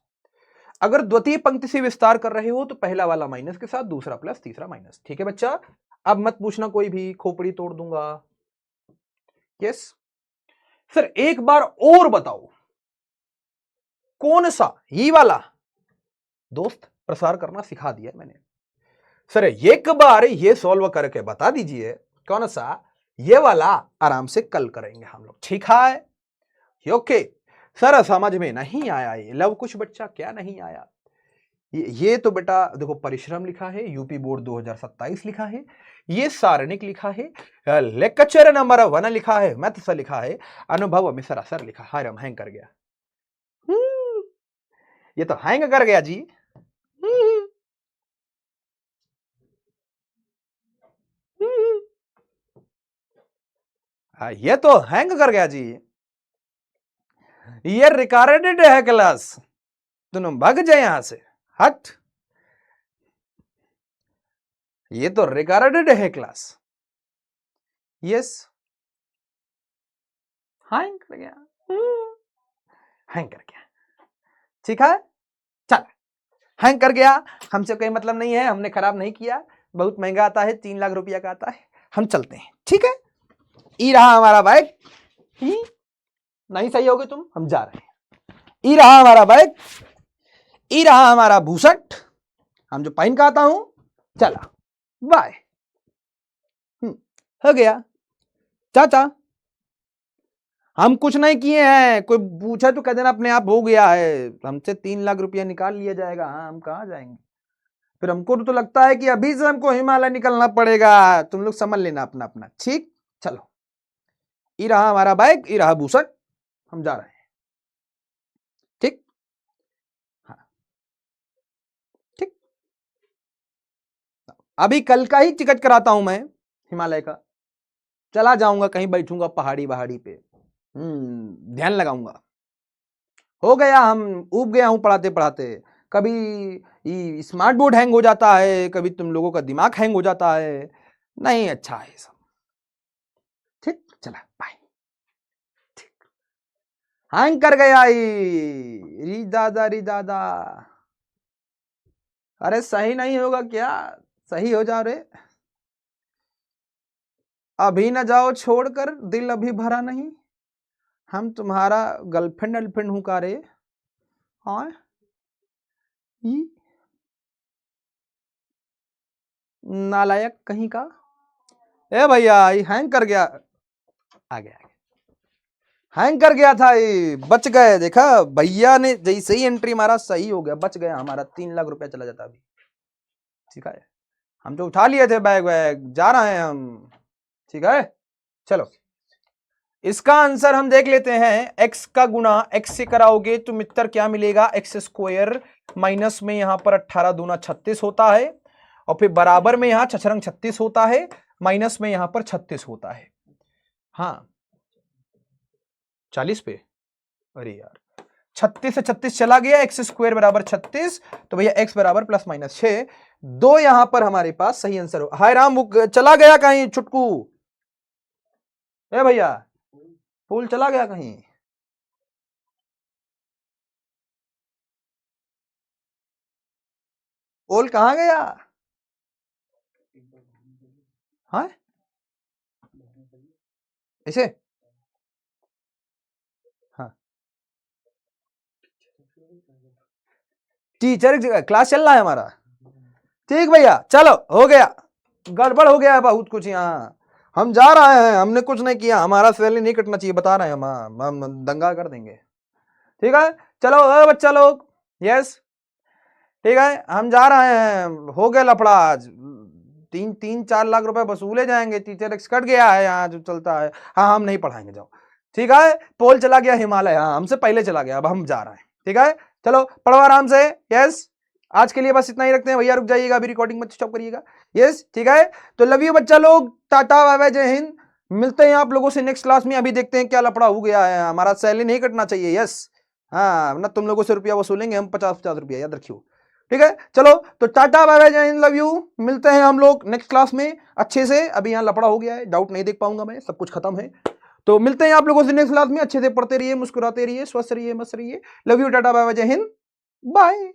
A: अगर द्वितीय पंक्ति से विस्तार कर रहे हो तो पहला वाला माइनस के साथ, दूसरा प्लस, तीसरा माइनस। ठीक है बच्चा, अब मत पूछना कोई भी, खोपड़ी तोड़ दूंगा। यस सर एक बार और बताओ, कौन सा, ये वाला? दोस्त प्रसार करना सिखा दिया मैंने। सर एक बार ये सॉल्व करके बता दीजिए कौन सा, ये वाला आराम से कल करेंगे हम लोग, ठीक है? ओके सर समझ में नहीं आया, ये लव कुछ बच्चा क्या नहीं आया? ये तो बेटा देखो परिश्रम लिखा है, यूपी बोर्ड 2027 लिखा है, ये सारणिक लिखा है, लेक्चर नंबर 1 लिखा है, मैथ्स लिखा है, अनुभव में सरासर लिखा है। हम हैंग कर गया, ये तो हैंग कर गया जी। ये तो हैंग कर गया जी, ये रिकॉर्डेड है क्लास, तुम भाग जाए यहां से, हट। ये तो रिकॉर्डेड है क्लास। यस हैंग कर गया, हैंग कर गया, ठीक है चल, हैंग कर गया, हमसे कोई मतलब नहीं है, हमने खराब नहीं किया, बहुत महंगा आता है, 3 लाख रुपया का आता है, हम चलते हैं, ठीक है। ई रहा हमारा बाइक, नहीं सही होगे तुम, हम जा रहे हैं। ई रहा हमारा बाइक, ई रहा हमारा भूसट, हम जो पहन का आता हूं, चला बाय। हो गया चाचा, हम कुछ नहीं किए हैं, कोई पूछा तो कह देना अपने आप हो गया है, हमसे 3 लाख रुपया निकाल लिया जाएगा, हाँ हम कहाँ जाएंगे, फिर हमको तो लगता है कि अभी से हमको हिमालय निकलना पड़ेगा, तुम लोग समझ लेना अपना अपना, ठीक। चलो ई रहा हमारा बाइक, ई रहा भूसट, हम जा रहे हैं, ठीक। हाँ ठीक, अभी कल का ही टिकट कराता हूं मैं हिमालय का, चला जाऊंगा कहीं, बैठूंगा पहाड़ी वहाड़ी पे, ध्यान लगाऊंगा। हो गया, हम ऊब गया हूं पढ़ाते पढ़ाते, कभी स्मार्ट बोर्ड हैंग हो जाता है, कभी तुम लोगों का दिमाग हैंग हो जाता है, नहीं अच्छा है सब, ठीक चला बाय। हैंग कर गया री दादा री दादा, अरे सही नहीं होगा क्या, सही हो जा रे, अभी न जाओ छोड़कर, दिल अभी भरा नहीं, हम तुम्हारा गर्लफ्रेंड गर्लफ्रेंड हूं का रे, हाँ नालायक कहीं का। ए भैया ये हैंग कर गया, आ गया हैंग कर गया था, ये बच गए, देखा भैया ने जैसे ही एंट्री मारा सही हो गया, बच गया हमारा 3 लाख रुपया चला जाता अभी, ठीक है। हम तो उठा लिए थे बैग वैग, जा रहे हैं हम, ठीक है। चलो इसका आंसर हम देख लेते हैं, x का गुना x से कराओगे तो मित्र क्या मिलेगा, x स्क्वायर, माइनस में यहां पर 18 दूना 36 होता है, और फिर बराबर में यहां छछरंग 36 होता है, माइनस में यहां पर 36 होता है, हाँ 40 पे, अरे यार 36 से 36 चला गया, एक्स स्क्वायर बराबर 36, तो भैया x बराबर प्लस माइनस 6, 2 यहां पर हमारे पास सही आंसर हो। हाय राम चला गया कहीं छुटकू, ए भैया फूल चला गया कहीं, ओल कहां गया, हाँ ऐसे, हाँ टीचर क्लास चल रहा है हमारा, ठीक भैया चलो हो गया, गड़बड़ हो गया है बहुत कुछ यहाँ, हम जा रहे हैं, हमने कुछ नहीं किया, हमारा सैलरी नहीं कटना चाहिए, बता रहे हैं हम दंगा कर देंगे, ठीक है। चलो बच्चा लोग, यस ठीक है, हम जा रहे हैं, हो गया लफड़ा आज, 3-4 लाख रुपए वसूले जाएंगे, टीचर एक्स कट गया है यहाँ जो चलता है, हाँ हम नहीं पढ़ाएंगे जाओ। ठीक है, पोल चला गया हिमालय, हाँ हमसे पहले चला गया, अब हम जा रहे हैं। ठीक है, चलो पढ़ो आराम से। यस, आज के लिए बस इतना ही रखते हैं भैया, रुक जाइएगा अभी, रिकॉर्डिंग मत स्टॉप करिएगा। यस ठीक है, तो लव यू बच्चा लोग, टाटा बाय बाय, जय हिंद। मिलते हैं आप लोगों से नेक्स्ट क्लास में। अभी देखते हैं क्या लफड़ा हो गया है, हमारा सैलरी नहीं कटना चाहिए। यस हाँ, ना तुम लोगों से रुपया वसूलेंगे हम, 50-50 रुपया, याद रखियो। ठीक है, चलो तो टाटा बाय बाय, जय हिंद, लव यू। मिलते हैं हम लोग नेक्स्ट क्लास में अच्छे से। अभी यहाँ लफड़ा हो गया है, डाउट नहीं देख पाऊंगा मैं, सब कुछ खत्म है। तो मिलते हैं आप लोगों से नेक्स्ट क्लास में। अच्छे से पढ़ते रहिए, मुस्कुराते रहिए, स्वस्थ रहिए, मस्त रहिए। Love you, tata bye bye, जय हिंद, बाय।